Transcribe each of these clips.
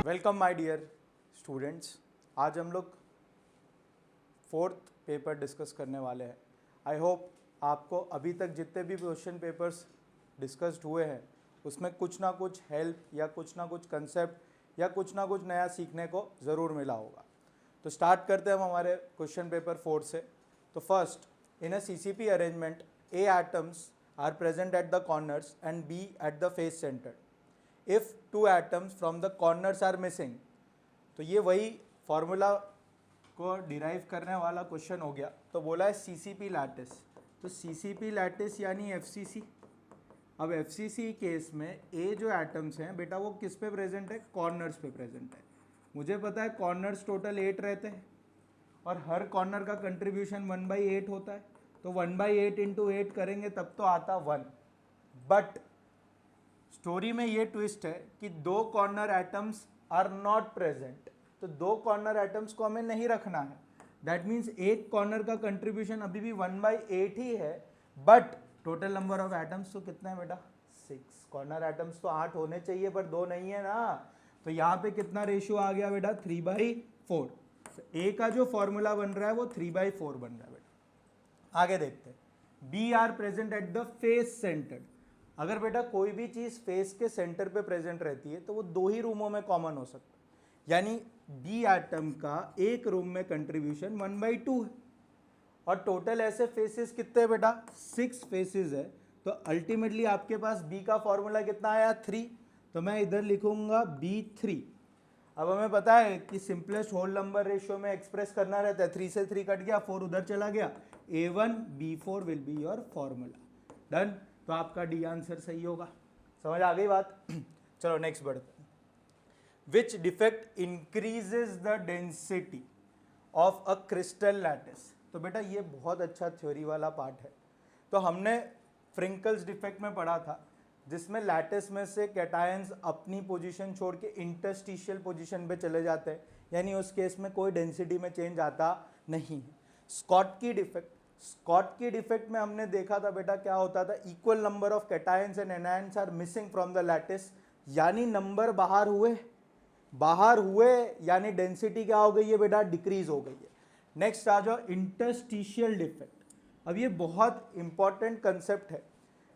Welcome my dear students. आज हम लोग फोर्थ पेपर डिस्कस करने वाले हैं। आई होप आपको अभी तक जितने भी क्वेश्चन पेपर्स डिस्कस्ड हुए हैं उसमें कुछ ना कुछ हेल्प या कुछ ना कुछ कंसेप्ट या कुछ ना कुछ नया सीखने को ज़रूर मिला होगा। तो स्टार्ट करते हैं हम हमारे क्वेश्चन पेपर 4 से। तो first, in a CCP arrangement A atoms are present at the corners and B at the face center. If two atoms from the corners are missing, तो ये वही फॉर्मूला को डिराइव करने वाला क्वेश्चन हो गया। तो बोला है CCP लैटिस, तो CCP लैटिस यानी FCC। अब FCC केस में ए जो एटम्स हैं बेटा वो किस पे प्रेजेंट है? कॉर्नर्स पे प्रेजेंट है। मुझे पता है कॉर्नर्स टोटल 8 रहते हैं और हर कॉर्नर का कंट्रीब्यूशन 1/8 होता है। तो 1/8 इंटू 8 करेंगे तब तो आता 1। बट स्टोरी में ये ट्विस्ट है कि दो corner atoms are not present. तो दो कॉर्नर एटम्स को हमें नहीं रखना है। दैट मीन्स एक कॉर्नर का कंट्रीब्यूशन अभी भी 1/8 ही है, but total number of atoms तो कितना है बेटा? 6। कॉर्नर एटम्स तो 8 होने चाहिए पर 2 नहीं है ना। तो यहाँ पे कितना रेशियो आ गया बेटा? 3/4। ए का जो फॉर्मूला बन रहा है वो 3/4 बन रहा है बेटा। आगे देखते हैं। B are present at the face centre. अगर बेटा कोई भी चीज फेस के सेंटर पे प्रेजेंट रहती है तो वो दो ही रूमों में कॉमन हो सकता है। यानी बी एटम का एक रूम में कंट्रीब्यूशन 1/2 है और टोटल ऐसे फेसेस कितने हैं बेटा? 6 फेसेस है। तो अल्टीमेटली आपके पास बी का फॉर्मूला कितना आया? 3। तो मैं इधर लिखूंगा B3। अब हमें पता है कि सिंपलेस्ट होल नंबर रेशियो में एक्सप्रेस करना रहता है। 3 से 3 कट गया, 4 उधर चला गया। A1B4 will be your formula. Done. तो आपका डी आंसर सही होगा। समझ आ गई बात? चलो नेक्स्ट बढ़ते हैं। Which defect increases the density of a crystal lattice. तो बेटा ये बहुत अच्छा थ्योरी वाला पार्ट है। तो हमने फ्रिंकल्स डिफेक्ट में पढ़ा था जिसमें लैटिस में से कैटायंस अपनी पोजीशन छोड़ के इंटरस्टिशियल पोजीशन पे चले जाते हैं, यानी उस केस में कोई डेंसिटी में चेंज आता नहीं है। स्कॉटकी डिफेक्ट, स्कॉटकी डिफेक्ट में हमने देखा था बेटा क्या होता था? Equal number of cations and anions are missing from the lattice, यानी नंबर बाहर हुए यानी डेंसिटी क्या हो गई है बेटा? डिक्रीज हो गई है। नेक्स्ट आ जाओ इंटरस्टिशियल डिफेक्ट। अब ये बहुत इंपॉर्टेंट कंसेप्ट है।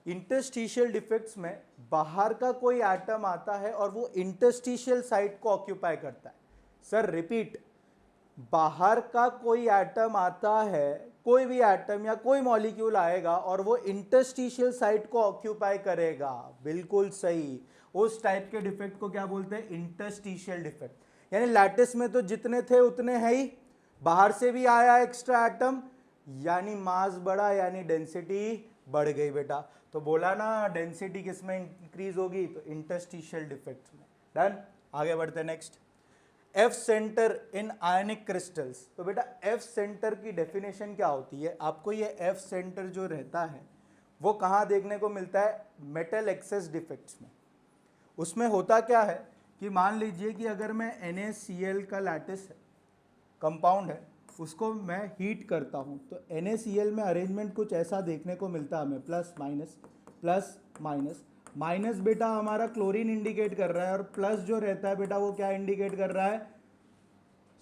इंटरस्टिशियल डिफेक्ट्स में बाहर का कोई एटम आता है और वो इंटरस्टिशियल साइट को ऑक्यूपाई करता है। सर रिपीट, बाहर का कोई एटम आता है, कोई भी एटम या कोई मॉलिक्यूल आएगा और वो इंटरस्टिशियल साइट को ऑक्यूपाई करेगा। बिल्कुल सही। उस टाइप के डिफेक्ट को क्या बोलते हैं? Interstitial defect. यानी लैटिस में तो जितने थे उतने है ही, बाहर से भी आया एक्स्ट्रा एटम, यानी मास बढ़ा यानी डेंसिटी बढ़ गई बेटा। तो बोला ना डेंसिटी किस में इंक्रीज होगी? तो इंटरस्टिशियल डिफेक्ट्स में। डन। आगे बढ़ते हैं नेक्स्ट। एफ सेंटर इन आयनिक क्रिस्टल्स। तो बेटा एफ सेंटर की डेफिनेशन क्या होती है? आपको ये एफ सेंटर जो रहता है वो कहाँ देखने को मिलता है? मेटल एक्सेस डिफेक्ट्स में। उसमें होता क्या है कि मान लीजिए कि अगर मैं NaCl का लैटिस है, कंपाउंड है, उसको मैं हीट करता हूँ तो NaCl में अरेंजमेंट कुछ ऐसा देखने को मिलता है हमें, प्लस माइनस। माइनस बेटा हमारा क्लोरीन इंडिकेट कर रहा है और प्लस जो रहता है बेटा वो क्या इंडिकेट कर रहा है?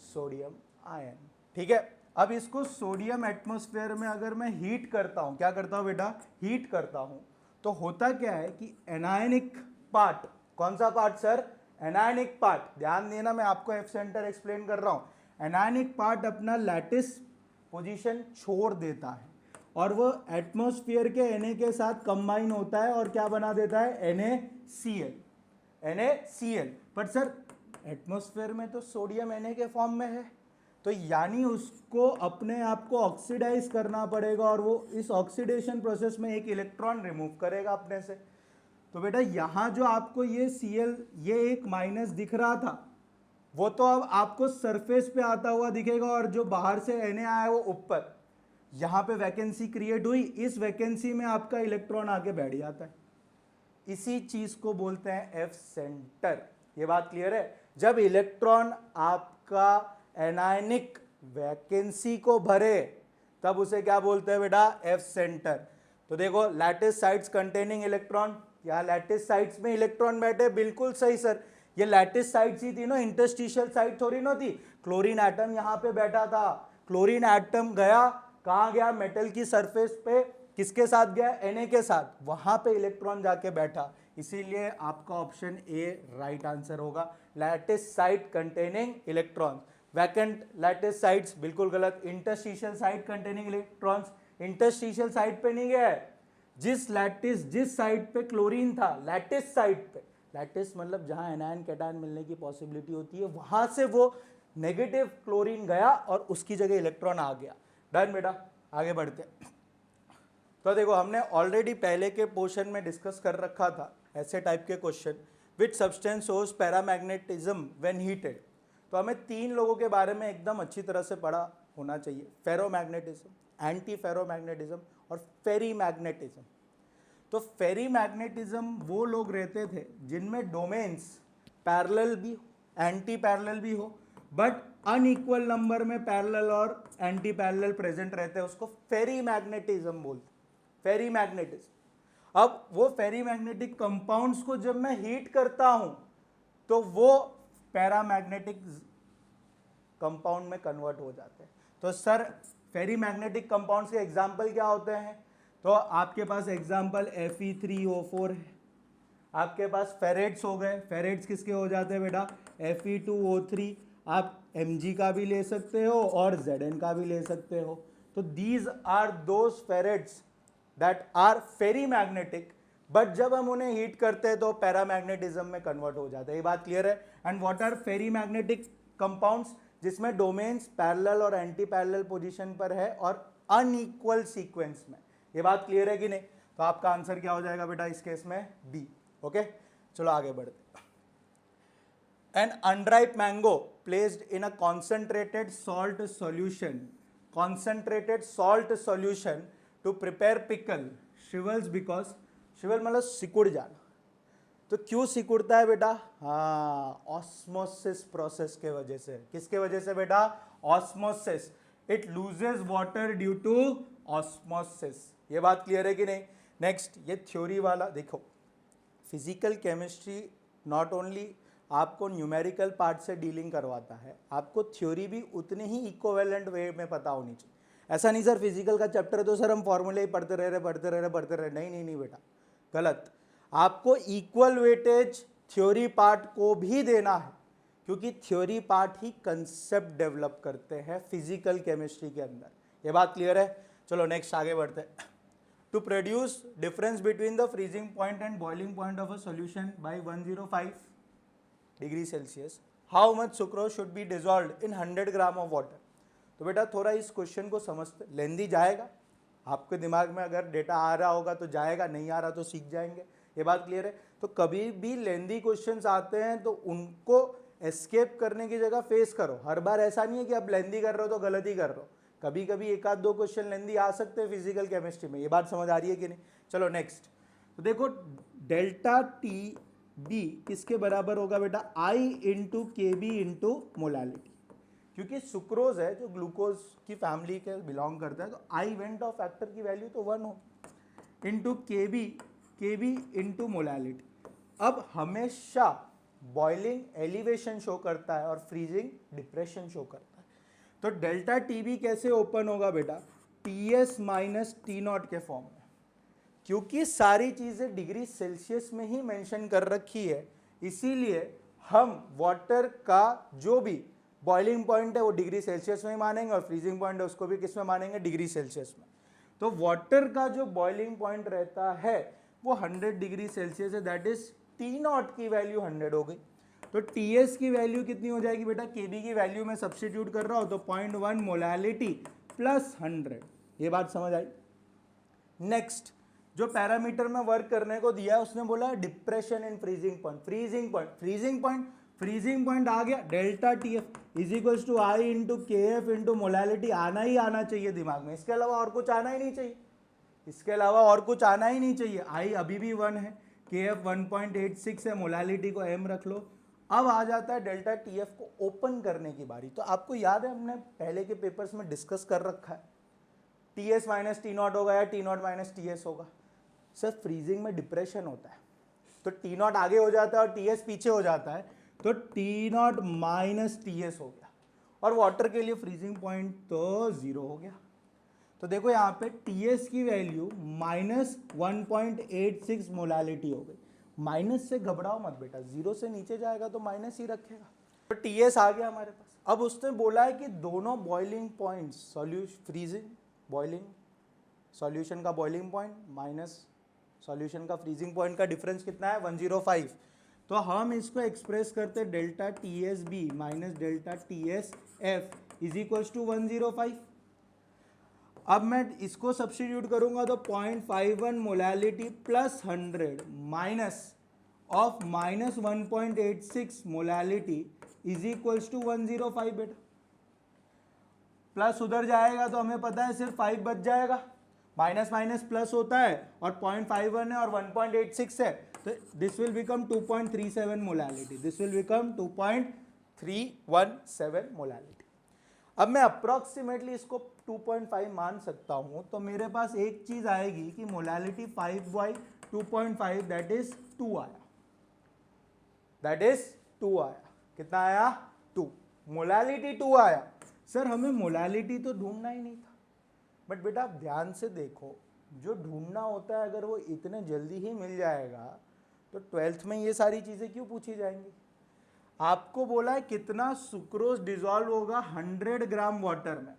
Sodium ion. ठीक है। अब इसको सोडियम एटमॉस्फेयर में अगर मैं हीट करता हूं, क्या करता हूं बेटा? हीट करता हूं, तो होता क्या है कि एनायनिक पार्ट, कौन सा पार्ट सर? Anionic part. ध्यान देना, मैं आपको एफ सेंटर एक्सप्लेन कर रहा हूं। एनायनिक पार्ट अपना लैटिस पोजीशन छोड़ देता है और वो एटमॉस्फेयर के Na के साथ कंबाइन होता है और क्या बना देता है? NaCl। पर सर एटमॉस्फेयर में तो सोडियम Na के फॉर्म में है, तो यानी उसको अपने आप को ऑक्सीडाइज करना पड़ेगा और वो इस ऑक्सीडेशन प्रोसेस में एक इलेक्ट्रॉन रिमूव करेगा अपने से। तो बेटा यहाँ जो आपको ये Cl, ये एक माइनस दिख रहा था, वो तो अब आपको सरफेस पे आता हुआ दिखेगा और जो बाहर से Na आया वो ऊपर। यहाँ पे वैकेंसी क्रिएट हुई, इस वैकेंसी में आपका इलेक्ट्रॉन आके बैठ जाता है। इसी चीज को बोलते हैं एफ सेंटर। ये बात क्लियर है? जब इलेक्ट्रॉन आपका एनायनिक वैकेंसी को भरे तब उसे क्या बोलते हैं बेटा? F centre. तो देखो लैटिस साइट्स कंटेनिंग इलेक्ट्रॉन, यहाँ लैटिस साइट्स में इलेक्ट्रॉन बैठे, बिल्कुल सही सर। ये लैटिस साइट्स ही थी ना, इंटरस्टिशियल साइट थोड़ी ना थी। क्लोरीन एटम यहाँ पे बैठा था, क्लोरीन एटम गया कहाँ गया, मेटल की सरफेस पे, किसके साथ गया, Na के साथ, वहां पे इलेक्ट्रॉन जाके बैठा, इसीलिए आपका ऑप्शन ए राइट आंसर होगा, lattice site containing electrons. Vacant lattice sites बिल्कुल गलत, interstitial site containing electrons, interstitial site पे नहीं गया है, जिस साइट पे क्लोरीन था, लैटिस साइट पे, लैटिस मतलब जहां एनायन कैटायन मिलने की पॉसिबिलिटी होती है, वहां से वो नेगेटिव क्लोरीन गया और उसकी जगह इलेक्ट्रॉन आ गया। डन बेटा, आगे बढ़ते हैं। तो देखो हमने ऑलरेडी पहले के पोर्शन में डिस्कस कर रखा था ऐसे टाइप के question, which substance shows paramagnetism when heated. तो हमें 3 लोगों के बारे में एकदम अच्छी तरह से पढ़ा होना चाहिए, फेरोमैग्नेटिज्म, एंटी फेरोमैग्नेटिज्म और फेरीमैग्नेटिज्म। तो फेरीमैग्नेटिज्म वो लोग रहते थे जिनमें डोमेन्स पैरेलल भी, एंटी पैरेलल भी हो, बट अनइक्वल नंबर में पैरेलल और एंटी पैरेलल प्रेजेंट रहते हैं, उसको फेरीमैग्नेटिज्म बोलते हैं, फेरीमैग्नेटिज्म। अब वो फेरीमैग्नेटिक कंपाउंड्स को जब मैं हीट करता हूं तो वो पैरामैग्नेटिक कंपाउंड में कन्वर्ट हो जाते हैं। तो सर फेरीमैग्नेटिक कंपाउंड्स के एग्जाम्पल क्या होते हैं, तो आपके पास एग्जाम्पल Fe3O4 है, आपके पास फेरेट्स हो गए, फेरेट्स किसके हो जाते हैं बेटा, Fe2O3, आप Mg का भी ले सकते हो और Zn का भी ले सकते हो। तो these are those ferrites that are ferrimagnetic, but जब हम उन्हें हीट करते हैं तो पैरामैग्नेटिज्म में कन्वर्ट हो जाते हैं, ये बात क्लियर है। एंड व्हाट आर फेरीमैग्नेटिक कंपाउंड्स, जिसमें डोमेन्स पैरेलल और एंटी पैरेलल पोजीशन पर है और अनइक्वल सीक्वेंस में, ये बात क्लियर है कि नहीं। तो आपका आंसर क्या हो जाएगा बेटा इस केस में, बी। ओके, चलो आगे बढ़ते। An unripe mango placed in a concentrated salt solution to prepare pickle shrivels because, shrivel मतलब सिकुड़ जाना। तो क्यों सिकुड़ता है बेटा, हाँ, ऑस्मोसिस प्रोसेस के वजह से। किसके वजह से बेटा, osmosis, it loses water due to osmosis, ये बात क्लियर है कि नहीं। नेक्स्ट, ये थ्योरी वाला देखो, फिजिकल केमिस्ट्री नॉट ओनली आपको न्यूमेरिकल पार्ट से डीलिंग करवाता है, आपको थ्योरी भी उतनी ही इक्विवेलेंट वे में पता होनी चाहिए। ऐसा नहीं सर फिजिकल का चैप्टर है तो सर हम फॉर्मूले ही पढ़ते रहे, नहीं बेटा, गलत। आपको इक्वल वेटेज थ्योरी पार्ट को भी देना है, क्योंकि थ्योरी पार्ट ही कंसेप्ट डेवलप करते हैं फिजिकल केमिस्ट्री के अंदर, ये बात क्लियर है। चलो नेक्स्ट आगे बढ़ते हैं। To produce difference between the freezing point and boiling point of a solution by 105 degree Celsius, how much sucrose should be dissolved in 100 gram of water. तो बेटा थोड़ा इस क्वेश्चन को समझते, लेंदी जाएगा, आपके दिमाग में अगर डेटा आ रहा होगा तो जाएगा, नहीं आ रहा तो सीख जाएंगे, ये बात क्लियर है। तो कभी भी लेंदी क्वेश्चंस आते हैं तो उनको एस्केप करने की जगह फेस करो। हर बार ऐसा नहीं है कि आप लेंदी कर रहे हो तो गलत ही कर रहे हो, कभी कभी 1-2 क्वेश्चन लेंदी आ सकते हैं फिजिकल केमिस्ट्री में, ये बात समझ आ रही है कि नहीं। चलो नेक्स्ट, तो देखो डेल्टा टी बी किसके बराबर होगा बेटा, आई इंटू के बी इंटू मोलालिटी, क्योंकि सुक्रोज है जो ग्लूकोज की फैमिली के बिलोंग करता है, तो आई वेंट ऑफ फैक्टर की वैल्यू तो 1 हो, इंटू के बी इंटू मोलालिटी। अब हमेशा बॉइलिंग एलिवेशन शो करता है और फ्रीजिंग डिप्रेशन शो करता है। तो डेल्टा टी बी कैसे ओपन होगा बेटा, T S minus T not के फॉर्म में, क्योंकि सारी चीजें डिग्री सेल्सियस में ही मेंशन कर रखी है, इसीलिए हम वाटर का जो भी बॉइलिंग पॉइंट है वो डिग्री सेल्सियस में ही मानेंगे और फ्रीजिंग पॉइंट है उसको भी किस में मानेंगे, डिग्री सेल्सियस में। तो वाटर का जो बॉइलिंग पॉइंट रहता है वो 100 डिग्री सेल्सियस है, दैट इज टी नॉट की वैल्यू 100 हो गई। तो टी एस की वैल्यू कितनी हो जाएगी बेटा, के बी की वैल्यू में सब्सटीट्यूट कर रहा हूं तो 0.1 मोलालिटी प्लस 100, ये बात समझ आई। नेक्स्ट, जो पैरामीटर में वर्क करने को दिया है उसने बोला डिप्रेशन इन फ्रीजिंग पॉइंट आ गया, delta T f is equals to i into K f into molality, आना ही आना चाहिए दिमाग में, इसके अलावा और कुछ आना ही नहीं चाहिए, आई अभी भी 1 है, के एफ 1.86 है, मोलालिटी को एम रख लो। अब आ जाता है डेल्टा टी एफ को ओपन करने की बारी। तो आपको याद है हमने पहले के पेपर्स में डिस्कस कर रखा है, T S minus T not होगा या T not minus T S होगा। सर फ्रीजिंग में डिप्रेशन होता है तो टी नॉट आगे हो जाता है और टी एस पीछे हो जाता है, तो T not minus T S हो गया, और वाटर के लिए फ्रीजिंग पॉइंट तो 0 हो गया। तो देखो यहाँ पे टी एस की वैल्यू -1.86 मोलालिटी हो गई। माइनस से घबराओ मत बेटा, 0 से नीचे जाएगा तो माइनस ही रखेगा। तो टी एस आ गया हमारे पास। अब उसने बोला है कि दोनों boiling points, freezing boiling solution का बॉइलिंग पॉइंट माइनस सॉल्यूशन का फ्रीजिंग पॉइंट का डिफरेंस कितना है, 105। तो हम इसको एक्सप्रेस करते delta T s b minus delta T s f is equals to 105। अब मैं इसको सब्स्टिट्यूट करूंगा तो 0.51 molality plus 100 minus of minus 1.86 molality is equals to 105 बेटा। प्लस उधर जाएगा तो हमें पता है सिर्फ 5 बच जाएगा, माइनस माइनस प्लस होता है, और 0.51 है और 1.86 है, तो this will become 2.37 molality, this will become 2.317 molality. अब मैं अप्रॉक्सीमेटली इसको 2.5 मान सकता हूं, तो मेरे पास एक चीज आएगी कि मोलालिटी 5/2.5 दैट इज 2 आया, दैट इज 2 आया। कितना आया, 2, मोलालिटी 2 आया। सर हमें मोलालिटी तो ढूंढना ही नहीं था, बट बेटा आप ध्यान से देखो, जो ढूंढना होता है अगर वो इतने जल्दी ही मिल जाएगा तो 12th में ये सारी चीज़ें क्यों पूछी जाएंगी। आपको बोला है कितना सुक्रोज डिजॉल्व होगा 100 ग्राम वाटर में,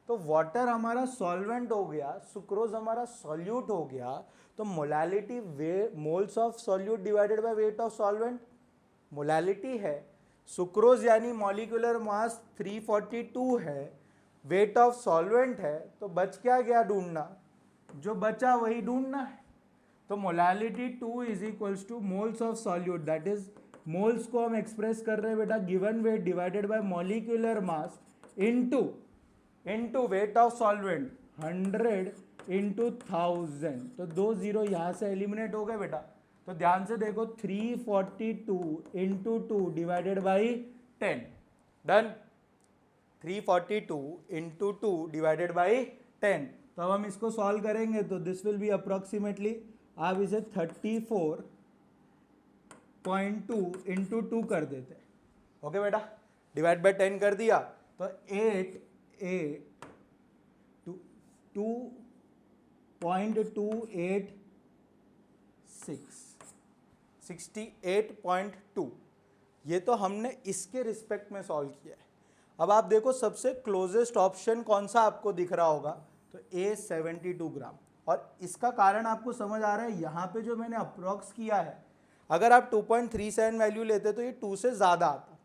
तो वाटर हमारा सॉल्वेंट हो गया, सुक्रोज हमारा सॉल्यूट हो गया, तो molality moles of solute divided by weight of solvent molality है। सुक्रोज यानी मॉलिक्यूलर मास 342 है, वेट ऑफ सॉल्वेंट है, तो बच क्या गया ढूंढना, जो बचा वही ढूंढना है। तो molality 2 is equals two moles of solute, that is moles को हम एक्सप्रेस कर रहे हैं बेटा given weight divided by molecular mass into weight of solvent 100 into 1000। तो 2 0 यहाँ से एलिमिनेट हो गए बेटा। तो ध्यान से देखो 342 into 2 divided by 10, done. 342 into 2 divided by 10। तो अब हम इसको सॉल्व करेंगे तो दिस विल बी अप्रोक्सीमेटली, आप इसे 34.2 इंटू 2 कर देते, ओके बेटा, डिवाइड बाई 10 कर दिया तो 68.2 ये तो हमने इसके रिस्पेक्ट में सॉल्व किया है। अब आप देखो सबसे क्लोजेस्ट ऑप्शन कौन सा आपको दिख रहा होगा, तो A 72 ग्राम, और इसका कारण आपको समझ आ रहा है, यहाँ पे जो मैंने अप्रॉक्स किया है, अगर आप 2.37 वैल्यू लेते तो ये 2 से ज़्यादा आता,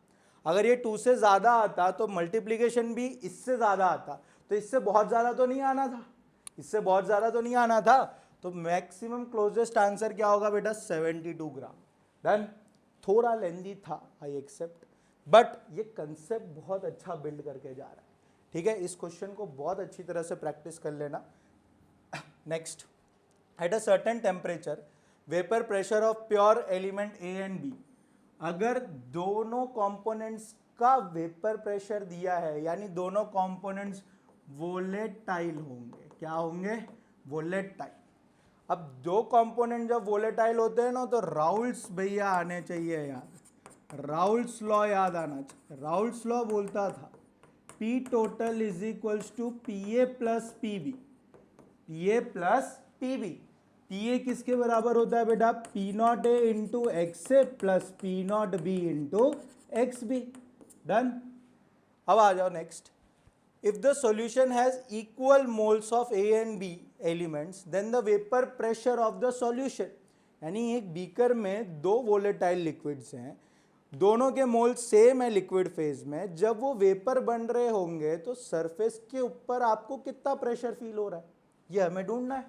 अगर ये 2 से ज़्यादा आता तो मल्टीप्लिकेशन भी इससे ज़्यादा आता, तो इससे बहुत ज़्यादा तो नहीं आना था, इससे बहुत ज़्यादा तो नहीं आना था, तो मैक्सिमम क्लोजेस्ट आंसर क्या होगा बेटा 72 ग्राम, डन। थोड़ा लेंदी था, आई एक्सेप्ट, बट ये कंसेप्ट बहुत अच्छा बिल्ड करके जा रहा है, ठीक है। इस क्वेश्चन को बहुत अच्छी तरह से प्रैक्टिस कर लेना। Next, at a certain temperature vapour pressure of pure element A and B, अगर दोनों कंपोनेंट्स का वेपर प्रेशर दिया है, यानी दोनों कंपोनेंट्स वोलेटाइल होंगे, क्या होंगे, वोलेटाइल। अब दो कंपोनेंट जब वोलेटाइल होते हैं ना, तो राउल्ट्स भैया आने चाहिए याद, राउल्ट्स लॉ याद आना चाहिए। राउल्ट्स लॉ बोलता था P total is equals to PA plus PB, PA plus PB। PA किसके बराबर होता है बेटा, P naught A into XA plus P naught B into XB, done. अब आ जाओ next, if the solution has equal moles of A and B elements then the vapor pressure of the solution, यानी एक beaker में दो volatile liquids हैं, दोनों के मोल सेम है लिक्विड फेज में, जब वो वेपर बन रहे होंगे तो सरफेस के ऊपर आपको कितना प्रेशर फील हो रहा है, ये हमें ढूंढना है।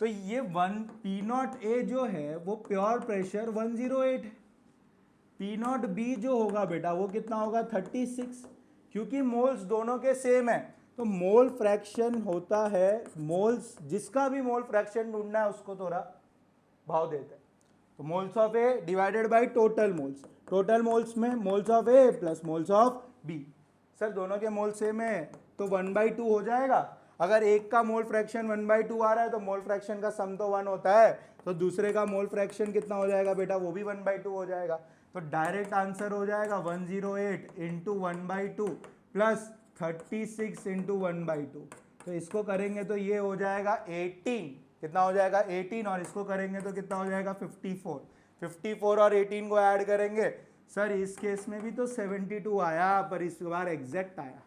तो ये P नॉट A जो है वो प्योर प्रेशर 108 है, P नॉट B जो होगा बेटा वो कितना होगा 36, क्योंकि मोल्स दोनों के सेम है, तो मोल फ्रैक्शन होता है, मोल्स जिसका भी मोल फ्रैक्शन ढूंढना है उसको थोड़ा भाव देते हैं, तो moles of A divided by total moles, total moles में moles of A plus moles of B. Sir दोनों के मोल सेम है तो 1/2 हो जाएगा। अगर एक का मोल फ्रैक्शन 1/2 आ रहा है तो मोल फ्रैक्शन का सम तो 1 होता है, तो दूसरे का मोल फ्रैक्शन कितना हो जाएगा बेटा, वो भी 1/2 हो जाएगा। तो डायरेक्ट आंसर हो जाएगा 108 इंटू 1/2 प्लस 36 इंटू 1/2। तो इसको करेंगे तो ये हो जाएगा 18, कितना हो जाएगा 18, और इसको करेंगे तो कितना हो जाएगा 54। 54 और 18 को ऐड करेंगे, सर इस केस में भी तो 72 आया, पर इस बार एग्जैक्ट आया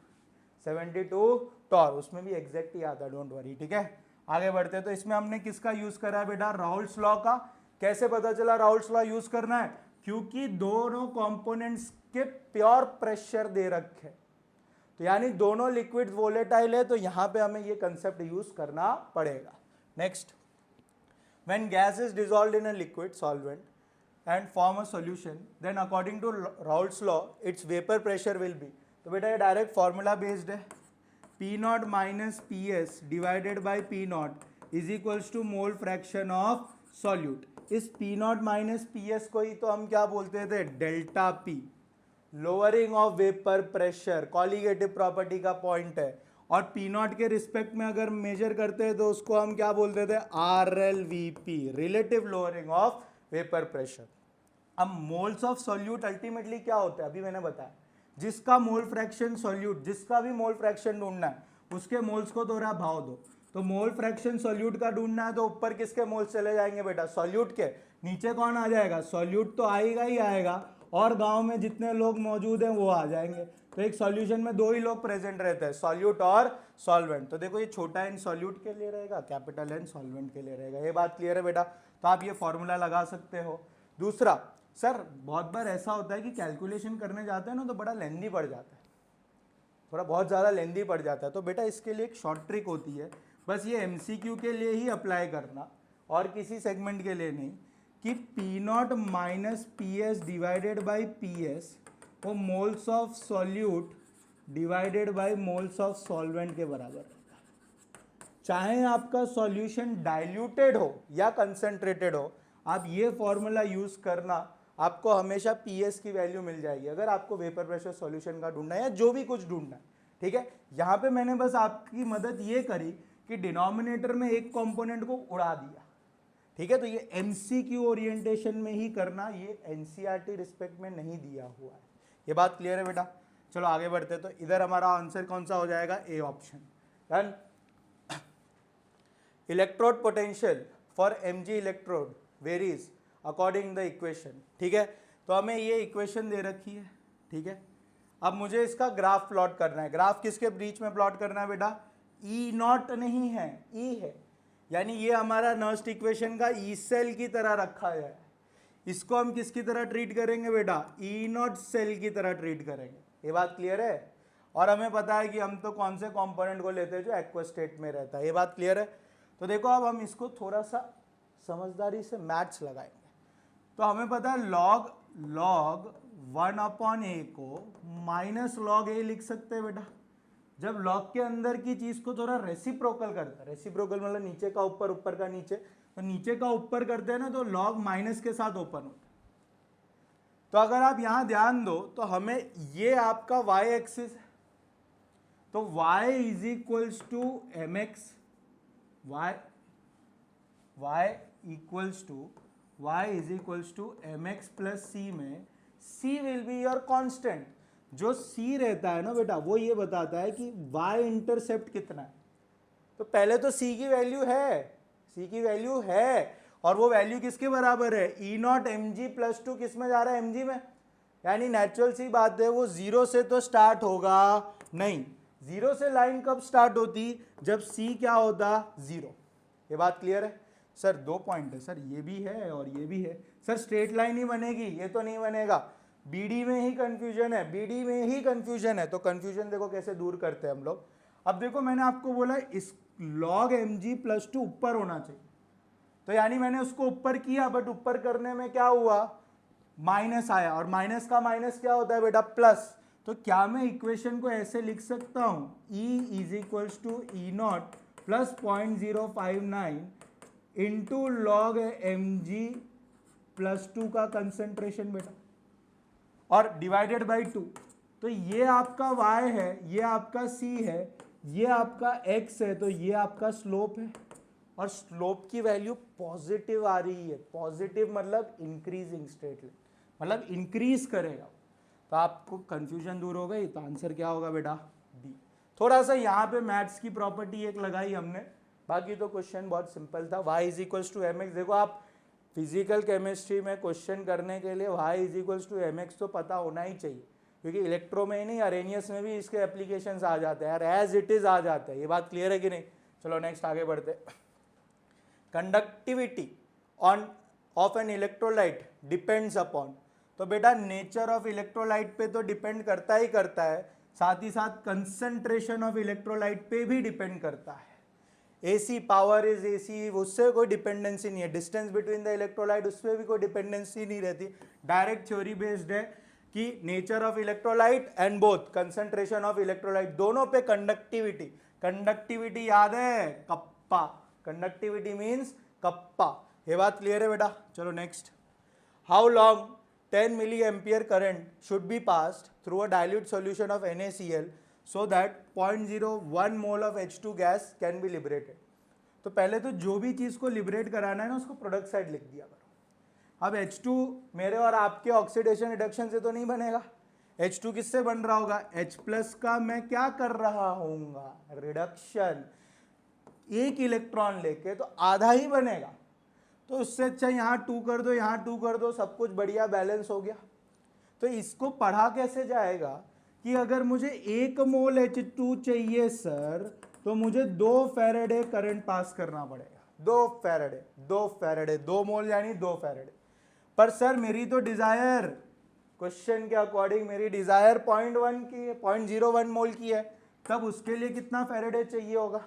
72, तो और उसमें भी एग्जैक्ट ही आता, डोंट वरी, ठीक है। आगे बढ़ते तो इसमें हमने किसका यूज करा है बेटा, राउल्स लॉ का। कैसे पता चला राउल्स लॉ यूज करना है, क्योंकि दोनों कंपोनेंट्स के प्योर प्रेशर दे रखे, तो यानी दोनों लिक्विड वोलेटाइल है, तो यहां पे हमें ये कंसेप्ट यूज करना पड़ेगा। Next, when gas is dissolved in a liquid solvent and form a solution, then according to Raoult's law its vapor pressure will be, तो बेटा ये डायरेक्ट फॉर्मूला बेस्ड है, P naught minus P S divided by P naught is equals to mole fraction of solute. इस P naught minus P s को ही तो हम क्या बोलते थे, delta P, lowering of vapour pressure, colligative property का पॉइंट है, और P नॉट के रिस्पेक्ट में अगर मेजर करते हैं तो उसको हम क्या बोलते थे, RLVP, relative lowering of vapour pressure. अब मोल्स ऑफ सॉल्यूट अल्टीमेटली क्या होता है, अभी मैंने बताया, जिसका मोल फ्रैक्शन सॉल्यूट, जिसका भी मोल फ्रैक्शन ढूंढना है उसके मोल्स को थोड़ा भाव दो। तो मोल फ्रैक्शन सॉल्यूट का ढूंढना है तो ऊपर किसके मोल्स चले जाएंगे बेटा, सॉल्यूट के, नीचे कौन आ जाएगा, सॉल्यूट तो आएगा ही आएगा, और गांव में जितने लोग मौजूद हैं वो आ जाएंगे। तो एक सॉल्यूशन में दो ही लोग प्रेजेंट रहते हैं, सॉल्यूट और सॉल्वेंट। तो देखो ये छोटा एन सॉल्यूट के लिए रहेगा, कैपिटल एन सॉल्वेंट के लिए रहेगा। ये बात क्लियर है बेटा, तो आप ये फॉर्मूला लगा सकते हो। दूसरा, सर बहुत बार ऐसा होता है कि कैलकुलेशन करने जाते हैं ना तो बड़ा लेंदी पड़ जाता है, थोड़ा बहुत ज़्यादा लेंदी पड़ जाता है, तो बेटा इसके लिए एक शॉर्ट ट्रिक होती है, बस ये एमसीक्यू के लिए ही अप्लाई करना और किसी सेगमेंट के लिए नहीं, कि P naught minus P S divided by P S वो moles of solute divided by moles of solvent के बराबर रहता है। चाहे आपका सॉल्यूशन डाइल्यूटेड हो या कंसंट्रेटेड हो, आप ये फॉर्मूला यूज करना, आपको हमेशा पीएस की वैल्यू मिल जाएगी अगर आपको वेपर प्रेशर सॉल्यूशन का ढूंढना है या जो भी कुछ ढूंढना है, ठीक है। यहाँ पे मैंने बस आपकी मदद ये करी कि डिनोमिनेटर में एक कंपोनेंट को उड़ा दिया, ठीक है। तो ये एमसीक्यू ओरिएंटेशन में ही करना, ये एनसीईआरटी रिस्पेक्ट में नहीं दिया हुआ है। ये बात क्लियर है बेटा, चलो आगे बढ़ते। तो इधर हमारा आंसर कौन सा हो जाएगा, A option, done. Electrode potential for MG electrode varies according the equation, ठीक है। तो हमें ये इक्वेशन दे रखी है, ठीक है। अब मुझे इसका ग्राफ प्लॉट करना है। ग्राफ किसके बीच में प्लॉट करना है बेटा, ई नॉट नहीं है, ई है, यानी ये हमारा नर्स्ट इक्वेशन का ई सेल की तरह रखा है। इसको हम किसकी तरह ट्रीट करेंगे बेटा, ई नॉट सेल की तरह ट्रीट करेंगे। ये बात क्लियर है, और हमें पता है कि हम तो कौन से कंपोनेंट को लेते हैं जो एक्वस स्टेट में रहता है। ये बात क्लियर है। तो देखो अब हम इसको थोड़ा सा समझदारी से मैथ्स लगाएंगे। तो हमें पता है log 1/a को माइनस log a लिख सकते हैं बेटा। जब log के अंदर की चीज को थोड़ा रेसिप्रोकल करता है, रेसिप्रोकल मतलब नीचे का ऊपर, ऊपर का नीचे, तो नीचे का ऊपर करते हैं ना तो log माइनस के साथ ओपन होता है। तो अगर आप यहां ध्यान दो तो हमें ये आपका y एक्सिस है, तो y is equals to mx, y is equals to mx plus c में c will be your constant. जो c रहता है ना बेटा वो ये बताता है कि y इंटरसेप्ट कितना है। तो पहले तो c की वैल्यू है, और वो वैल्यू किसके बराबर है, ई नॉट एम जी प्लस 2, किस में जा रहा है, एम जी में, यानी नेचुरल सी बात है वो जीरो से तो स्टार्ट होगा नहीं। जीरो से लाइन कब स्टार्ट होती, जब c क्या होता, 0। ये बात क्लियर है सर। 2 पॉइंट है सर, ये भी है और ये भी है सर। स्ट्रेट लाइन ही बनेगी, ये तो नहीं बनेगा। बीडी में ही कंफ्यूजन है, तो कंफ्यूजन देखो कैसे दूर करते हैं हम लोग। अब देखो मैंने आपको बोला इस log mg प्लस 2 ऊपर होना चाहिए, तो यानी मैंने उसको ऊपर किया, बट ऊपर करने में क्या हुआ, माइनस आया, और माइनस का माइनस क्या होता है बेटा, प्लस। तो क्या मैं इक्वेशन को ऐसे लिख सकता हूं, E is equals to E naught plus 0.059 into log mg plus 2 का कंसेंट्रेशन बेटा, और डिवाइडेड बाई 2। तो ये आपका y है, ये आपका c है, ये आपका x है तो ये आपका स्लोप है, और स्लोप की वैल्यू पॉजिटिव आ रही है। पॉजिटिव मतलब इंक्रीजिंग स्ट्रेट लाइन, मतलब इंक्रीज करेगा। तो आपको कंफ्यूजन दूर हो गई, तो आंसर क्या होगा बेटा? डी। थोड़ा सा यहाँ पे मैथ्स की प्रॉपर्टी एक लगाई हमने, बाकी तो क्वेश्चन बहुत सिंपल था। y is equals to m x. देखो आप फिजिकल केमिस्ट्री में क्वेश्चन करने के लिए y is equals to m x तो पता होना ही चाहिए, क्योंकि इलेक्ट्रो में ही नहीं, अरेनियस में भी इसके एप्लीकेशंस आ जाते हैं यार, एज इट इज आ जाते हैं। ये बात क्लियर है कि नहीं? चलो नेक्स्ट आगे बढ़ते। Conductivity on off an electrolyte depends upon. तो बेटा नेचर ऑफ इलेक्ट्रोलाइट पे तो डिपेंड करता ही करता है, साथ ही साथ कंसंट्रेशन ऑफ इलेक्ट्रोलाइट पे भी डिपेंड करता है। एसी पावर इज एसी, उससे कोई डिपेंडेंसी नहीं है। डिस्टेंस बिटवीन द इलेक्ट्रोलाइट, उससे भी कोई डिपेंडेंसी नहीं रहती। डायरेक्ट थ्योरी बेस्ड है कि nature of electrolyte and both concentration of electrolyte, दोनों पे कंडक्टिविटी। कंडक्टिविटी याद है? कप्पा। Conductivity means kappa. ये बात क्लियर है बेटा? चलो next. How long 10 milliampere current should be passed through a dilute solution of NaCl so that 0.01 mole of H2 gas can be liberated। तो पहले तो जो भी चीज़ को लिबरेट कराना है ना, उसको प्रोडक्ट साइड लिख दिया करो। अब H2 मेरे और आपके ऑक्सीडेशन रिडक्शन से तो नहीं बनेगा। H2 किससे बन रहा होगा? H प्लस का मैं क्या कर रहा हूँगा? रिडक्शन। एक इलेक्ट्रॉन लेके तो आधा ही बनेगा, तो उससे अच्छा यहाँ 2 कर दो, यहाँ 2 कर दो, सब कुछ बढ़िया बैलेंस हो गया। तो इसको पढ़ा कैसे जाएगा कि अगर मुझे 1 मोल H2 चाहिए सर, तो मुझे 2 फैराडे करंट पास करना पड़ेगा। 2 फैराडे 2 मोल यानी 2 फैराडे। पर सर मेरी तो डिजायर, क्वेश्चन के अकॉर्डिंग मेरी डिजायर 0.1 की है, 0.01 मोल की है, तब उसके लिए कितना फैराडे चाहिए होगा?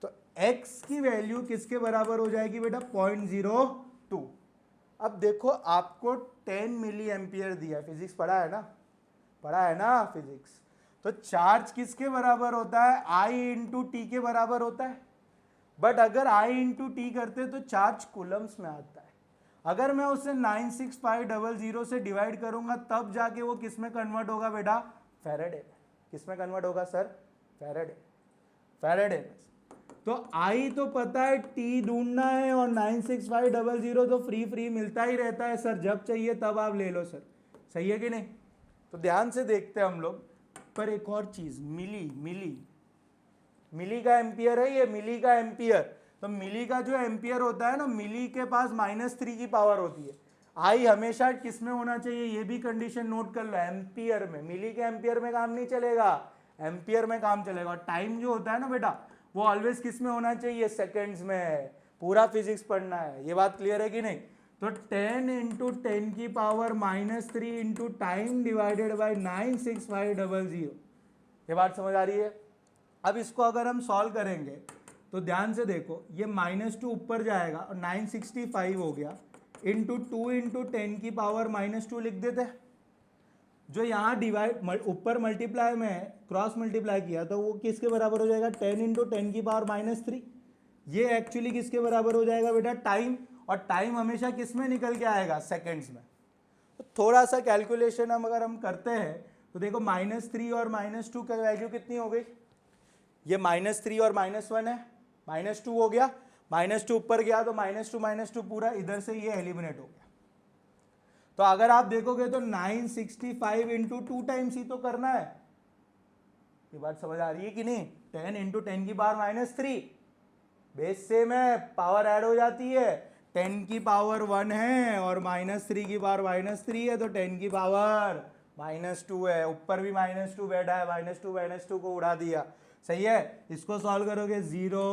तो x की वैल्यू किसके बराबर हो जाएगी बेटा? 0.02। अब देखो आपको 10 मिली एम्पियर दिया, फिजिक्स पढ़ा है ना? पढ़ा है ना फिजिक्स? तो चार्ज किसके बराबर होता है? I इंटू टी के बराबर होता है। बट अगर I इंटू टी करते तो चार्ज कूलम्स में आता है। अगर मैं उसे 96500 से डिवाइड करूंगा तब जाके वो किस में कन्वर्ट होगा बेटा? फैराडे में। किस में कन्वर्ट होगा सर? फैराडे में। तो I तो पता है, T ढूंढना है, और 96500 तो फ्री मिलता ही रहता है सर, जब चाहिए तब आप ले लो सर। सही है कि नहीं? तो ध्यान से देखते हैं हम लोग। पर एक और चीज, मिली का एम्पियर है ये, मिली का एम्पियर। तो मिली का जो एम्पियर होता है ना, मिली के पास -3 की पावर होती है। आई हमेशा किस में होना चाहिए? ये भी कंडीशन नोट कर लो, एम्पियर में। मिली के एम्पियर में काम नहीं चलेगा, एम्पियर में काम चलेगा। और टाइम जो होता है ना बेटा, वो ऑलवेज किस में होना चाहिए? सेकेंड्स में। पूरा फिजिक्स पढ़ना है, ये बात क्लियर है कि नहीं? तो 10 इंटू 10 की power -3 into time divided by 96500। ये बात समझ आ रही है? अब इसको अगर हम सॉल्व करेंगे तो ध्यान से देखो, ये -2 ऊपर जाएगा और 965 हो गया, इंटू 2 इंटू 10 की पावर -2 लिख देते हैं। जो यहाँ डिवाइड ऊपर मल्टीप्लाई में क्रॉस मल्टीप्लाई किया तो वो किसके बराबर हो जाएगा? 10 इंटू 10 की पावर -3। ये एक्चुअली किसके बराबर हो जाएगा बेटा? टाइम। और टाइम हमेशा किस में निकल के आएगा? सेकेंड्स में। तो थोड़ा सा कैलकुलेशन अगर हम करते हैं तो देखो, -3 और -2 का वैल्यू कितनी हो गई? ये -3 और -1 है, -2 हो गया, -2 ऊपर गया तो -2 पूरा इधर से ये एलिमिनेट हो गया। तो अगर आप देखोगे तो 965 इंटू 2 टाइम्स ही तो करना है। ये बात समझ आ रही है कि नहीं? 10 इंटू 10 की पावर -3, बेस सेम है, पावर ऐड हो जाती है। 10 की पावर 1 है और -3 की पावर -3 है, तो 10 की पावर -2 है। ऊपर भी -2 बैठा है, -2 को उड़ा दिया। सही है? इसको सॉल्व करोगे 0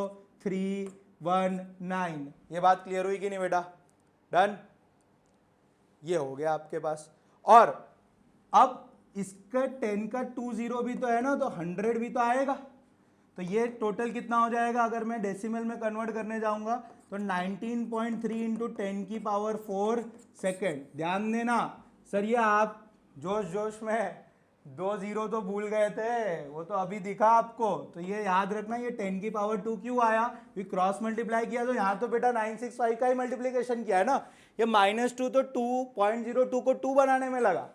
3 1 9। ये बात क्लियर हुई कि नहीं बेटा? डन। ये हो गया आपके पास। और अब इसका 10 का 2 0 भी तो है ना, तो 100 भी तो आएगा। तो ये टोटल कितना हो जाएगा? अगर मैं डेसिमल में कन्वर्ट करने जाऊंगा तो 19.3 इंटू 10 की पावर 4 सेकेंड। ध्यान देना सर, ये आप जोश में 2 0 तो भूल गए थे, वो तो अभी दिखा आपको। तो ये याद रखना, ये 10 की पावर 2 क्यों आया? क्रॉस मल्टीप्लाई किया तो यहाँ तो बेटा 965 का ही मल्टीप्लीकेशन किया है ना। ये -2 तो 2.02 को 2 बनाने में लगा,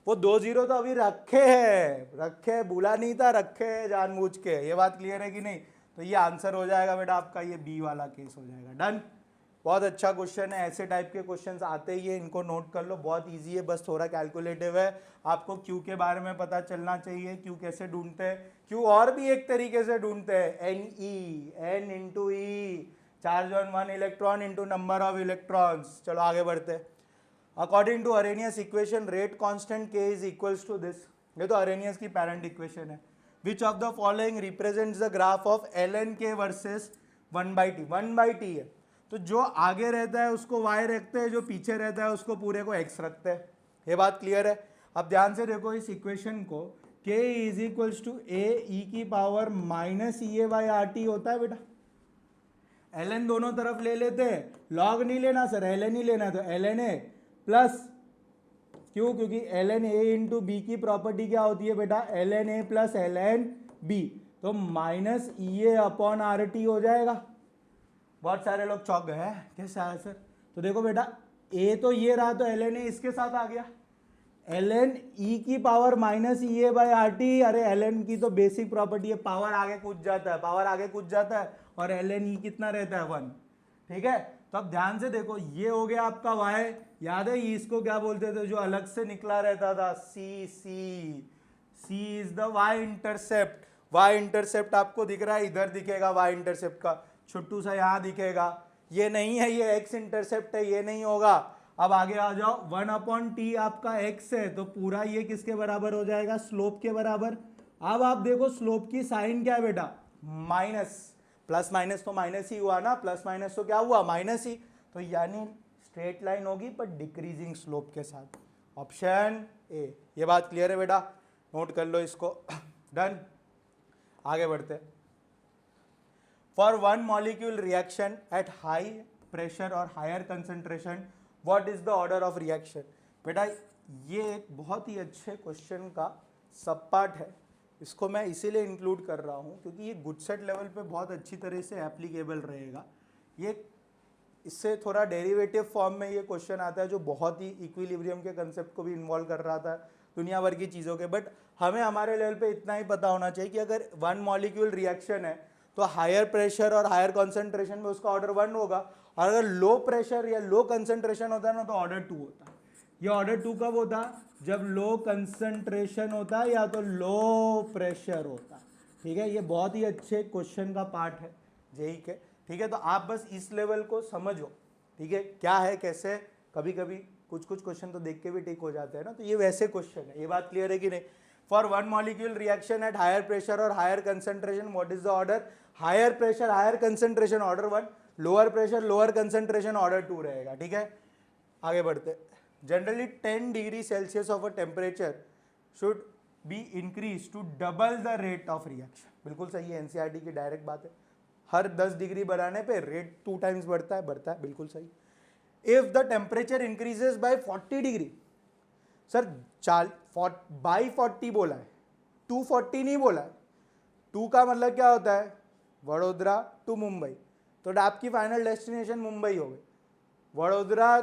वो 2 जीरो तो अभी रखे भूला नहीं था, रखे जानबूझ के। ये बात क्लियर है कि नहीं? तो ये आंसर हो जाएगा बेटा आपका, ये बी वाला केस हो जाएगा। डन। बहुत अच्छा क्वेश्चन है, ऐसे टाइप के क्वेश्चंस आते ही है, इनको नोट कर लो, बहुत इजी है, बस थोड़ा कैलकुलेटिव है। आपको क्यू के बारे में पता चलना चाहिए, क्यू कैसे ढूंढते हैं। क्यू और भी एक तरीके से ढूंढते हैं, n into e, charge on one electron into number of electrons. चलो आगे बढ़ते हैं। According to Arrhenius equation rate constant k is equals to this. ये तो अरेनियस की पैरेंट इक्वेशन है। Which of the following represents the graph of l n k versus 1/t। 1/t है तो जो आगे रहता है उसको y रखते हैं, जो पीछे रहता है उसको पूरे को x रखते हैं। ये बात क्लियर है? अब ध्यान से देखो इस इक्वेशन को, k इज इक्वल्स टू ए ई की power minus E A by R T होता है बेटा। ln दोनों तरफ ले लेते हैं, log नहीं लेना सर, ln ही लेना है, तो ln ए प्लस, क्यों? क्योंकि ln ए इंटू बी की प्रॉपर्टी क्या होती है बेटा? ln ए प्लस ln बी, तो माइनस ई ए अपॉन आर टी हो जाएगा। बहुत सारे लोग चौंक गए हैं, कैसे आया सर? तो देखो बेटा, a तो ये रहा, तो ln ए इसके साथ आ गया, ln e की power minus E A by R T. अरे ln की तो बेसिक प्रॉपर्टी है, पावर आगे कूद जाता है, पावर आगे कूद जाता है, और ln e कितना रहता है? 1। ठीक है, तो अब ध्यान से देखो, ये हो गया आपका y। याद है इसको क्या बोलते थे जो अलग से निकला रहता था? C is the y intercept. y intercept आपको दिख रहा है, इधर दिखेगा y इंटरसेप्ट का छोटू सा, यहां दिखेगा। ये नहीं है, ये x इंटरसेप्ट है, ये नहीं होगा। अब आगे आ जाओ, 1/t आपका x है, तो पूरा ये किसके बराबर हो जाएगा? स्लोप के बराबर। अब आप देखो स्लोप की साइन क्या है बेटा? माइनस। प्लस माइनस तो माइनस ही हुआ ना, प्लस माइनस तो क्या हुआ? माइनस ही। तो यानी स्ट्रेट लाइन होगी पर डिक्रीजिंग स्लोप के साथ। Option A. ये बात क्लियर है बेटा? नोट कर लो इसको। डन। आगे बढ़ते हैं। For one molecule reaction at high pressure और higher concentration, what is the order of reaction? बेटा ये एक बहुत ही अच्छे क्वेश्चन का सब पार्ट है, इसको मैं इसीलिए इंक्लूड कर रहा हूँ क्योंकि ये गुड सेट लेवल पे बहुत अच्छी तरह से एप्लीकेबल रहेगा। ये इससे थोड़ा डेरिवेटिव फॉर्म में ये क्वेश्चन आता है जो बहुत ही इक्विलिब्रियम के कंसेप्ट को भी इन्वॉल्व कर रहा था, दुनिया भर की चीज़ों के। बट हमें हमारे लेवल पे इतना ही पता होना चाहिए कि अगर वन मॉलिक्यूल रिएक्शन है तो हायर प्रेशर और हायर कॉन्सेंट्रेशन में उसका ऑर्डर 1 होगा, और अगर लो प्रेशर या लो कंसेंट्रेशन होता है ना तो ऑर्डर 2 होता है। ये ऑर्डर 2 कब होता है? जब लो कंसेंट्रेशन होता है या तो लो प्रेशर होता है। ठीक है, ये बहुत ही अच्छे क्वेश्चन का पार्ट है जेई के। ठीक है, तो आप बस इस लेवल को समझो। ठीक है, क्या है कैसे, कभी कभी कुछ क्वेश्चन तो देख के भी ठीक हो जाते हैं ना, तो ये वैसे क्वेश्चन है। ये बात क्लियर है कि नहीं? For one molecule reaction at higher pressure और higher concentration, what is the order? Higher pressure higher concentration order 1, lower pressure lower concentration order 2 रहेगा। ठीक है, आगे बढ़ते। Generally 10 degree Celsius of a temperature should be increase to double the rate of reaction. बिल्कुल सही है, NCERT की direct बात है। हर 10 डिग्री बढ़ाने पे रेट 2 टाइम्स बढ़ता है, बिल्कुल सही। If the temperature increases by 40 degree, sir by 40 बोला है, 240 नहीं बोला है। 2 का मतलब क्या होता है? वडोदरा टू मुंबई, तो आपकी फाइनल डेस्टिनेशन मुंबई हो गई। वडोदरा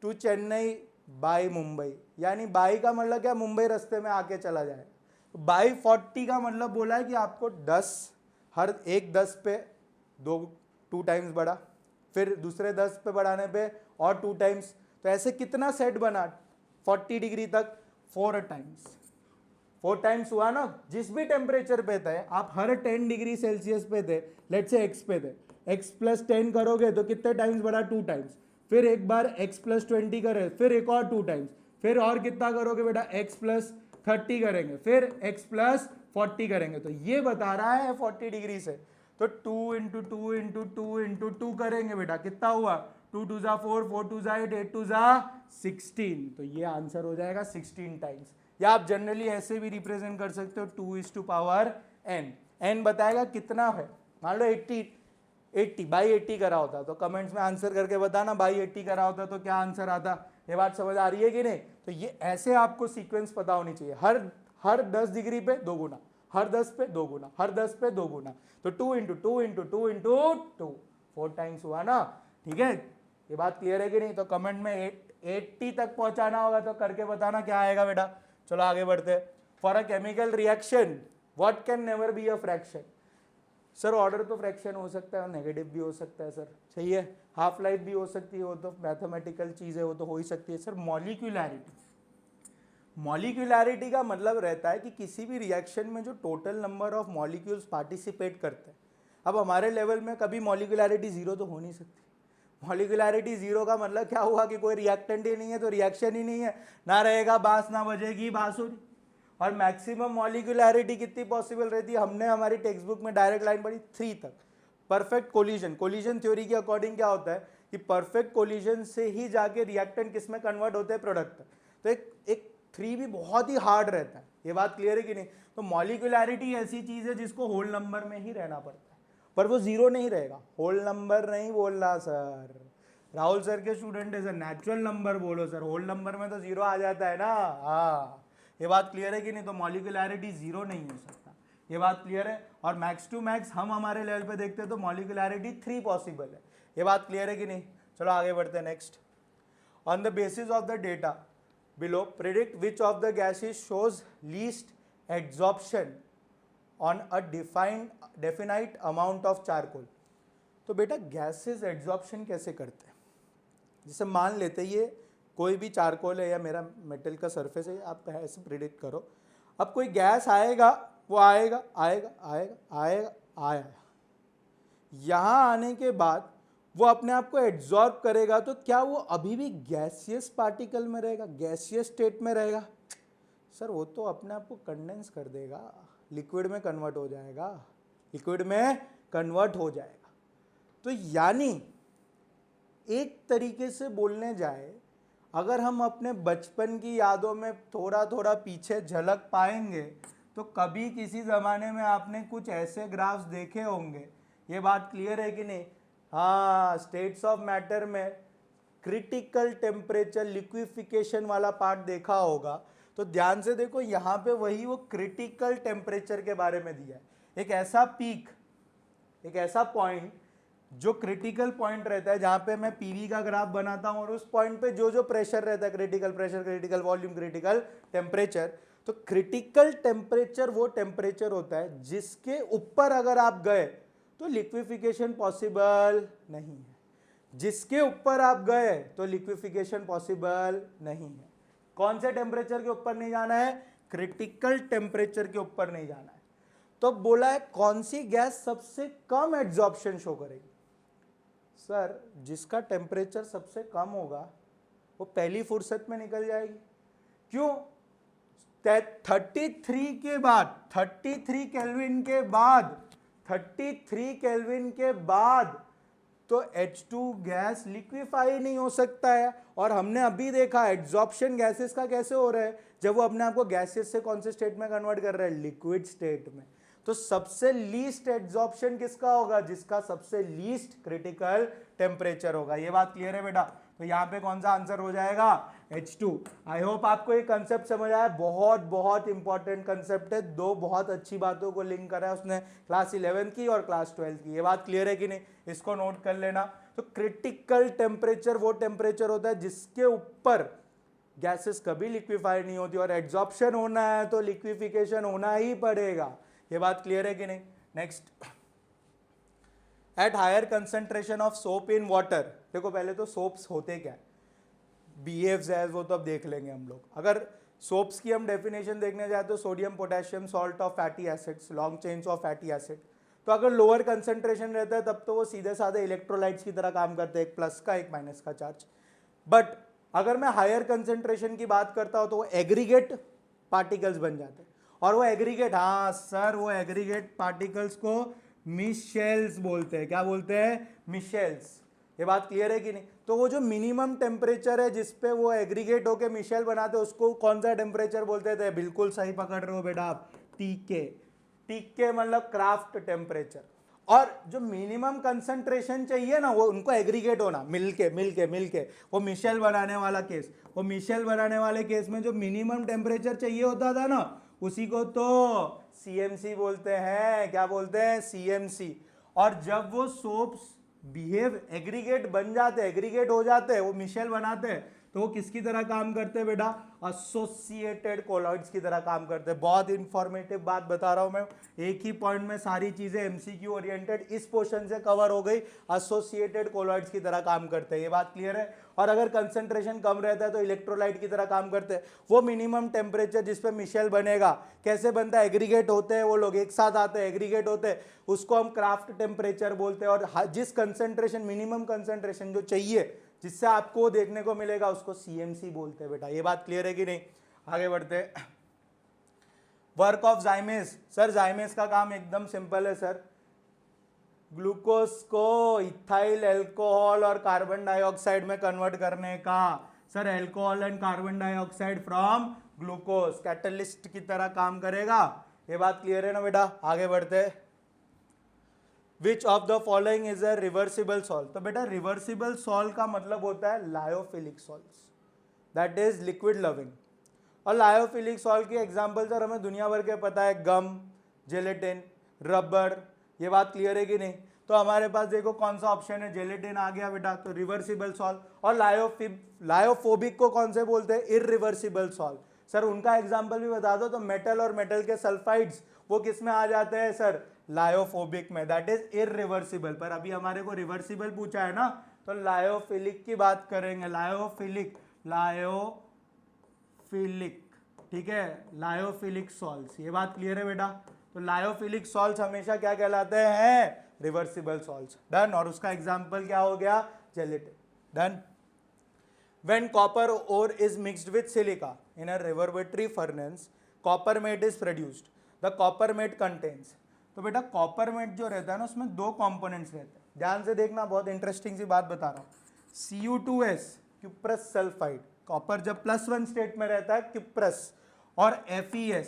टू चेन्नई बाई मुंबई, यानी बाई का मतलब क्या? मुंबई रास्ते में आके चला जाए। बाई 40 का मतलब बोला है कि आपको 10, हर एक 10 पे 2 टाइम्स बढ़ा, फिर दूसरे 10 पे बढ़ाने पे और 2 टाइम्स, तो ऐसे कितना सेट बना 40 डिग्री तक? 4 टाइम्स। 4 टाइम्स हुआ ना। जिस भी टेम्परेचर पे थे आप, हर 10 डिग्री सेल्सियस पे थे, लेट्स से x पे थे, x प्लस 10 करोगे तो कितने टाइम्स बढ़ा? 2 टाइम्स। फिर एक बार x प्लस 20 करे, फिर एक और 2 टाइम्स, फिर और कितना करोगे बेटा? x प्लस 30 करेंगे, फिर x प्लस 40 करेंगे। तो ये बता रहा है 40 डिग्री से, तो 2 इंटू 2 इंटू 2 इंटू 2 करेंगे बेटा, कितना हुआ? 2 2 जा 4, 4 2 जा 8, 8 2 जा 16। तो ये आंसर हो जाएगा 16 टाइम्स। या आप जनरली ऐसे भी रिप्रेजेंट कर सकते हो 2:n। n बताएगा कितना है। मान लो 80 बाई 80 करा होता तो कमेंट्स में आंसर करके बताना, बाई 80 करा होता तो क्या आंसर आता। ये बात समझ आ रही है कि नहीं? तो ये ऐसे आपको सीक्वेंस पता होनी चाहिए। हर 10 डिग्री पे 2 गुना, हर 10 पे 2 गुना, हर 10 पे 2 गुना, तो 2 इंटू 2 इंटू 2 इंटू 2, 4 टाइम्स हुआ ना। ठीक है, ये बात क्लियर है कि नहीं? तो कमेंट में 80 तक पहुंचाना होगा तो करके बताना क्या आएगा बेटा। चलो आगे बढ़ते हैं। For a chemical reaction what can never be a fraction. Sir order तो फ्रैक्शन हो सकता है और नेगेटिव भी हो सकता है सर, सही है। हाफ लाइफ भी हो सकती है, वो तो मैथमेटिकल चीज़ है, वो तो हो ही सकती है सर। मॉलिक्यूलैरिटी, मॉलिक्यूलैरिटी का मतलब रहता है कि किसी भी रिएक्शन में जो total number of molecules participate करते हैं। अब हमारे लेवल में कभी मॉलिक्यूलैरिटी जीरो तो हो नहीं सकती। मॉलिक्यूलैरिटी जीरो का मतलब क्या हुआ कि कोई रिएक्टेंट ही नहीं है तो रिएक्शन ही नहीं है, ना रहेगा बांस ना बजेगी बांसुरी। और मैक्सिमम मॉलिक्यूलैरिटी कितनी पॉसिबल रहती है? हमने हमारी टेक्स्ट बुक में डायरेक्ट लाइन पढ़ी 3 तक। परफेक्ट कोलिजन, कोलिजन थ्योरी के अकॉर्डिंग क्या होता है कि परफेक्ट कोलिजन से ही जाके रिएक्टेंट किस में कन्वर्ट होते हैं? प्रोडक्ट तक। तो एक 3 भी बहुत ही हार्ड रहता है, ये बात क्लियर है कि नहीं? तो मॉलिक्यूलैरिटी ऐसी चीज है जिसको होल नंबर में ही रहना पड़ता है, पर वो जीरो नहीं रहेगा। होल नंबर नहीं बोलना सर, राहुल सर के स्टूडेंट है सर, नेचुरल नंबर बोलो सर। होल नंबर में तो जीरो आ जाता है ना, हाँ ये बात क्लियर है कि नहीं? तो मॉलिक्यूलैरिटी जीरो नहीं हो सकता, ये बात क्लियर है। और मैक्स टू मैक्स हम हमारे लेवल पे देखते हैं तो मॉलिक्यूलैरिटी 3 पॉसिबल है, ये बात क्लियर है कि नहीं? चलो आगे बढ़ते हैं। Next, on the basis of the data below predict which of the gases shows least adsorption on a definite amount of charcoal। तो बेटा गैसेस एड्जॉर्प्शन कैसे करते हैं? जैसे मान लेते ये कोई भी चारकोल है या मेरा मेटल का सरफेस है, आप ऐसे प्रिडिक्ट करो। अब कोई गैस आएगा, वो आएगा आएगा आएगा आएगा आया, यहाँ आने के बाद वो अपने आप को एड्जॉर्ब करेगा, तो क्या वो अभी भी गैसियस पार्टिकल में रहेगा, गैसियस स्टेट में रहेगा? सर वो तो अपने आप को कंडेंस कर देगा, लिक्विड में कन्वर्ट हो जाएगा, लिक्विड में कन्वर्ट हो जाएगा। तो यानी एक तरीके से बोलने जाए, अगर हम अपने बचपन की यादों में थोड़ा थोड़ा पीछे झलक पाएंगे तो कभी किसी ज़माने में आपने कुछ ऐसे ग्राफ्स देखे होंगे, ये बात क्लियर है कि नहीं? हाँ, स्टेट्स ऑफ मैटर में क्रिटिकल टेम्परेचर लिक्विफिकेशन वाला पार्ट देखा होगा, तो ध्यान से देखो यहाँ पे वही वो क्रिटिकल टेम्परेचर के बारे में दिया है। एक ऐसा पीक, एक ऐसा पॉइंट जो क्रिटिकल पॉइंट रहता है, जहाँ पे मैं पीवी का ग्राफ बनाता हूँ और उस पॉइंट पे जो जो प्रेशर रहता है, critical pressure, critical volume, critical temperature. तो क्रिटिकल टेम्परेचर वो टेम्परेचर होता है जिसके ऊपर अगर आप गए तो लिक्विफिकेशन पॉसिबल नहीं है, जिसके ऊपर आप गए तो लिक्विफिकेशन पॉसिबल नहीं है। कौन से टेम्परेचर के ऊपर नहीं जाना है? क्रिटिकल टेम्परेचर के ऊपर नहीं जाना है। तो बोला है कौन सी गैस सबसे कम एड्जॉर्प्शन शो करेगी? सर जिसका टेम्परेचर सबसे कम होगा वो पहली फुर्सत में निकल जाएगी। क्यों? 33 के बाद, 33 केल्विन के बाद, 33 केल्विन के बाद तो H2 गैस लिक्विफाई नहीं हो सकता है। और हमने अभी देखा एड्जॉर्प्शन गैसेस का कैसे हो रहा है, जब वो अपने आप को गैसेस से कौन से स्टेट में कन्वर्ट कर रहा है? लिक्विड स्टेट में। तो सबसे लीस्ट एड्जॉर्प्शन किसका होगा? जिसका सबसे लीस्ट क्रिटिकल टेम्परेचर होगा। ये बात क्लियर है बेटा? तो यहाँ पे कौन सा आंसर हो जाएगा? H2। आई होप आपको ये कंसेप्ट समझ आया। बहुत बहुत इंपॉर्टेंट कंसेप्ट है, दो बहुत अच्छी बातों को लिंक करा है उसने, क्लास 11 की और क्लास 12 की। ये बात क्लियर है कि नहीं? इसको नोट कर लेना। तो क्रिटिकल टेम्परेचर वो टेम्परेचर होता है जिसके ऊपर गैसेस कभी लिक्विफाई नहीं होती, और एड्जॉर्प्शन होना है तो लिक्विफिकेशन होना ही पड़ेगा। ये बात क्लियर है कि नहीं? Next, at higher concentration of soap in water. देखो पहले तो सोप्स होते क्या है, BFs है, वो तो अब देख लेंगे हम लोग। अगर सोप्स की हम डेफिनेशन देखने जाए तो sodium potassium salt of fatty acids, long chains of fatty acid. तो अगर लोअर कंसेंट्रेशन रहता है तब तो वो सीधे साधे इलेक्ट्रोलाइट्स की तरह काम करते हैं, एक प्लस का एक माइनस का चार्ज। बट अगर मैं हायर कंसेंट्रेशन की बात करता हूँ तो वो एग्रीगेट पार्टिकल्स बन जाते हैं। और वो एग्रीगेट, हाँ सर, वो एग्रीगेट पार्टिकल्स को मिशेल्स बोलते हैं। क्या बोलते हैं? मिशेल्स। ये बात क्लियर है कि नहीं? तो वो जो मिनिमम टेम्परेचर है जिसपे वो एग्रीगेट होके मिशेल बनाते हैं, उसको कौन सा टेम्परेचर बोलते थे? बिल्कुल सही पकड़ रहे हो बेटा आप, TK। TK मतलब क्राफ्ट टेम्परेचर। और जो मिनिमम कंसंट्रेशन चाहिए ना, वो उनको एग्रीगेट होना, मिलके मिलके मिलके वो मिशेल बनाने वाला केस, वो मिशेल बनाने वाले केस में जो मिनिमम टेम्परेचर चाहिए होता था ना, उसी को तो CMC बोलते हैं। क्या बोलते हैं? CMC। और जब वो सोप्स बिहेव, एग्रीगेट बन जाते, एग्रीगेट हो जाते हैं, वो मिशेल बनाते हैं, तो वो किसकी तरह काम करते हैं बेटा, एसोसिएटेड कोलॉइड्स की तरह काम करते हैं। बहुत इंफॉर्मेटिव बात बता रहा हूं मैं, एक ही पॉइंट में सारी चीजें एमसीक्यू ओरिएंटेड इस पोर्शन से कवर हो गई। एसोसिएटेड कोलॉइड्स की तरह काम करते हैं, ये बात क्लियर है। और अगर कंसंट्रेशन कम रहता है तो इलेक्ट्रोलाइट की तरह काम करते हैं। वो मिनिमम टेम्परेचर जिस पे मिशेल बनेगा, कैसे बनता है, एग्रीगेट होते हैं, वो लोग एक साथ आते हैं, एग्रीगेट होते हैं, उसको हम क्राफ्ट टेम्परेचर बोलते हैं। और जिस कंसंट्रेशन, मिनिमम कंसंट्रेशन जो चाहिए जिससे आपको देखने को मिलेगा, उसको सीएमसी बोलते हैं बेटा। ये बात क्लियर है कि नहीं? आगे बढ़ते हैं। Work of zymase. Sir zymase का काम एकदम सिंपल है सर, ग्लूकोज को इथाइल अल्कोहल और कार्बन डाइऑक्साइड में कन्वर्ट करने का। Sir alcohol and carbon dioxide from glucose, catalyst की तरह काम करेगा। ये बात क्लियर है ना बेटा? आगे बढ़ते हैं। Which of the following is a reversible salt? तो बेटा रिवर्सिबल सॉल्ट का मतलब होता है lyophilic salts, that is liquid loving. और लायोफिलिक सॉल्ट की एग्जांपल सर हमें दुनिया भर के पता है, गम, जेलेटिन, रबर। ये बात क्लियर है कि नहीं? तो हमारे पास देखो कौन सा ऑप्शन है, जेलेटिन आ गया बेटा, तो रिवर्सिबल सॉल्ट। और लायोफोबिक को कौन से बोलते हैं, इरिवर्सिबल सॉल्ट। सर उनका एग्जांपल भी बता दो। तो मेटल और मेटल के सल्फाइड्स वो किस में आ जाते हैं सर, लायोफोबिक में, दैट इज इरिवर्सिबल। पर अभी हमारे को रिवर्सिबल पूछा है ना, तो लायोफिलिक की बात करेंगे, लायोफिलिक, ठीक है, लायोफिलिक सॉल्ट्स। ये बात क्लियर है बेटा? तो लायोफिलिक सॉल्ट्स हमेशा क्या कहलाते हैं, रिवर्सिबल सॉल्ट्स। डन। और उसका एग्जांपल क्या हो गया, gelatin. Done. When copper ore is mixed with silica in a reverberatory furnace, coppermate is produced. The coppermate contains, तो बेटा coppermate जो रहता है ना, उसमें दो components रहते हैं। ध्यान से देखना, बहुत इंटरेस्टिंग सी बात बता रहा हूँ। Cu2s, क्यूप्रस सल्फाइड, कॉपर जब +1 स्टेट में रहता है क्यूप्रस, और Fe(S),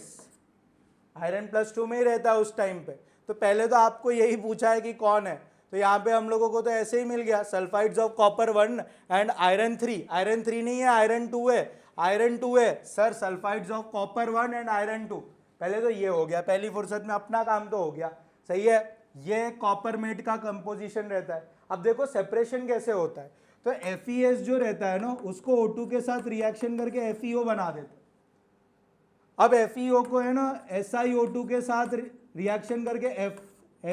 आयरन +2 में ही रहता है उस टाइम पे। तो पहले तो आपको यही पूछा है कि कौन है, तो यहाँ पे हम लोगों को तो ऐसे ही मिल गया, sulphides of copper 1 and iron 3। Iron 3 नहीं है, आयरन 2 है, आयरन 2 है sir, sulphides of copper 1 and iron 2। पहले तो ये हो गया, पहली फुर्सत में अपना काम तो हो गया, सही है। ये कॉपरमेट का कंपोजिशन रहता है। अब देखो सेपरेशन कैसे होता है, तो FeS जो रहता है ना, उसको O2 के साथ रिएक्शन करके FeO बना देते। अब FeO को है ना SiO2 के साथ रिएक्शन करके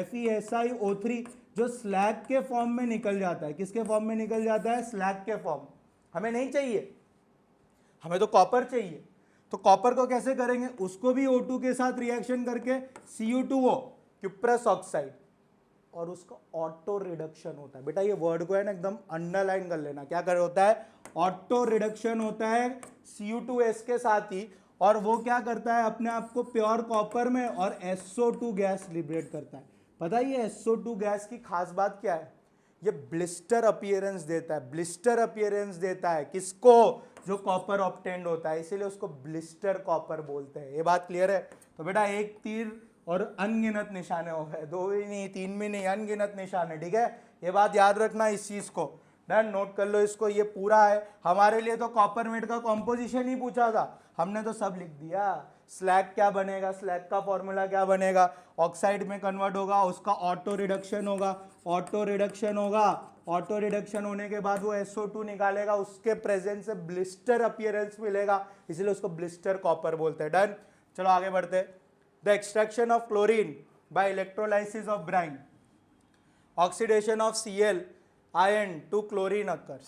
FeSiO3 जो स्लैग के फॉर्म में निकल जाता है। किसके फॉर्म में निकल जाता है, स्लैग के फॉर्म। हमें नहीं चाहिए, हमें तो कॉपर चाहिए। तो कॉपर को कैसे करेंगे, उसको भी O2 के साथ रिएक्शन करके Cu2O, क्यूप्रस ऑक्साइड, और उसका ऑटो रिडक्शन होता है। बेटा ये वर्ड को है ना एकदम अंडरलाइन कर लेना, क्या कर होता है, ऑटो रिडक्शन होता है Cu2S के साथ ही। और वो क्या करता है, अपने आप को प्योर कॉपर में और SO2 गैस लिबरेट करता है। पता है ये SO2 गैस की खास बात क्या है, ये ब्लिस्टर अपीयरेंस देता है, ब्लिस्टर अपीयरेंस देता है किसको, जो कॉपर ऑब्टेन्ड होता है, इसीलिए उसको ब्लिस्टर कॉपर बोलते हैं। ये बात क्लियर है? तो बेटा एक तीर और अनगिनत निशाने हो गए, 2 भी नहीं, 3 भी नहीं, अनगिनत निशाने, ठीक है। ये बात याद रखना इस चीज को। डन, नोट कर लो इसको, ये पूरा है। हमारे लिए तो कॉपरमेट का कॉम्पोजिशन ही पूछा था, हमने तो सब लिख दिया। स्लैग क्या बनेगा, स्लैग का फॉर्मूला क्या बनेगा, ऑक्साइड में कन्वर्ट होगा, उसका ऑटो रिडक्शन होगा, ऑटो रिडक्शन होगा, ऑटो रिडक्शन होने के बाद वो SO2 निकालेगा, उसके प्रेजेंस से ब्लिस्टर अपीयरेंस मिलेगा, इसलिए उसको ब्लिस्टर कॉपर बोलते हैं। डन, चलो आगे बढ़ते। The extraction of chlorine by electrolysis of brine, oxidation of Cl ion to chlorine occurs.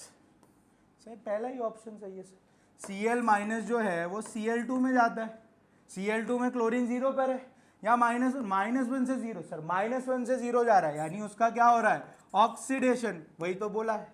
सही, पहला ही ऑप्शन सही है सर। Cl- जो है वो Cl2 में जाता है, Cl2 में क्लोरीन 0 पर है, या -1 से 0 सर, -1 से 0 जा रहा है, यानी उसका क्या हो रहा है, ऑक्सीडेशन, वही तो बोला है।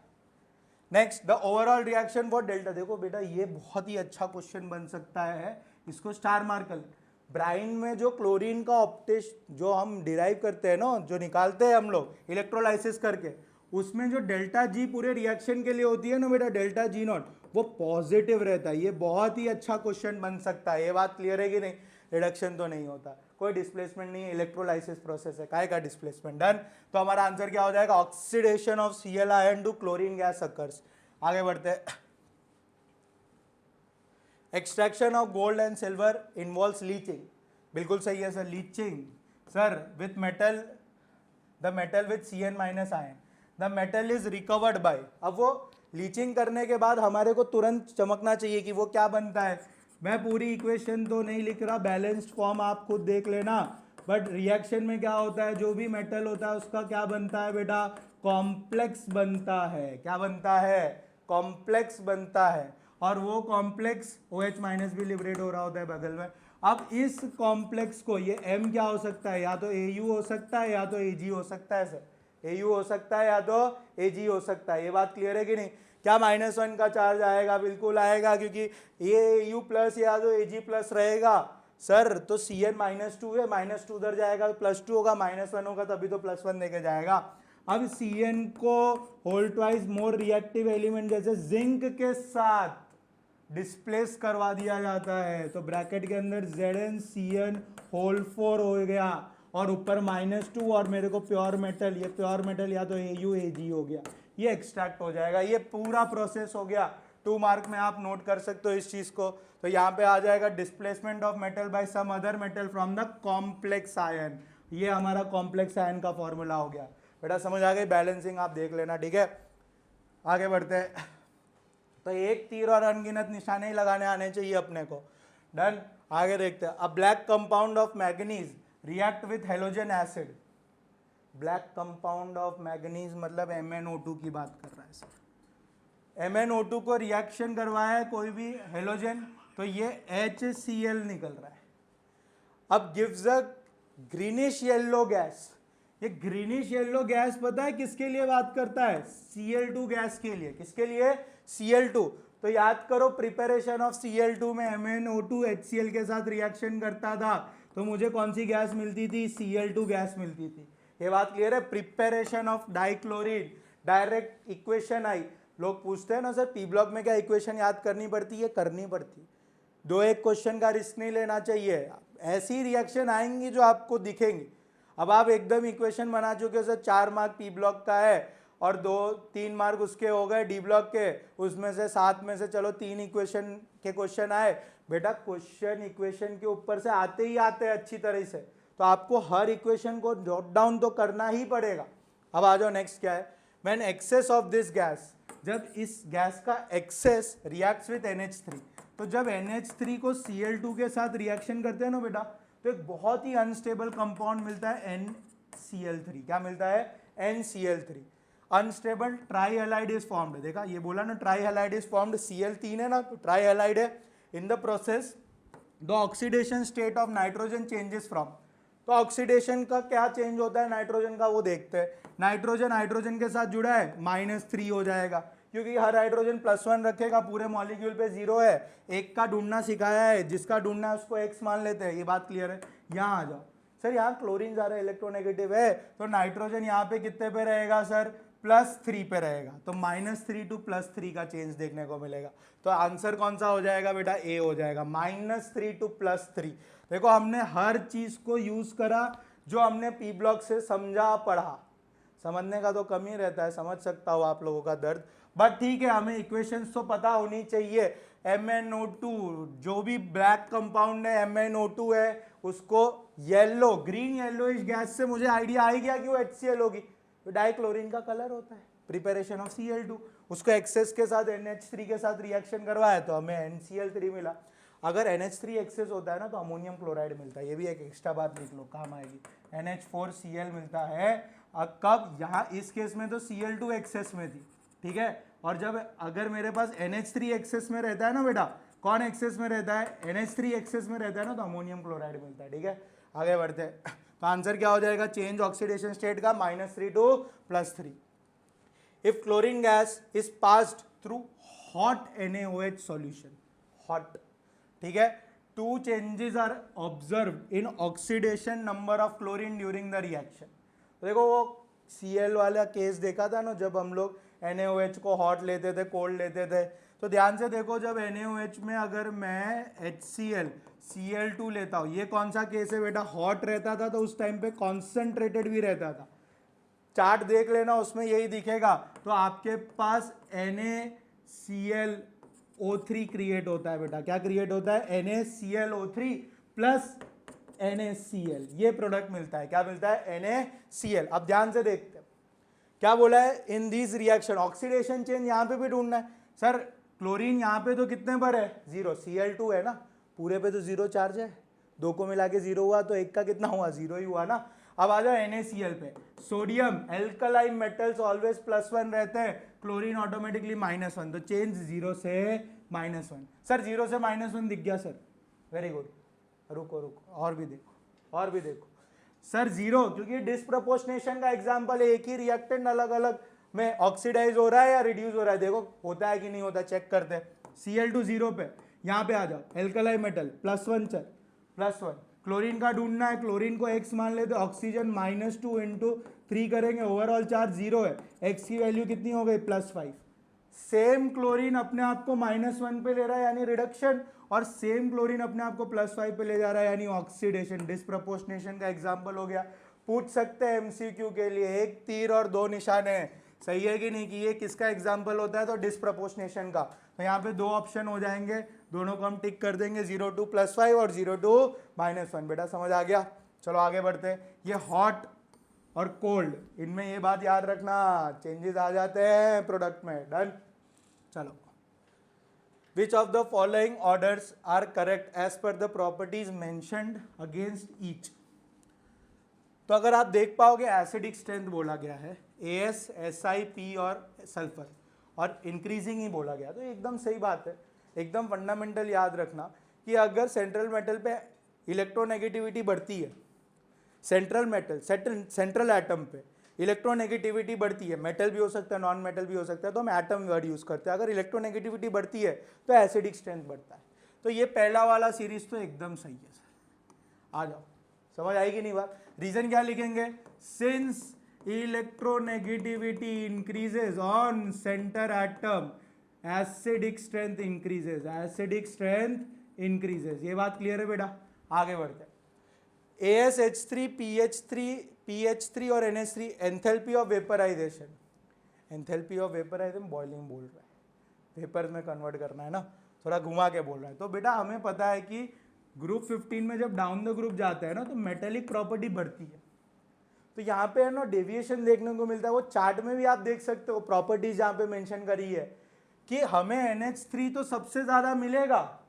Next, the overall reaction for delta. देखो बेटा ये बहुत ही अच्छा क्वेश्चन बन सकता है, इसको स्टार मार्क कर। ब्राइन में जो क्लोरीन का ऑप्टेश जो हम डिराइव करते हैं ना, जो निकालते हैं हम लोग इलेक्ट्रोलाइसिस करके, उसमें जो डेल्टा जी पूरे रिएक्शन के लिए होती है ना बेटा, डेल्टा जी नॉट, वो पॉजिटिव रहता है। ये बहुत ही अच्छा क्वेश्चन बन सकता है। ये बात क्लियर है कि नहीं? रिडक्शन तो नहीं होता, कोई डिस्प्लेसमेंट नहीं है, इलेक्ट्रोलाइसिस प्रोसेस है, काय का डिस्प्लेसमेंट। डन, तो हमारा आंसर क्या हो जाएगा, oxidation of Cl ion to chlorine gas occurs. आगे बढ़ते हैं। Extraction of gold and silver involves leaching. बिल्कुल सही है sir, leaching sir with metal, the metal with Cn- ion. The metal is recovered by. अब वो लीचिंग करने के बाद हमारे को तुरंत चमकना चाहिए कि वो क्या बनता है। मैं पूरी इक्वेशन तो नहीं लिख रहा, बैलेंस्ड फॉर्म आप खुद देख लेना, बट रिएक्शन में क्या होता है, जो भी मेटल होता है उसका क्या बनता है बेटा, कॉम्प्लेक्स बनता है। क्या बनता है, कॉम्प्लेक्स बनता है, और वो कॉम्प्लेक्स OH माइनस भी लिबरेट हो रहा होता है बगल में। अब इस कॉम्प्लेक्स को, ये M क्या हो सकता है, या तो AU हो सकता है या तो AG हो सकता है सर, AU हो सकता है या तो AG हो सकता है। ये बात क्लियर है कि नहीं। क्या -1 का चार्ज आएगा, बिल्कुल आएगा, क्योंकि ये AU प्लस या तो AG प्लस रहेगा सर, तो Cn -2 है, -2 उधर जाएगा तो +2 होगा, -1 होगा तभी तो +1 लेके जाएगा। अब Cn को whole twice more reactive element जैसे जिंक के साथ डिस्प्लेस करवा दिया जाता है, तो ब्रैकेट के अंदर ZnCn होल 4 हो गया, और ऊपर -2, और मेरे को प्योर मेटल, ये प्योर मेटल या तो AU AG हो गया, ये एक्सट्रैक्ट हो जाएगा। ये पूरा प्रोसेस हो गया। 2 मार्क में आप नोट कर सकते हो इस चीज को। तो यहाँ पे आ जाएगा displacement of metal by some other metal from the complex ion. ये हमारा कॉम्प्लेक्स आयन का फॉर्मूला हो गया। बेटा समझ आ गई, बैलेंसिंग आप देख लेना, ठीक है। आगे बढ़ते हैं। तो एक तीर और अनगिनत निशाने ही लगाने आने चाहिए अपने को। डन। आगे देखते हैं। अ black compound of manganese react with halogen acid. Black compound of manganese मतलब MnO2 की बात कर रहा है सर। MnO2 को रिएक्शन करवाया है कोई भी हेलोजन, तो ये HCl निकल रहा है। अब gives a greenish yellow gas. ये ग्रीनिश येलो गैस पता है किसके लिए बात करता है, Cl2 गैस के लिए। किसके लिए, Cl2। तो याद करो प्रिपरेशन ऑफ Cl2 में MnO2 HCl के साथ रिएक्शन करता था, तो मुझे कौन सी गैस मिलती थी, Cl2 गैस मिलती थी। ये बात क्लियर है। Preparation of dichlorine, direct equation आई। लोग पूछते हैं ना सर पी ब्लॉक में क्या इक्वेशन याद करनी पड़ती है, करनी पड़ती। 2-1 क्वेश्चन का रिस्क नहीं लेना चाहिए, ऐसी रिएक्शन आएंगी जो आपको दिखेंगी। अब आप एकदम इक्वेशन बना चुके हो सर, 4 मार्क पी ब्लॉक का है और 2-3 मार्क उसके हो गए डी ब्लॉक के, उसमें से 7 में से चलो 3 इक्वेशन के क्वेश्चन आए। बेटा क्वेश्चन इक्वेशन के ऊपर से आते ही आते हैं अच्छी तरह से, तो आपको हर इक्वेशन को नोट डाउन तो करना ही पड़ेगा। अब आ जाओ नेक्स्ट क्या है, when excess of this gas, जब इस गैस का एक्सेस रिएक्ट्स विथ NH3, तो जब NH3 को Cl2 के साथ रिएक्शन करते हैं ना बेटा, तो एक बहुत ही अनस्टेबल कंपाउंड मिलता है NCl3। क्या मिलता है, NCl3। Unstable try halide is formed. देखा ये बोला ना, try halide is formed, Cl3 है ना, तो ट्राई हैलाइड है। In the process the oxidation state of nitrogen changes from. तो ऑक्सीडेशन का क्या चेंज होता है नाइट्रोजन का, वो देखते हैं। नाइट्रोजन हाइड्रोजन के साथ जुड़ा है, -3 हो जाएगा, क्योंकि हर हाइड्रोजन +1 रखेगा, पूरे मॉलिक्यूल पे 0 है। एक का ढूंढना सिखाया है, जिसका ढूंढना है उसको X मान लेते हैं। ये बात क्लियर है। यहाँ आ जाओ सर, यहाँ क्लोरीन ज़्यादा इलेक्ट्रोनेगेटिव है, तो नाइट्रोजन यहाँ पे कितने पे रहेगा सर, +3 पे रहेगा, तो -3 to +3 का चेंज देखने को मिलेगा। तो आंसर कौन सा हो जाएगा बेटा, ए हो जाएगा, -3 to +3। देखो हमने हर चीज को यूज करा जो हमने पी ब्लॉक से समझा पढ़ा। समझने का तो कम ही रहता है, समझ सकता हूँ आप लोगों का दर्द, बट ठीक है, हमें इक्वेशंस तो पता होनी चाहिए। MnO2 जो भी ब्लैक कंपाउंड है, MnO2 है, उसको येलो, ग्रीन येलोइश गैस से मुझे आइडिया आ गया कि वो HCl होगी, तो डाइक्लोरीन का कलर होता है। प्रिपरेशन ऑफ Cl2, उसको एक्सेस के साथ NH3 के साथ रिएक्शन करवाया तो हमें NCl3 मिला। अगर NH3 एक्सेस होता है ना तो अमोनियम क्लोराइड मिलता है, ये भी एक एक्स्ट्रा बात लिख लो, काम आएगी। NH4Cl मिलता है। कब, यहाँ इस केस में तो Cl2 एक्सेस में थी, ठीक है। और जब अगर मेरे पास NH3 एक्सेस में रहता है ना बेटा, कौन एक्सेस में रहता है, NH3 एक्सेस में रहता है ना, तो अमोनियम क्लोराइड मिलता है, ठीक है। आगे बढ़ते हैं, तो आंसर क्या हो जाएगा, चेंज ऑक्सीडेशन स्टेट का -3 to +3। If chlorine gas is passed through hot NaOH solution, hot, ठीक है, 2 changes are observe in oxidation number of chlorine during the reaction. तो देखो वो Cl वाला केस देखा था ना, जब हम लोग NaOH को हॉट लेते थे, कोल्ड लेते थे, तो ध्यान से देखो, जब NaOH में अगर मैं HCl Cl2 लेता हूँ, ये कौन सा केस है बेटा, हॉट रहता था, तो उस टाइम पे कॉन्सेंट्रेटेड भी रहता था। चार्ट देख लेना, उसमें यही दिखेगा। तो आपके पास NaClO3 क्रिएट होता है बेटा, क्या क्रिएट होता है, NaClO3 प्लस NaCl, ये प्रोडक्ट मिलता है, क्या मिलता है, NaCl। अब ध्यान से देखते हैं, क्या बोला है, in this reaction oxidation change यहाँ पे भी ढूंढना है। सर क्लोरीन यहाँ पे तो कितने पर है, 0, Cl2 है ना, पूरे पे तो 0 चार्ज है, 2 को मिला के 0 हुआ तो एक का कितना हुआ, 0 ही हुआ ना। अब आ जाओ NaCl पे, सोडियम एल्कलाइन मेटल्स ऑलवेज +1 रहते हैं, क्लोरीन ऑटोमेटिकली -1, तो चेंज 0 से -1। सर 0 से -1 दिख गया सर, वेरी गुड, रुको रुको और भी देखो और भी देखो। सर 0, क्योंकि डिस्प्रपोर्शनेशन का एग्जाम्पल है, एक ही रिएक्टेंट अलग अलग में ऑक्सीडाइज हो रहा है या रिड्यूस हो रहा है, देखो होता है कि नहीं होता, चेक करते हैं। Cl2 0 पे, यहाँ पे आ जाओ, एल्कलाइन मेटल +1 चल, +1, क्लोरीन का ढूंढना है, क्लोरीन को x मान लेते, ऑक्सीजन -2 इंटू 3 करेंगे, ओवरऑल चार्ज 0 है, x की वैल्यू कितनी हो गई, +5। सेम क्लोरीन अपने आप को -1 पे ले रहा है यानी रिडक्शन, और सेम क्लोरीन अपने आप को +5 पे ले जा रहा है यानी ऑक्सीडेशन। डिस्प्रपोर्शनेशन का एग्जांपल हो गया। पूछ सकते हैं एमसीक्यू के लिए, एक तीर और 2 निशाने हैं, सही है कि नहीं, कि ये किसका एग्जांपल होता है, तो डिस्प्रपोर्शनेशन का। तो यहाँ पे 2 ऑप्शन हो जाएंगे, दोनों को हम टिक कर देंगे, 0 to +5 और 0 to -1। बेटा समझ आ गया, चलो आगे बढ़ते हैं। ये हॉट और कोल्ड, इनमें ये बात याद रखना, चेंजेस आ जाते हैं प्रोडक्ट में। डन, चलो। Which of the following orders are correct as per the properties mentioned against each? तो अगर आप देख पाओगे एसिडिक स्ट्रेंथ बोला गया है, AS, SI, P और सल्फर, और इंक्रीजिंग ही बोला गया, तो एकदम सही बात है। एकदम फंडामेंटल याद रखना कि अगर सेंट्रल मेटल पे इलेक्ट्रोनेगेटिविटी बढ़ती है, सेंट्रल मेटल सेंट्रल एटम पे इलेक्ट्रोनेगेटिविटी बढ़ती है, मेटल भी हो सकता है, नॉन मेटल भी हो सकता है, तो हम एटम वर्ड यूज करते हैं। अगर इलेक्ट्रोनेगेटिविटी बढ़ती है तो एसिडिक स्ट्रेंथ बढ़ता है। तो ये पहला वाला सीरीज तो एकदम सही है सर, आ जाओ, समझ आएगी नहीं बात। रीजन क्या लिखेंगे, since electronegativity increases on centre atom acidic strength increases, acidic strength increases. ये बात क्लियर है बेटा, आगे बढ़ते हैं। ASH3, PH3 और NH3 enthalpy of vaporisation, enthalpy of vaporisation boiling बोल रहा है, वेपर में कन्वर्ट करना है ना, थोड़ा घुमा के बोल रहा है। तो बेटा हमें पता है कि ग्रुप 15 में जब डाउन द ग्रुप जाता है ना तो मेटेलिक प्रॉपर्टी बढ़ती है। तो यहाँ पे है ना डेविएशन देखने को मिलता है, वो चार्ट में भी आप देख सकते हो, प्रॉपर्टीज यहाँ पे मेंशन करी है कि हमें NH3 तो सबसे ज्यादा मिलेगा,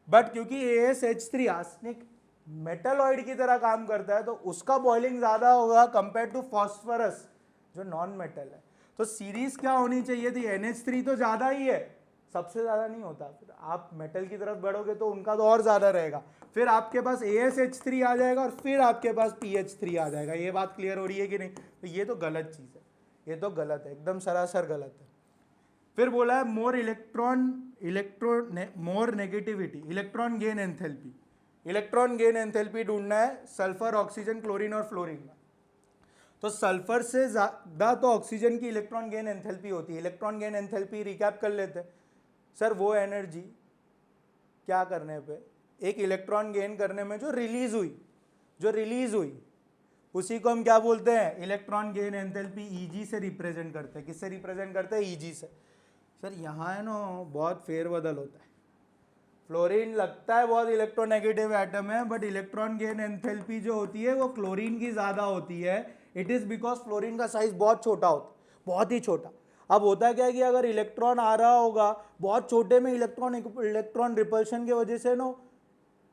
बट क्योंकि ASH3 आर्सेनिक मेटलॉइड की तरह काम करता है तो उसका बॉइलिंग ज्यादा होगा कंपेयर टू फॉस्फोरस जो नॉन मेटल है। तो सीरीज क्या होनी चाहिए थी, NH3 तो ज्यादा ही है, सबसे ज्यादा नहीं होता। फिर आप मेटल की तरफ बढ़ोगे तो उनका तो और ज्यादा रहेगा, फिर आपके पास ASH3 आ जाएगा और फिर आपके पास PH3 आ जाएगा। ये बात क्लियर हो रही है कि नहीं? तो ये तो गलत चीज है, ये तो गलत है, एकदम सरासर गलत है। फिर बोला है more negativity, electron gain enthalpy, electron gain enthalpy ढूंढना है सल्फर, ऑक्सीजन, क्लोरीन और फ्लोरीन में। तो सल्फर से ज्यादा तो ऑक्सीजन की इलेक्ट्रॉन गेन एंथैल्पी होती है। इलेक्ट्रॉन गेन एंथैल्पी रिकैप कर लेते हैं सर, वो एनर्जी क्या करने पे, एक इलेक्ट्रॉन गेन करने में जो रिलीज हुई उसी को हम क्या बोलते हैं, इलेक्ट्रॉन गेन एंथैल्पी Eg से रिप्रेजेंट करते हैं। किससे रिप्रेजेंट करते हैं, Eg से। सर यहाँ है ना बहुत फेरबदल होता है, फ्लोरीन लगता है बहुत इलेक्ट्रोनेगेटिव एटम है, बट इलेक्ट्रॉन गेन एंथैल्पी जो होती है वो क्लोरीन की ज्यादा होती है। इट इज बिकॉज फ्लोरीन का साइज बहुत छोटा होता है, बहुत ही छोटा। अब होता क्या है कि अगर इलेक्ट्रॉन आ रहा होगा बहुत छोटे में, इलेक्ट्रॉन रिपल्शन की वजह से ना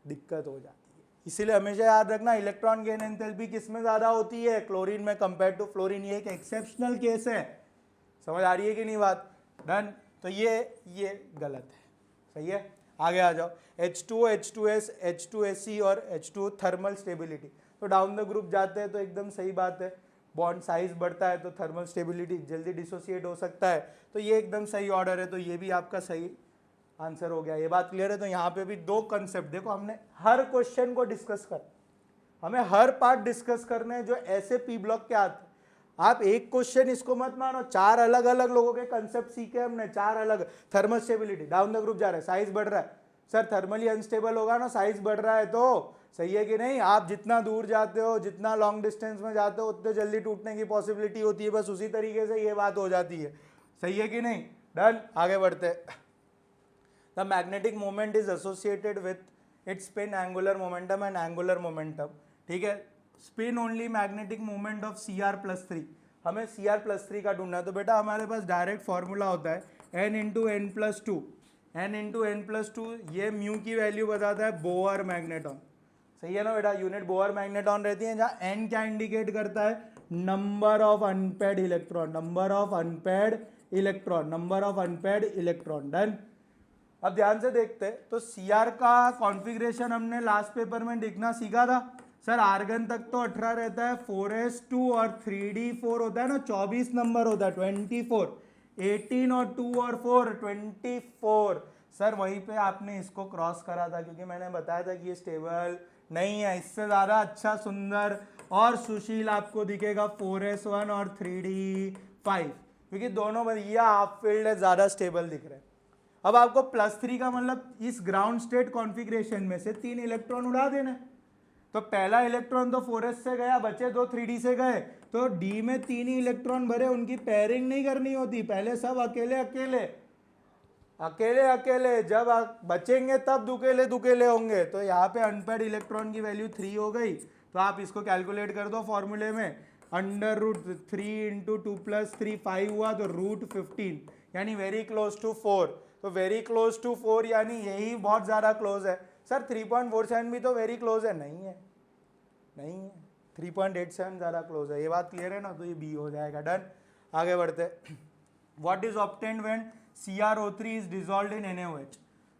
दिक्कत हो जाती है। इसीलिए हमेशा याद रखना इलेक्ट्रॉन गेन एंथैल्पी किस में ज्यादा होती है, क्लोरीन में कंपेयर टू फ्लोरीन। ये एक एक्सेप्शनल केस है, समझ आ रही है कि नहीं बात। डन, तो ये गलत है, सही है। आगे आ जाओ, H2O, H2S, H2SE और H2O थर्मल स्टेबिलिटी। तो डाउन द ग्रुप जाते हैं तो एकदम सही बात है, बॉन्ड साइज बढ़ता है तो थर्मल स्टेबिलिटी जल्दी डिसोसिएट हो सकता है। तो ये एकदम सही ऑर्डर है, तो ये भी आपका सही आंसर हो गया। ये बात क्लियर है। तो यहाँ पे भी 2 कंसेप्ट देखो, हमने हर क्वेश्चन को डिस्कस कर, हमें हर पार्ट डिस्कस करने हैं जो ऐसे पी ब्लॉक के आते। आप एक क्वेश्चन इसको मत मानो, 4 अलग अलग लोगों के कंसेप्ट सीखे हमने, 4 अलग। Thermal stability, down the group जा रहा है, साइज बढ़ रहा है। सर थर्मली अनस्टेबल होगा ना, साइज बढ़ रहा है, तो सही है कि नहीं। आप जितना दूर जाते हो, जितना लॉन्ग डिस्टेंस में जाते हो, उतने जल्दी टूटने की पॉसिबिलिटी होती है। बस उसी तरीके से ये बात हो जाती है, सही है कि नहीं। डन, आगे बढ़ते। The magnetic moment is associated with its spin, angular momentum and angular momentum. ठीक है, spin only magnetic moment of CR+3। हमें Cr+3 का ढूंढना है, तो बेटा हमारे पास डायरेक्ट फॉर्मूला होता है n×n+2, n×n+2, ये म्यू की वैल्यू बताता है बोअर मैग्नेटॉन, सही है ना बेटा, यूनिट बोअर मैग्नेटॉन रहती है, जहाँ n क्या इंडिकेट करता है, number of unpaired electron, number of unpaired electron, number of unpaired electron. Done. अब ध्यान से देखते हैं, तो Cr का कॉन्फ़िगरेशन हमने लास्ट पेपर में लिखना सीखा था सर, आर्गन तक तो 18 रहता है, 4s2 और 3d4 होता है ना, 24 नंबर होता है, 24, 18 और 2 और 4 24। सर वहीं पे आपने इसको क्रॉस करा था, क्योंकि मैंने बताया था कि ये स्टेबल नहीं है, इससे ज़्यादा अच्छा सुंदर और सुशील आपको दिखेगा 4s1 और 3d5, क्योंकि दोनों भैया हाफ फील्ड है, ज़्यादा स्टेबल दिख रहे हैं। अब आपको +3 का मतलब इस ग्राउंड स्टेट कॉन्फ़िगरेशन में से 3 इलेक्ट्रॉन उड़ा देना, तो पहला इलेक्ट्रॉन तो 4s से गया, बचे 2 3d से गए, तो d में 3 ही इलेक्ट्रॉन भरे, उनकी पेयरिंग नहीं करनी होती, पहले सब अकेले अकेले अकेले अकेले, जब बचेंगे तब दुकेले दुकेले होंगे। तो यहाँ पे अनपेड इलेक्ट्रॉन की वैल्यू 3 हो गई, तो आप इसको कैलकुलेट कर दो फॉर्मूले में, √3 × 2 + 3 5 हुआ, तो √15, यानी वेरी क्लोज टू 4, तो वेरी क्लोज टू 4 यानी यही बहुत ज़्यादा क्लोज है। सर 3.47 भी तो वेरी क्लोज है, नहीं है, नहीं है, 3.87 ज़्यादा क्लोज है, ये बात क्लियर है ना, तो ये बी हो जाएगा। डन। आगे बढ़ते, what is obtained when CrO3 is dissolved in NaOH।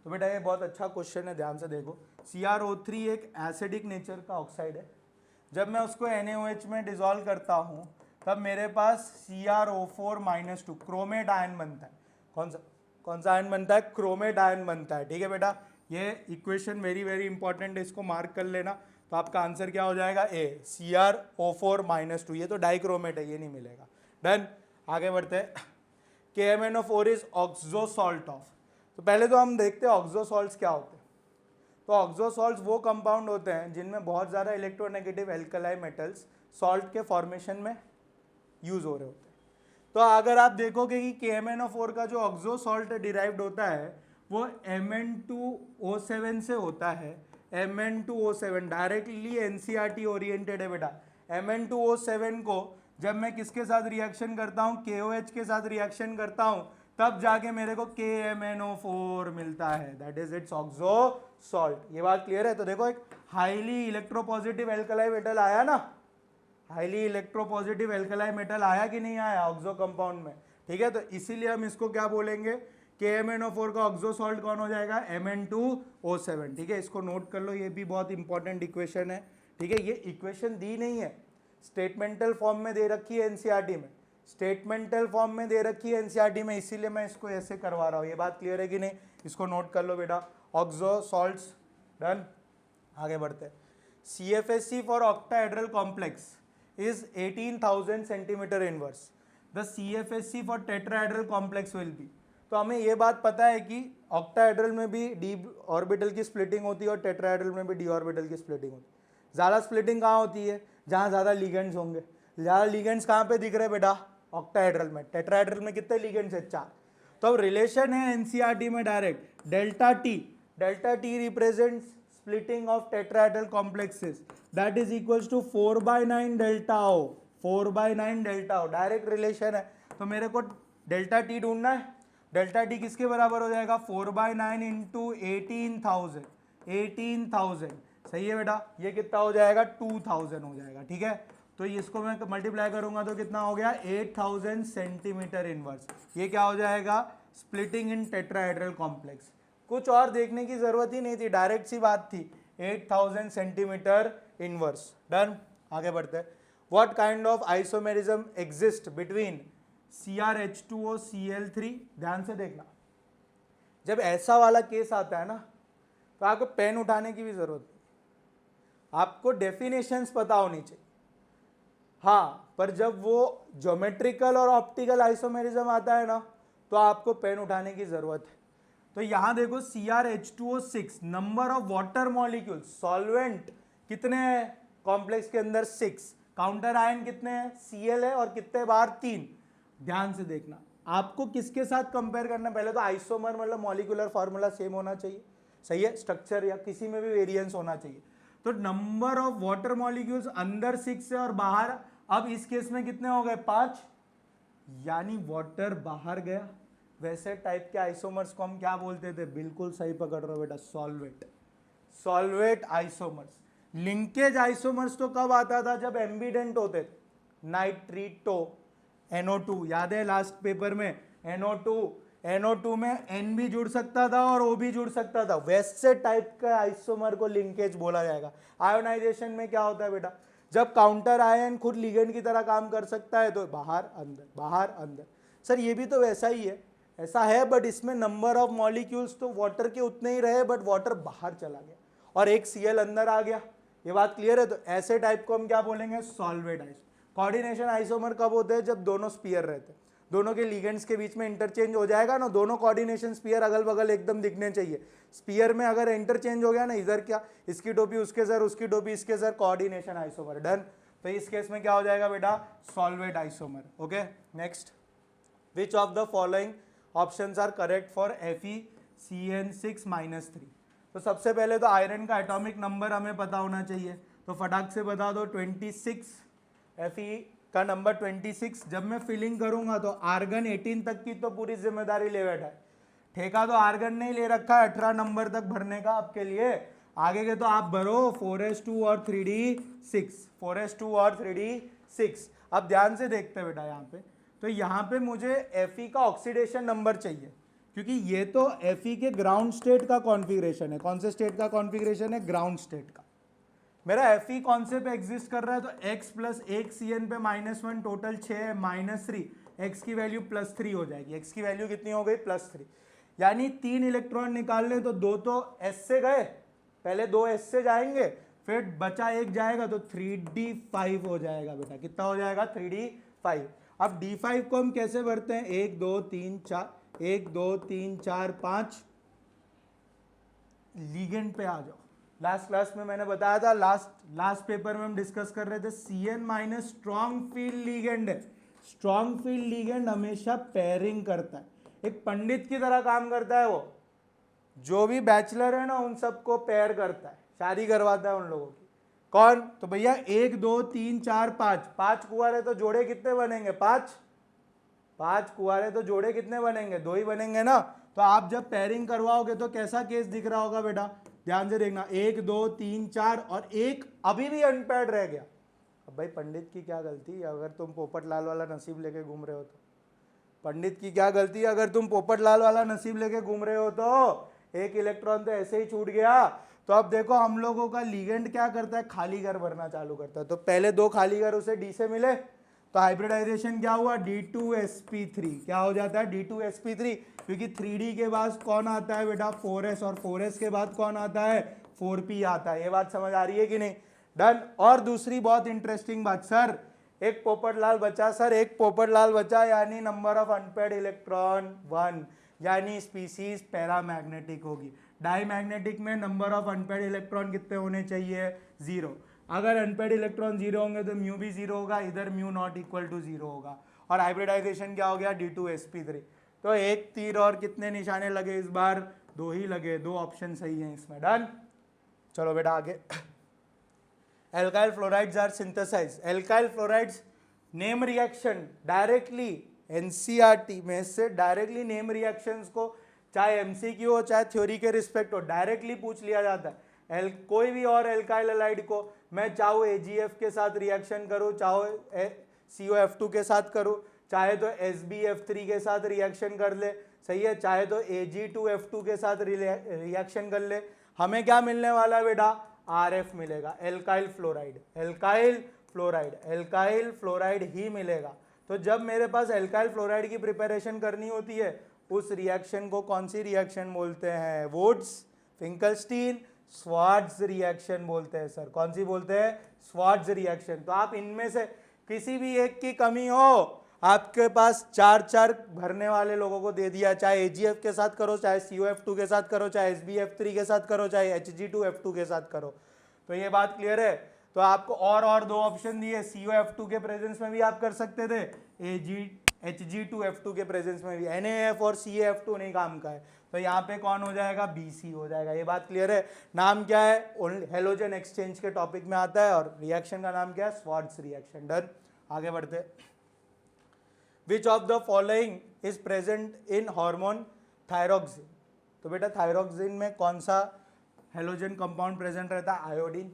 तो बेटा ये बहुत अच्छा क्वेश्चन है, ध्यान से देखो, CrO3 एक एसिडिक नेचर का ऑक्साइड है, जब मैं उसको NaOH में डिजॉल्व करता हूँ तब मेरे पास CrO4-2 क्रोमेट आयन बनता है। कौन सा आयन बनता है, क्रोमेट आयन बनता है, ठीक है बेटा, ये इक्वेशन वेरी वेरी इंपॉर्टेंट है, इसको मार्क कर लेना, तो आपका आंसर क्या हो जाएगा, ए, CrO4-2, ये तो डाइक्रोमेट है, ये नहीं मिलेगा। डन। आगे बढ़ते हैं, KMnO4 is oxo salt of, तो पहले तो हम देखते हैं ऑक्सो सॉल्ट्स क्या होते हैं। तो ऑक्सो सॉल्ट्स वो कंपाउंड होते हैं जिनमें बहुत ज़्यादा इलेक्ट्रोनेगेटिव एल्कलाई मेटल्स सॉल्ट के फॉर्मेशन में यूज हो रहे होते हैं। तो अगर आप देखोगे कि KMnO4 का जो ऑक्सो सॉल्ट डिराइव्ड होता है वो Mn2O7 से होता है, Mn2O7 डायरेक्टली NCERT ओरिएंटेड है बेटा। Mn2O7 को जब मैं किसके साथ रिएक्शन करता हूँ, KOH के साथ रिएक्शन करता हूँ, तब जाके मेरे को KMnO4 मिलता है, that is it's oxo salt. ये बात क्लियर है। तो देखो एक हाईली इलेक्ट्रोपॉजिटिव एल्कलाई मेटल आया ना, हाईली इलेक्ट्रोपॉजिटिव एल्कलाई मेटल आया कि नहीं आया ऑक्सो कंपाउंड में, ठीक है। तो इसीलिए हम इसको क्या बोलेंगे, KMnO4 का ऑक्सो सॉल्ट कौन हो जाएगा, Mn2O7, ठीक है। इसको नोट कर लो, ये भी बहुत इंपॉर्टेंट इक्वेशन है, ठीक है। ये इक्वेशन दी नहीं है, स्टेटमेंटल फॉर्म में दे रखी है NCERT में, स्टेटमेंटल फॉर्म में दे रखी है NCERT में, इसीलिए मैं इसको ऐसे करवा रहा हूँ। ये बात क्लियर है कि नहीं, इसको नोट कर लो बेटा, ऑक्सो सॉल्ट्स। डन। आगे बढ़ते हैं, CFSC for octahedral complex is 18,000 centimeter inverse. The CFSC for tetrahedral complex will be, तो हमें ये बात पता है कि ऑक्टाहेड्रल में भी d ऑर्बिटल की स्प्लिटिंग होती है और टेट्राहेड्रल में भी d ऑर्बिटल की स्प्लिटिंग होती है। ज़्यादा स्प्लिटिंग कहाँ होती है, जहाँ ज़्यादा लिगेंड्स होंगे। ज़्यादा लिगेंड्स कहाँ पे दिख रहे हैं बेटा, ऑक्टाहेड्रल में। टेट्राहेड्रल में कितने लिगेंड्स है, 4। तो अब रिलेशन है NCERT में direct, delta T represents splitting of tetrahedral complexes, that is equals to 4/9 delta O, 4/9 delta O, direct relation है। तो मेरे को डेल्टा टी ढूंढना है, डेल्टा टी किसके बराबर हो जाएगा, 4/9 इंटू 18,000, 18,000, सही है बेटा। ये कितना हो जाएगा, 2,000 हो जाएगा, ठीक है। तो इसको मैं मल्टीप्लाई करूंगा तो कितना हो गया, 8,000 सेंटीमीटर इनवर्स। ये क्या हो जाएगा, स्प्लिटिंग इन टेट्राहेड्रल कॉम्प्लेक्स। कुछ और देखने की जरूरत ही नहीं थी, डायरेक्ट सी बात थी, 8,000 सेंटीमीटर इनवर्स। डन। आगे बढ़ते हैं, what kind of isomerism exist between CrH2O Cl3। ध्यान से देखना, जब ऐसा वाला केस आता है ना, तो आपको पेन उठाने की भी जरूरत नहीं, आपको डेफिनेशंस पता होनी चाहिए। हाँ, पर जब वो ज्योमेट्रिकल और ऑप्टिकल आइसोमेरिज्म आता है ना, तो आपको पेन उठाने की जरूरत है। तो यहां देखो CrH2O6, number of water molecule, solvent कितने हैं कॉम्प्लेक्स के अंदर, 6, काउंटर आयन कितने हैं, Cl है, और कितने बार, 3। ध्यान से देखना, आपको किसके साथ कंपेयर करना, पहले तो आइसोमर मतलब मॉलिक्यूलर फार्मूला सेम होना चाहिए, सही है, स्ट्रक्चर या किसी में भी वेरिएंस होना चाहिए। तो नंबर ऑफ वाटर मॉलिक्यूल्स अंदर 6 है और बाहर अब इस केस में कितने हो गए 5, यानी वाटर बाहर गया। वैसे टाइप के आइसोमर्स को हम क्या बोलते थे, बिल्कुल सही पकड़ रहे हो बेटा, solvate. Solvate isomers. Linkage isomers तो कब आता था, जब एम्बिडेंट होते थे, नाइट्रीटो NO2, याद है लास्ट पेपर में NO2 में N भी जुड़ सकता था और O भी जुड़ सकता था, वैसे टाइप का आइसोमर को लिंकेज बोला जाएगा। आयोनाइजेशन में क्या होता है बेटा, जब काउंटर आयन खुद लिगेंड की तरह काम कर सकता है तो बाहर अंदर बाहर अंदर। सर ये भी तो वैसा ही है, ऐसा है, बट इसमें नंबर ऑफ मॉलिक्यूल्स तो वाटर के उतने ही रहे, बट वाटर बाहर चला गया और एक Cl अंदर आ गया। ये बात क्लियर है। तो ऐसे टाइप को हम क्या बोलेंगे, सॉल्वेट आइसोमर। कोऑर्डिनेशन आइसोमर कब होते हैं, जब दोनों स्पीयर रहते हैं, दोनों के लिगेंड्स के बीच में इंटरचेंज हो जाएगा ना, दोनों कोऑर्डिनेशन स्पीयर अगल बगल एकदम दिखने चाहिए। स्पीयर में अगर इंटरचेंज हो गया ना, इधर क्या इसकी टोपी उसके सर, उसकी टोपी इसके सर, कोऑर्डिनेशन आइसोमर, डन। तो इस केस में क्या हो जाएगा बेटा, solvate isomer. Okay, next, which of the following options are correct for FeCN6-3। तो सबसे पहले तो आयरन का एटॉमिक नंबर हमें पता होना चाहिए, तो फटाक से बता दो 26, Fe का नंबर 26। जब मैं फिलिंग करूंगा तो आर्गन 18 तक की तो पूरी जिम्मेदारी ले बैठा है, ठेका तो आर्गन नहीं ले रखा है 18 नंबर तक भरने का आपके लिए, आगे के तो आप भरो 4s2 और 3d6, 4s2 और 3d6। अब ध्यान से देखते हैं बेटा यहाँ पे, तो यहाँ पे मुझे Fe का ऑक्सीडेशन नंबर चाहिए, क्योंकि ये तो Fe के ग्राउंड स्टेट का कॉन्फ़िगरेशन है। कौन से स्टेट का कॉन्फ़िगरेशन है, ग्राउंड स्टेट का। मेरा Fe कौन से पे एग्जिस्ट कर रहा है, तो x प्लस 1 Cn पे -1, टोटल 6 है, -3, x की वैल्यू +3 हो जाएगी। x की वैल्यू कितनी हो गई, +3, यानी 3 इलेक्ट्रॉन निकालने, तो 2 तो s से गए, पहले 2 s से जाएंगे, फिर बचा 1 जाएगा, तो 3d5 हो जाएगा बेटा। कितना हो जाएगा, 3d5। अब d5 को हम कैसे भरते हैं, 1 2 3 4, 1 2 3 4 5, लीगेंड पे आ जाओ। लास्ट क्लास में मैंने बताया था, लास्ट पेपर में हम डिस्कस कर रहे थे, Cn minus strong field ligand है। स्ट्रॉन्ग फील्ड लीगेंड हमेशा पेयरिंग करता है, एक पंडित की तरह काम करता है वो, जो भी बैचलर है ना उन सबको पेयर करता है, शादी करवाता है उन लोगों की। कौन, तो भैया 1 2 3 4 5, 5 कुंवारे तो जोड़े कितने बनेंगे, 5 कुंवारे तो जोड़े कितने बनेंगे, 2 ही बनेंगे ना। तो आप जब पेयरिंग करवाओगे तो कैसा केस दिख रहा होगा बेटा, ध्यान से देखना, 1 2 3 4 और एक अभी भी अनपेयर्ड रह गया। अब भाई पंडित की क्या गलती, अगर तुम पोपटलाल वाला नसीब लेके घूम रहे हो तो, पंडित की क्या गलती, अगर तुम पोपटलाल वाला नसीब लेके घूम रहे हो तो एक इलेक्ट्रॉन तो ऐसे ही छूट गया। तो अब देखो हम लोगों का लिगेंड क्या करता है, खाली घर भरना चालू करता है। तो पहले 2 खाली घर उसे डी से मिले, तो हाइब्रिडाइजेशन क्या हुआ, D2sp3, क्या हो जाता है, D2sp3, क्योंकि 3D के बाद कौन आता है बेटा, 4s, और 4s के बाद कौन आता है, 4p आता है। ये बात समझ आ रही है कि नहीं, डन। और दूसरी बहुत इंटरेस्टिंग बात, सर एक पोपटलाल बचा, सर एक पोपटलाल बचा, यानी नंबर ऑफ अनपेयर्ड इलेक्ट्रॉन 1, यानी स्पीसीज पैरामैग्नेटिक होगी। डाईमैग्नेटिक में नंबर ऑफ अनपेयर्ड इलेक्ट्रॉन कितने होने चाहिए, 0। अगर अनपेयर्ड इलेक्ट्रॉन 0 होंगे तो म्यू भी 0 होगा, इधर म्यू नॉट इक्वल टू 0 होगा। और हाइब्रिडाइजेशन क्या हो गया, D2sp3। तो एक तीर और कितने निशाने लगे इस बार, 2 ही लगे, 2 ऑप्शन सही हैं इसमें, डन। चलो बेटा आगे, alkyl fluorides are synthesised. Alkyl fluorides name reaction directly NCERT में से डायरेक्टली नेम रिएक्शंस को, चाहे MCQ हो चाहे थ्योरी के रिस्पेक्ट हो, डायरेक्टली पूछ लिया जाता है। कोई भी और एल्काइल हैलाइड को मैं चाहे AgF के साथ रिएक्शन करूँ, चाहे COF2 के साथ करूँ, चाहे तो SbF3 के साथ रिएक्शन कर ले, सही है, चाहे तो Ag2F2 के साथ रिएक्शन कर ले, हमें क्या मिलने वाला है बेटा, RF मिलेगा, alkyl fluoride, alkyl fluoride, alkyl fluoride ही मिलेगा। तो जब मेरे पास एल्काइल फ्लोराइड की प्रिपरेशन करनी होती है, उस रिएक्शन को कौन सी रिएक्शन बोलते हैं, वुड्स फिंकलस्टीन स्वार्ट्ज रिएक्शन बोलते हैं। सर कौन सी बोलते हैं, स्वार्ट्ज रिएक्शन। तो आप इनमें से किसी भी एक की कमी हो, आपके पास 4 भरने वाले लोगों को दे दिया, चाहे AgF के साथ करो, चाहे COF2 के साथ करो, चाहे SbF3 के साथ करो, चाहे Hg2F2 के साथ करो। तो ये बात क्लियर है। तो आपको और 2 ऑप्शन दिए, COF2 के प्रेजेंस में भी आप कर सकते थे, Hg2F2 के प्रेजेंस में भी, NaF और CaF2 नहीं काम का है, तो यहाँ पे कौन हो जाएगा, BC हो जाएगा। ये बात क्लियर है। नाम क्या है, हेलोजन एक्सचेंज के टॉपिक में आता है, और रिएक्शन का नाम क्या है, स्वार्ट्ज रिएक्शन, डन। आगे बढ़ते। विच of the following is present in hormone thyroxine. तो बेटा थायरोक्सिन में कौन सा हेलोजन कंपाउंड प्रेजेंट रहता है? आयोडीन।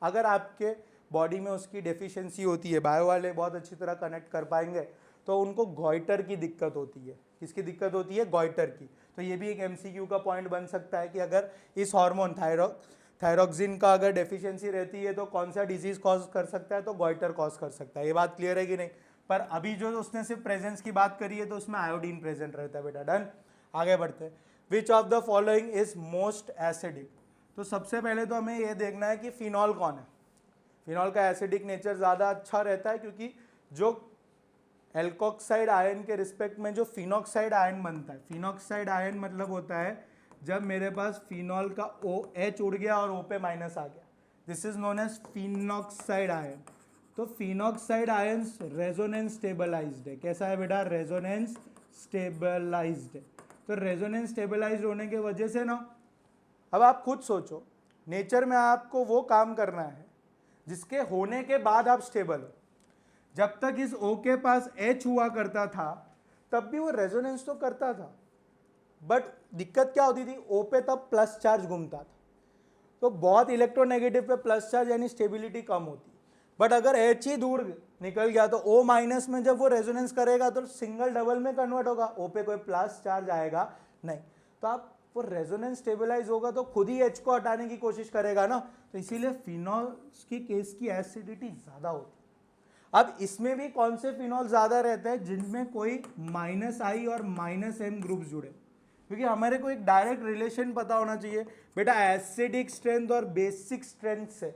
अगर आपके बॉडी में उसकी डेफिशिएंसी होती है, बायो वाले बहुत अच्छी तरह कनेक्ट कर पाएंगे, तो उनको गॉइटर की दिक्कत होती है। किसकी दिक्कत होती है? गॉइटर की। तो ये भी एक एमसीक्यू का पॉइंट बन सकता है कि अगर इस हार्मोन थायरोक्सिन का अगर डेफिशिएंसी रहती है तो कौन सा डिजीज कॉज कर सकता है? तो गॉइटर कॉज कर सकता है। ये बात क्लियर है कि नहीं? पर अभी जो उसने सिर्फ प्रेजेंस की बात करी है तो उसमें आयोडीन प्रेजेंट रहता है बेटा। डन। आगे बढ़ते हैं। Which of the following is most acidic. तो सबसे पहले तो हमें ये देखना है कि फिनॉल कौन है। फिनॉल का एसिडिक नेचर ज़्यादा अच्छा रहता है क्योंकि जो एल्कोक्साइड आयन के रिस्पेक्ट में जो फिनॉक्साइड आयन बनता है, फिनॉक्साइड आयन मतलब होता है जब मेरे पास फिनॉल का OH उड़ गया और O पे माइनस आ गया, this is known as phenoxide ion. तो फिनॉक्साइड आयन रेजोनेंस स्टेबलाइज्ड है। कैसा है बेटा? रेजोनेंस स्टेबलाइज्ड है। तो रेजोनेंस स्टेबलाइज्ड होने की वजह से ना, अब आप खुद सोचो, नेचर में आपको वो काम करना है जिसके होने के बाद आप स्टेबल हो। जब तक इस O के पास H हुआ करता था तब भी वो रेजोनेंस तो करता था, बट दिक्कत क्या होती थी? O पे तब प्लस चार्ज घूमता था, तो बहुत इलेक्ट्रोनेगेटिव पे प्लस चार्ज यानी स्टेबिलिटी कम होती। बट अगर H ही दूर निकल गया तो O माइनस में जब वो रेजोनेंस करेगा तो सिंगल डबल में कन्वर्ट होगा, O पे कोई प्लस चार्ज आएगा नहीं। तो आप वो रेजोनेंस स्टेबलाइज होगा तो खुद ही H को हटाने की कोशिश करेगा ना, तो इसीलिए फिनॉल की केस की एसिडिटी ज़्यादा होती है। अब इसमें भी कौन से फिनॉल ज़्यादा रहते हैं? जिनमें कोई -I और -M ग्रुप्स जुड़े, क्योंकि हमारे को एक डायरेक्ट रिलेशन पता होना चाहिए बेटा एसिडिक स्ट्रेंथ और बेसिक स्ट्रेंथ से।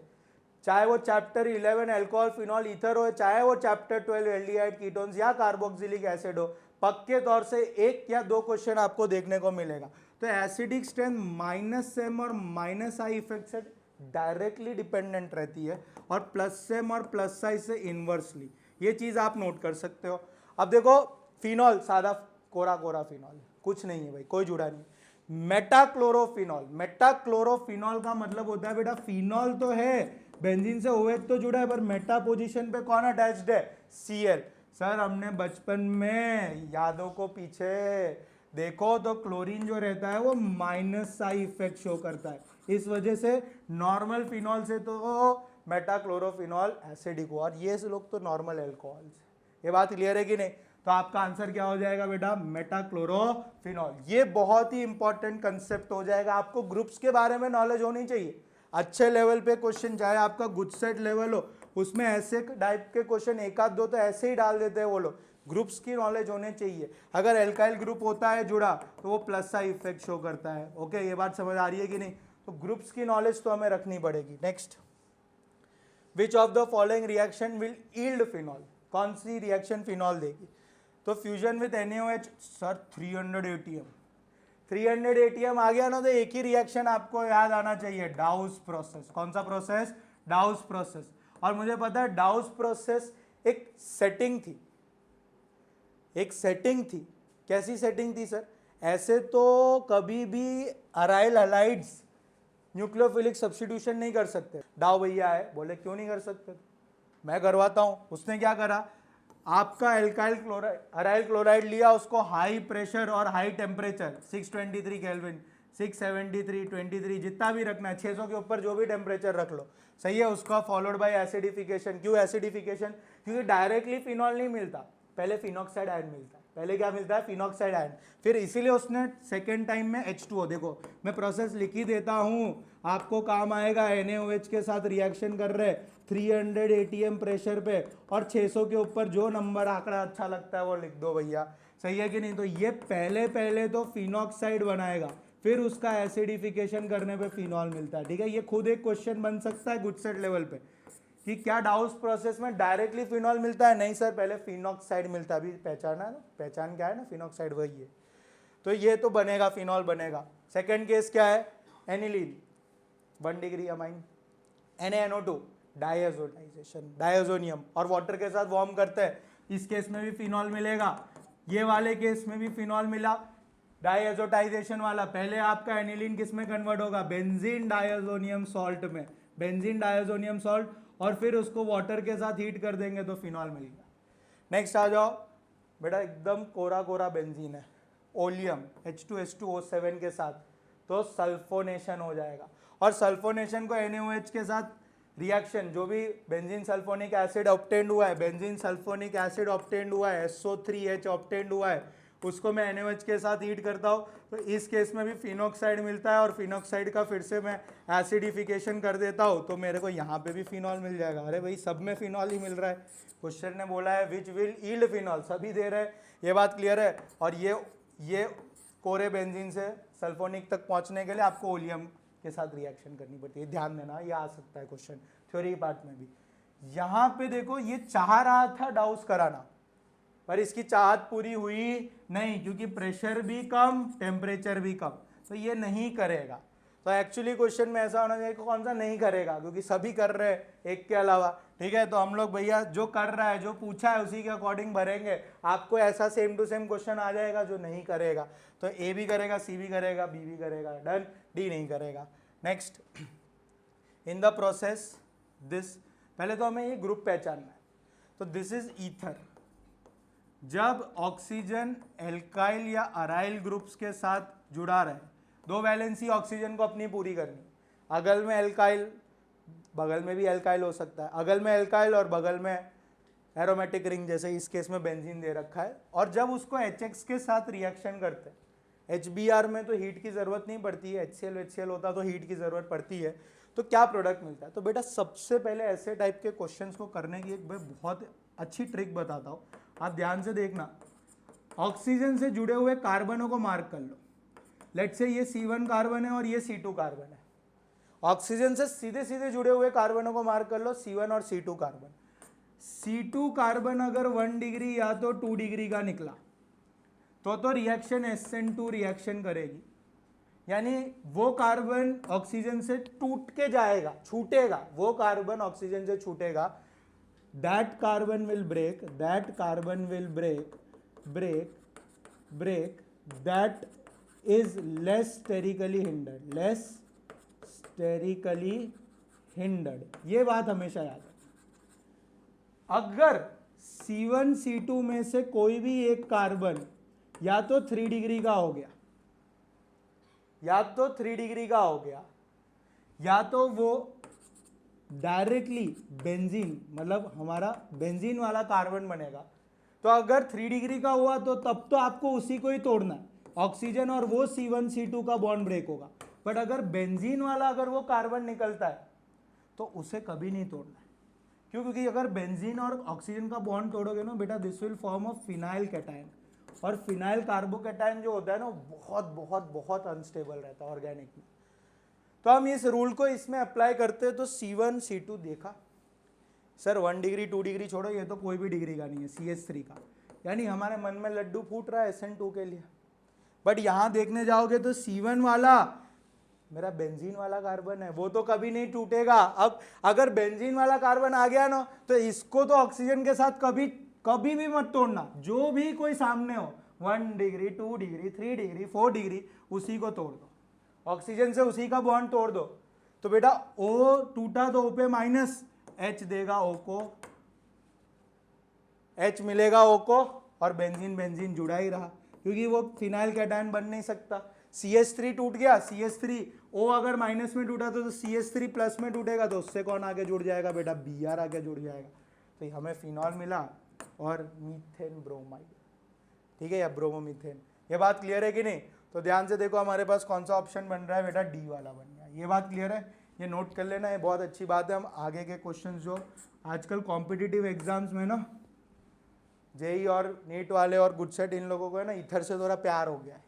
चाहे वो चैप्टर 11 अल्कोहल फिनॉल ईथर हो, चाहे वो चैप्टर 12 एल्डिहाइड कीटोन्स या कार्बोक्सिलिक एसिड हो, पक्के तौर से 1 या 2 क्वेश्चन आपको देखने को मिलेगा। तो एसिडिक स्ट्रेंथ -M और -I इफेक्ट से डायरेक्टली डिपेंडेंट रहती है और +M और +I से इनवर्सली। ये चीज़ आप नोट कर सकते हो। अब देखो फिनॉल सादा कोरा कोरा फिनॉल, कुछ नहीं है भाई, कोई जुड़ा नहीं। मेटाक्लोरोफिनॉल, मेटाक्लोरोफिनॉल का मतलब होता है बेटा फिनॉल तो है, बेंजीन से OH तो जुड़ा है, पर मेटा पोजीशन पे कौन अटैच्ड है? Cl। सर हमने बचपन में यादों को पीछे देखो तो क्लोरीन जो रहता है वो -I इफेक्ट शो करता है, इस वजह से नॉर्मल फिनॉल से तो मेटाक्लोरोफिनॉल एसिडिक हुआ, और ये लोग तो नॉर्मल एल्कोहल्स। ये बात क्लियर है कि नहीं? तो आपका आंसर क्या हो जाएगा बेटा? मेटाक्लोरोफिनॉल। ये बहुत ही इंपॉर्टेंट कंसेप्ट हो जाएगा। आपको ग्रुप्स के बारे में नॉलेज होनी चाहिए अच्छे लेवल पे। क्वेश्चन चाहे आपका गुडसेट लेवल हो, उसमें ऐसे टाइप के क्वेश्चन एक आध दो तो ऐसे ही डाल देते हैं वो लोग। ग्रुप्स की नॉलेज होने चाहिए। अगर एल्काइल ग्रुप होता है जुड़ा तो वो +I इफेक्ट शो करता है। ओके, ये बात समझ आ रही है कि नहीं? तो ग्रुप्स की नॉलेज तो हमें रखनी पड़ेगी। Next, which of the following reaction will yield phenol. कौन सी रिएक्शन फिनॉल देगी? तो fusion with NaOH। Sir 300 ATM, 300 ATM आ गया ना, तो एक ही रिएक्शन आपको याद आना चाहिए, डाउस प्रोसेस। कौन सा प्रोसेस? डाउस प्रोसेस। और मुझे पता है डाउस प्रोसेस एक सेटिंग थी, एक सेटिंग थी। कैसी सेटिंग थी सर? ऐसे तो कभी भी अराइल हलाइड्स न्यूक्लियोफिलिक सब्स्टिट्यूशन नहीं कर सकते। डाउ भैया है, बोले क्यों नहीं कर सकते? मैं करवाता हूं। उसने क्या करा, आपका एल्काइल क्लोराइड अराइल क्लोराइड लिया, उसको हाई प्रेशर और हाई टेम्परेचर 623 केल्विन, 673, 23 जितना भी रखना है, 600 के ऊपर जो भी टेम्परेचर रख लो, सही है। उसका फॉलोड बाय एसिडिफिकेशन। क्यों एसिडिफिकेशन? क्योंकि डायरेक्टली फिनॉल नहीं मिलता, पहले फिनॉक्साइड आयन मिलता है। पहले क्या मिलता है? Phenoxide ion. फिर इसीलिए उसने सेकेंड टाइम में H2O, देखो मैं प्रोसेस लिख ही देता हूँ, आपको काम आएगा। NaOH के साथ रिएक्शन कर रहे 300 ATM प्रेशर पे, और 600 के ऊपर जो नंबर आंकड़ा अच्छा लगता है वो लिख दो भैया, सही है कि नहीं? तो ये पहले तो फिनॉक्साइड बनाएगा, फिर उसका एसिडिफिकेशन करने पे फिनॉल मिलता है। ठीक है, ये खुद एक क्वेश्चन बन सकता है गुडसेट लेवल पे कि क्या डाउस प्रोसेस में डायरेक्टली फिनॉल मिलता है? नहीं सर, पहले फिनॉक्साइड मिलता है। अभी पहचाना है ना, पहचान क्या है ना, फिनॉक्साइड वही है। तो ये तो बनेगा, फिनॉल बनेगा। सेकेंड केस क्या है? Aniline 1 degree amine, NaNO2 diazotisation, diazonium, और वाटर के साथ वार्म करते हैं, इस केस में भी फिनॉल मिलेगा। ये वाले केस में भी फिनॉल मिला, डाइएजोटाइजेशन वाला। पहले आपका एनिलीन किस में कन्वर्ट होगा? बेंजीन डाइएजोनियम सॉल्ट में, बेंजीन डाइएजोनियम सॉल्ट, और फिर उसको वाटर के साथ हीट कर देंगे तो फिनॉल मिल गया। नेक्स्ट आ जाओ बेटा, एकदम कोरा कोरा बेंजीन है, ओलियम H2H2O7 के साथ, तो सल्फोनेशन हो जाएगा। और सल्फोनेशन को NaOH के साथ रिएक्शन, जो भी बेंजीन सल्फोनिक एसिड ऑब्टेंड हुआ है, बेंजीन सल्फोनिक एसिड ऑब्टेंड हुआ है, SO3H ऑब्टेंड हुआ है, उसको मैं NaOH के साथ हीट करता हूँ, तो इस केस में भी फिनॉक्साइड मिलता है, और फिनॉक्साइड का फिर से मैं एसिडिफिकेशन कर देता हूँ, तो मेरे को यहाँ पे भी फिनॉल मिल जाएगा। अरे भाई सब में फिनॉल ही मिल रहा है, क्वेश्चन ने बोला है विच विल यील्ड फिनॉल, सभी दे रहे हैं, ये बात क्लियर है। और ये कोरे बेंजीन से सल्फोनिक तक पहुँचने के लिए आपको ओलियम के साथ रिएक्शन करनी पड़ती है, ध्यान देना, ये आ सकता है क्वेश्चन थ्योरी पार्ट में भी। यहाँ पे देखो ये चाह रहा था डाउस कराना, पर इसकी चाहत पूरी हुई नहीं, क्योंकि प्रेशर भी कम, टेम्परेचर भी कम, तो ये नहीं करेगा। तो एक्चुअली क्वेश्चन में ऐसा होना चाहिए कौन सा नहीं करेगा, क्योंकि सभी कर रहे हैं एक के अलावा, ठीक है। तो हम लोग भैया जो कर रहा है, जो पूछा है उसी के अकॉर्डिंग भरेंगे। आपको ऐसा सेम टू सेम क्वेश्चन आ जाएगा जो नहीं करेगा, तो ए भी करेगा, सी भी करेगा, बी भी करेगा, डन, डी नहीं करेगा। Next, in the process this, पहले तो हमें ये ग्रुप पहचानना है, तो दिस इज ईथर। जब ऑक्सीजन एल्काइल या अराइल ग्रुप्स के साथ जुड़ा रहे, दो वैलेंसी ऑक्सीजन को अपनी पूरी करनी, अगल में एल्काइल, बगल में भी एल्काइल हो सकता है, अगल में एल्काइल और बगल में एरोमेटिक रिंग, जैसे इस केस में बेंजीन दे रखा है। और जब उसको HX के साथ रिएक्शन करते हैं, HBr में तो हीट की ज़रूरत नहीं पड़ती है, HCl होता तो हीट की ज़रूरत पड़ती है, तो क्या प्रोडक्ट मिलता है। तो बेटा सबसे पहले ऐसे टाइप के क्वेश्चंस को करने की एक बहुत अच्छी ट्रिक बताता हूँ, आप ध्यान से देखना। ऑक्सीजन से जुड़े हुए कार्बनों को मार्क कर लो, लेट्स से ये C1 कार्बन है और ये C2 कार्बन है। ऑक्सीजन से सीधे सीधे जुड़े हुए कार्बनों को मार्क कर लो, C1 और C2 कार्बन। C2 कार्बन अगर 1 डिग्री या तो 2 डिग्री का निकला तो रिएक्शन SN2 रिएक्शन करेगी, यानी वो कार्बन ऑक्सीजन से टूट के जाएगा, छूटेगा, वो कार्बन ऑक्सीजन से छूटेगा, that carbon will break, that carbon will break, that is less sterically hindered, ये बात हमेशा याद है। अगर C1 C2 में से कोई भी एक कार्बन या तो 3 डिग्री का हो गया, या तो वो डायरेक्टली बेंजीन, मतलब हमारा बेंजीन वाला कार्बन बनेगा। तो अगर 3 डिग्री का हुआ तो तब तो आपको उसी को ही तोड़ना है, ऑक्सीजन और वो C1 C2 का बॉन्ड ब्रेक होगा। बट अगर बेंजीन वाला अगर वो कार्बन निकलता है तो उसे कभी नहीं तोड़ना है, क्यों? क्योंकि अगर बेंजीन और ऑक्सीजन का बॉन्ड तोड़ोगे ना बेटा, this will form a phenyl cation, और फिनाइल कार्बोकैटायन जो होता है ना बहुत बहुत बहुत अनस्टेबल रहता है ऑर्गेनिक में। तो हम इस रूल को इसमें अप्लाई करते हैं, तो C1 C2 देखा सर 1 डिग्री 2 डिग्री छोड़ो, ये तो कोई भी डिग्री का नहीं है, CH3 का, यानी हमारे मन में लड्डू फूट रहा है SN2 के लिए। बट यहाँ देखने जाओगे तो C1 वाला मेरा बेंजीन वाला कार्बन है, वो तो कभी नहीं टूटेगा। अब अगर बेंजीन वाला कार्बन आ गया ना, तो इसको तो ऑक्सीजन के साथ कभी भी मत तोड़ना, जो भी कोई सामने हो, 1 डिग्री 2 डिग्री 3 डिग्री 4 डिग्री, उसी को तोड़ दो, ऑक्सीजन से उसी का बॉन्ड तोड़ दो। तो बेटा O टूटा तो O पे माइनस, H देगा O को, H मिलेगा O को, और बेंजीन जुड़ा ही रहा, क्योंकि वो फिनाइल कैटायन बन नहीं सकता। CH3 टूट गया, CH3 O अगर माइनस में टूटा तो CH3 प्लस में टूटेगा, तो उससे कौन आगे जुड़ जाएगा बेटा, Br आगे जुड़ जाएगा। तो हमें फिनॉल मिला और मीथेन ब्रोमाइड, ठीक है, या ब्रोमोमीथेन। ये बात क्लियर है कि नहीं? तो ध्यान से देखो हमारे पास कौन सा ऑप्शन बन रहा है बेटा, डी वाला बन गया। ये बात क्लियर है, ये नोट कर लेना, ये बहुत अच्छी बात है। हम आगे के क्वेश्चन जो आजकल कॉम्पिटिटिव एग्जाम्स में ना, जेई और नीट वाले और गुडसेट, इन लोगों को है ना ईथर से थोड़ा प्यार हो गया है,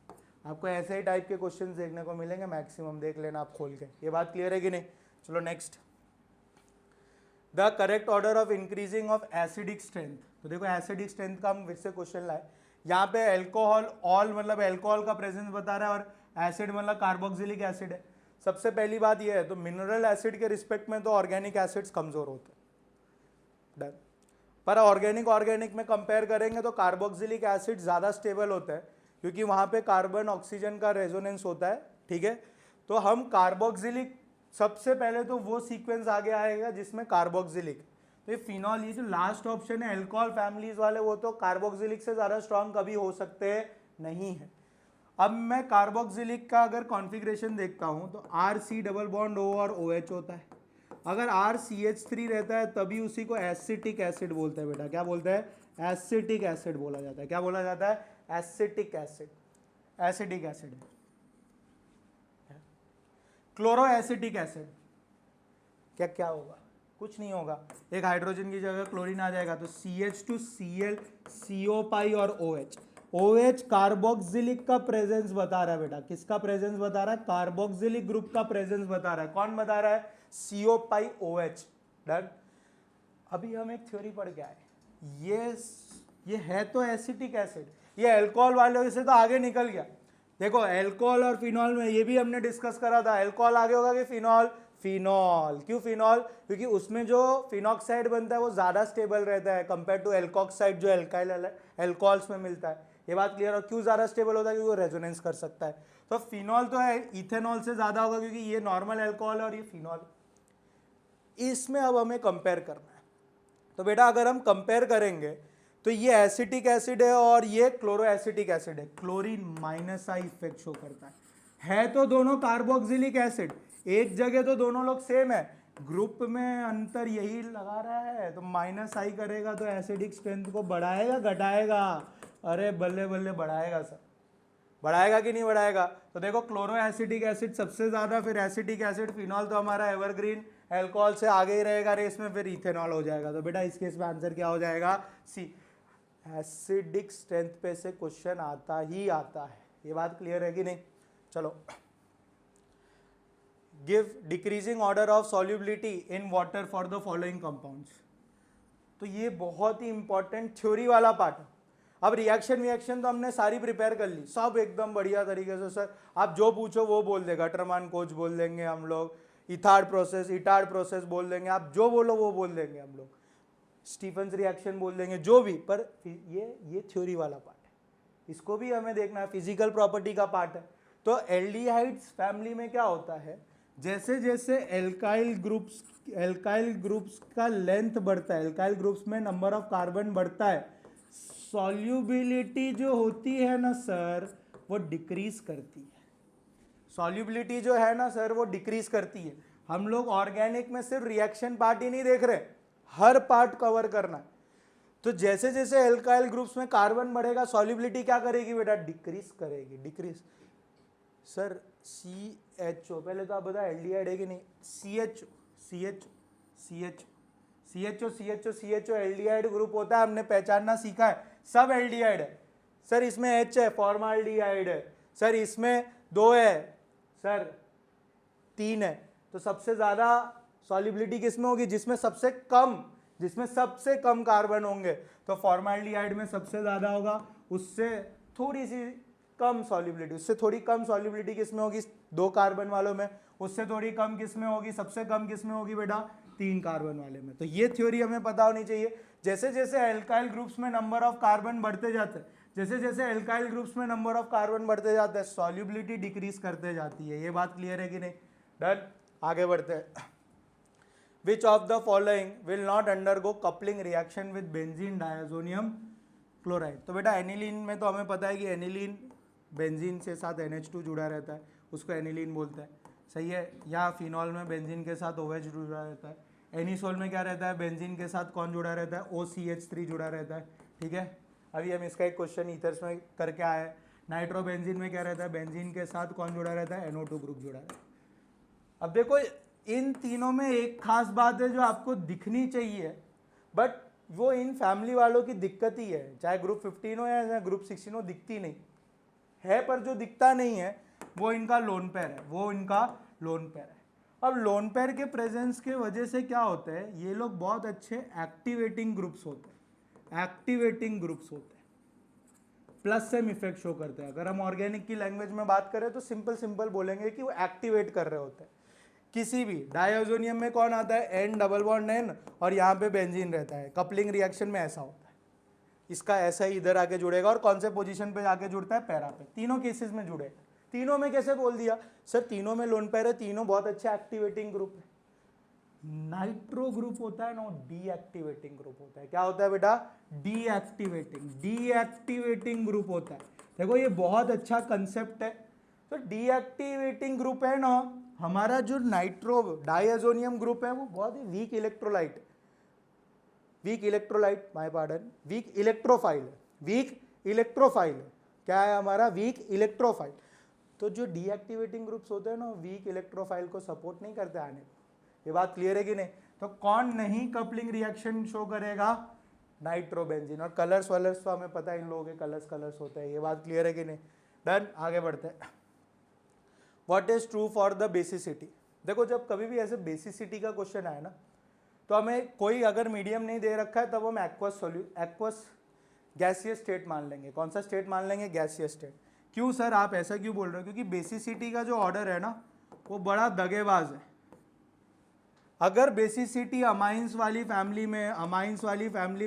आपको ऐसे ही टाइप के क्वेश्चन देखने को मिलेंगे मैक्सिमम, देख लेना आप खोल के। ये बात क्लियर है कि नहीं? चलो next, the correct order of increasing of acidic strength. तो देखो एसिडिक स्ट्रेंथ का हम फिर से क्वेश्चन लाए, यहाँ पे एल्कोहल, ऑल मतलब एल्कोहल का प्रेजेंस बता रहा है, और एसिड मतलब कार्बोक्सिलिक एसिड है। सबसे पहली बात यह है, तो मिनरल एसिड के रिस्पेक्ट में तो ऑर्गेनिक एसिड्स कमजोर होते हैं, डन। पर ऑर्गेनिक में कंपेयर करेंगे तो कार्बोक्सिलिक एसिड ज़्यादा स्टेबल होता है, क्योंकि वहाँ पे कार्बन ऑक्सीजन का रेजोनेंस होता है, ठीक है। तो हम कार्बोक्सिलिक, सबसे पहले तो वो सीक्वेंस आगे आएगा जिसमें कार्बोक्सिलिक, तो ये फिनॉल, ये जो लास्ट ऑप्शन है एल्कोहल फैमिलीज वाले, वो तो कार्बोक्सिलिक से ज़्यादा स्ट्रॉन्ग कभी हो सकते नहीं है। अब मैं कार्बोक्सिलिक का अगर कॉन्फ़िगरेशन देखता हूँ तो RC डबल बॉन्ड O और OH होता है। अगर RCH3 रहता है तभी उसी को एसिटिक एसिड बोलते हैं बेटा। क्या बोलते हैं? एसिटिक एसिड बोला जाता है। क्या बोला जाता है? Acetic acid, acidic acid. Chloro acetic acid क्या क्या होगा? कुछ नहीं होगा, एक हाइड्रोजन की जगह क्लोरीन आ जाएगा तो CH2Cl CO पाई और OH। OH कार्बोक्सिलिक का प्रेजेंस बता रहा है बेटा। किसका प्रेजेंस बता रहा है? कार्बोक्सिलिक ग्रुप का प्रेजेंस बता रहा है। कौन बता रहा है? CO पाई OH। डन। अभी हम एक थ्योरी पढ़ के आए, ये है तो एसिटिक एसिड, ये अल्कोहल वाले से तो आगे निकल गया। देखो अल्कोहल और फिनॉल में ये भी हमने डिस्कस करा था, अल्कोहल आगे होगा कि फिनॉल? फिनॉल। क्यों फिनॉल? क्योंकि उसमें जो फिनॉक्साइड बनता है वो ज्यादा स्टेबल रहता है कंपेयर टू एल्कोक्साइड जो एल्काइल अल्कोहल्स में मिलता है। ये बात क्लियर? और क्यों ज्यादा स्टेबल होता है? क्योंकि वो रेजोनेंस कर सकता है। तो फिनॉल तो है इथेनॉल से ज्यादा होगा क्योंकि ये नॉर्मल अल्कोहल और ये फिनॉल। इसमें अब हमें कंपेयर करना है। तो बेटा अगर हम कंपेयर करेंगे तो ये एसिटिक एसिड है और ये क्लोरो एसिटिक एसिड है। क्लोरीन -I इफेक्ट शो करता है तो दोनों कार्बोक्सिलिक एसिड, एक जगह तो दोनों लोग सेम है, ग्रुप में अंतर यही लगा रहा है। तो -I करेगा तो एसिडिक स्ट्रेंथ को बढ़ाएगा घटाएगा? अरे बल्ले बल्ले बढ़ाएगा सर। बढ़ाएगा कि नहीं बढ़ाएगा? तो देखो क्लोरो एसिटिक एसिड सबसे ज्यादा, फिर एसिटिक एसिड, फिनॉल तो हमारा एवरग्रीन अल्कोहल से आगे ही रहेगा रेस में, फिर इथेनॉल हो जाएगा। तो बेटा इस केस में आंसर क्या हो जाएगा? सी। एसिडिक स्ट्रेंथ पे से क्वेश्चन आता ही आता है। ये बात क्लियर है कि नहीं? चलो, give decreasing order of solubility in water for the following compounds. तो ये बहुत ही इंपॉर्टेंट थ्योरी वाला पार्ट है। अब रिएक्शन तो हमने सारी प्रिपेयर कर ली, सब एकदम बढ़िया तरीके से। सर आप जो पूछो वो बोल देगा, टरमान कोच बोल देंगे हम लोग, इथार्ड प्रोसेस बोल देंगे, आप जो बोलो वो बोल देंगे हम लोग, स्टीफन्स रिएक्शन बोल देंगे, जो भी। पर ये थ्योरी वाला पार्ट है, इसको भी हमें देखना है, फिजिकल प्रॉपर्टी का पार्ट है। तो एल्डिहाइड्स फैमिली में क्या होता है, जैसे जैसे एल्काइल ग्रुप्स का लेंथ बढ़ता है, एल्काइल ग्रुप्स में नंबर ऑफ कार्बन बढ़ता है, सॉल्युबिलिटी जो होती है ना सर वो डिक्रीज करती है। सॉल्युबिलिटी जो है ना सर वो डिक्रीज करती है। हम लोग ऑर्गेनिक में सिर्फ रिएक्शन पार्ट ही नहीं देख रहे, हर पार्ट कवर करना है। तो जैसे जैसे एल्काइल ग्रुप्स में कार्बन बढ़ेगा, सॉल्युबिलिटी क्या करेगी बेटा? डिक्रीज करेगी। डिक्रीज सर CHO, पहले तो आप बताओ एल्डिहाइड है कि नहीं? CHO एल्डिहाइड ग्रुप होता है, हमने पहचानना सीखा है। सब एल्डिहाइड है सर, इसमें H है, फॉर्माल्डिहाइड है सर, इसमें 2 है सर, 3 है। तो सबसे ज्यादा सॉल्युबिलिटी किसमें होगी? जिसमें सबसे कम कार्बन होंगे। तो फॉर्माल्डिहाइड में सबसे ज्यादा होगा, उससे थोड़ी सी कम सॉल्युबिलिटी, उससे थोड़ी कम सॉल्युबिलिटी किसमें होगी? 2 कार्बन वालों में। उससे थोड़ी कम किसमें होगी? सबसे कम किसमें होगी बेटा? 3 कार्बन वाले में। तो ये थ्योरी हमें पता होनी चाहिए। जैसे जैसे एल्काइल ग्रुप्स में नंबर ऑफ कार्बन बढ़ते जाते हैं, सॉल्युबिलिटी डिक्रीज करते जाती है। ये बात क्लियर है कि नहीं? डन। आगे बढ़ते हैं। Which of the following will not undergo coupling reaction with benzene diazonium chloride? तो बेटा एनिलीन में तो हमें पता है कि एनिलीन बेंजीन के साथ NH2 जुड़ा रहता है, उसको एनिलीन बोलते हैं, सही है। या फिनॉल में बेंजीन के साथ OH जुड़ा रहता है। एनिसोल में क्या रहता है? बेंजीन के साथ कौन जुड़ा रहता है? OCH3 जुड़ा रहता है, ठीक है। अभी हम इसका एक क्वेश्चन ईथर्स में करके आए। नाइट्रोबेंजीन में क्या रहता है? बेंजीन के साथ कौन जुड़ा रहता है? NO2 ग्रुप जुड़ा रहता है। अब देखो इन तीनों में एक खास बात है जो आपको दिखनी चाहिए, बट वो इन फैमिली वालों की दिक्कत ही है, चाहे ग्रुप 15 हो या ग्रुप 16 हो, दिखती नहीं है। पर जो दिखता नहीं है वो इनका लोन पेयर है। अब लोन पेयर के प्रेजेंस के वजह से क्या होता है, ये लोग बहुत अच्छे एक्टिवेटिंग ग्रुप्स होते हैं, प्लस सेम इफेक्ट शो करते हैं। अगर हम ऑर्गेनिक की लैंग्वेज में बात करें तो सिंपल बोलेंगे कि वो एक्टिवेट कर रहे होते हैं। किसी भी डायजोनियम में कौन आता है? N डबल बॉन्ड N, और यहाँ पे बेंजीन रहता है। कपलिंग रिएक्शन में ऐसा होता है, इसका ऐसा ही इधर आके जुड़ेगा और कौन से पोजीशन पे जाके जुड़ता है? पैरा पे। तीनों केसेस में जुड़ेगा। तीनों में कैसे बोल दिया सर? तीनों में लोन पेयर है, तीनों बहुत अच्छे एक्टिवेटिंग ग्रुप है। नाइट्रो ग्रुप होता है ना, डीएक्टिवेटिंग ग्रुप होता है। क्या होता है बेटा? डीएक्टिवेटिंग ग्रुप होता है। देखो ये बहुत अच्छा कंसेप्ट है। तो डीएक्टिवेटिंग ग्रुप है ना, हमारा जो नाइट्रो डायजोनियम ग्रुप है वो बहुत ही weak electrolyte, my pardon, weak electrophile है। क्या है हमारा? Weak electrophile. तो जो डीएक्टिवेटिंग ग्रुप्स होते हैं ना, वीक इलेक्ट्रोफाइल को सपोर्ट नहीं करते आने को। ये बात क्लियर है कि नहीं? तो कौन नहीं कपलिंग रिएक्शन शो करेगा? नाइट्रोबेंजीन। और कलर्स वलर्स तो हमें पता है, इन लोगों के कलर्स होते हैं। ये बात क्लियर है कि नहीं? डन, आगे बढ़ते हैं। What is true for the basicity? देखो जब कभी भी ऐसे बेसिसिटी का क्वेश्चन आए ना, तो हमें कोई अगर मीडियम नहीं दे रखा है तब हम एक्वस गैसियस स्टेट मान लेंगे। कौन सा स्टेट मान लेंगे? Gaseous state. क्यों सर आप ऐसा क्यों बोल रहे हो? क्योंकि बेसिसिटी का जो ऑर्डर है ना, वो बड़ा दगेबाज है। अगर बेसिसिटी अमाइंस वाली फैमिली में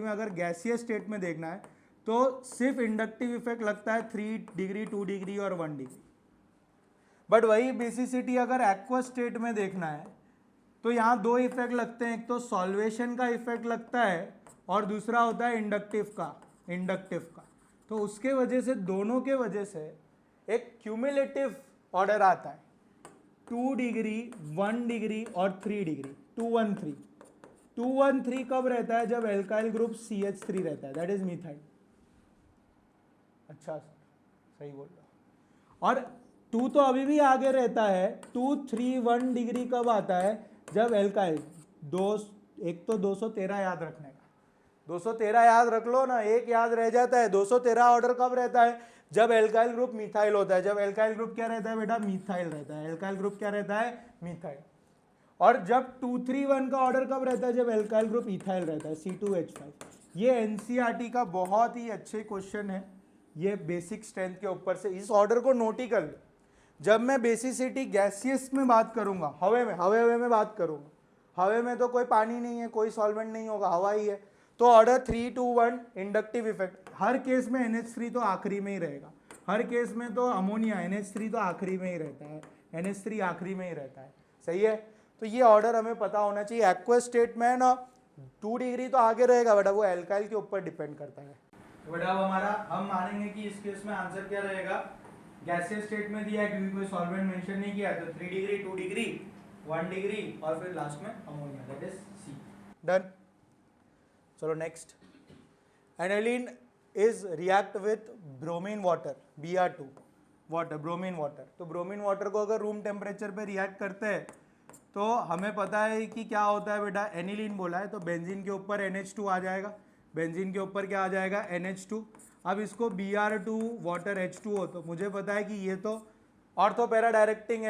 अगर गैसियस स्टेट में देखना है तो सिर्फ इंडक्टिव इफेक्ट लगता है 3 डिग्री, 2 डिग्री और 1 डिग्री। बट वही बेसिसिटी अगर एक्वस स्टेट में देखना है तो यहाँ 2 इफेक्ट लगते हैं। एक तो सॉल्वेशन का इफेक्ट लगता है और दूसरा होता है इंडक्टिव का। तो उसके वजह से, दोनों के वजह से एक क्यूमुलेटिव ऑर्डर आता है। 2 डिग्री, 1 डिग्री और 3 डिग्री, 213 कब रहता है? जब एल्काइल ग्रुप CH3 रहता है, दैट इज मिथाइल। अच्छा सही बोल रहा। और 2 तो अभी भी आगे रहता है। 231 डिग्री कब आता है? जब एल्काइल एक तो 213 याद रखने का, 213 याद रख लो ना, एक याद रह जाता है। 213 ऑर्डर कब रहता है? जब एल्काइल ग्रुप मिथाइल होता है। जब एल्काइल ग्रुप क्या रहता है बेटा? मिथाइल रहता है। एल्काइल ग्रुप क्या रहता है? मिथाइल। और जब 231 का ऑर्डर कब रहता है? जब एल्काइल ग्रुप इथाइल रहता है, C2H5। ये एनसीईआरटी का बहुत ही अच्छे क्वेश्चन है, ये बेसिक स्ट्रेंथ के ऊपर से। इस ऑर्डर को नोट ही कर लो। जब मैं बेसिसिटी गैसियस में बात करूंगा, हवे में बात करूंगा, हवे में तो कोई पानी नहीं है, कोई सॉल्वेंट नहीं होगा, हवा ही है। तो order 3 to 1 inductive effect. Her case में NH3 तो आखिरी में ही रहेगा। हर केस में तो अमोनिया NH3 तो आखिरी में ही रहता है, NH3 आखिरी में ही रहता है। सही है? तो ये ऑर्डर हमें पता होना चाहिए। एक्वस स्टेट में ना 2 डिग्री तो आगे रहेगा बेटा, वो एल्काइल के ऊपर डिपेंड करता है। तो बेटा हम मानेंगे कि इस केस में आंसर क्या रहेगा? गैसियस स्टेट में दिया है क्योंकि कोई सॉल्वेंट मेंशन नहीं किया, तो 3 डिग्री, 2 डिग्री, 1 डिग्री और फिर लास्ट में ammonia, that is C। Done. चलो next. Aniline is react with bromine water, Br2 water, bromine water. तो ब्रोमीन वाटर को अगर रूम टेम्परेचर पे रिएक्ट करते हैं तो हमें पता है कि क्या होता है बेटा? एनिलीन बोला है तो बेंजीन के ऊपर NH2 आ जाएगा। बेंजीन के ऊपर क्या आ जाएगा? NH2। अब इसको Br2 वाटर H2O, तो मुझे पता है कि ये तो ऑर्थो पैरा डायरेक्टिंग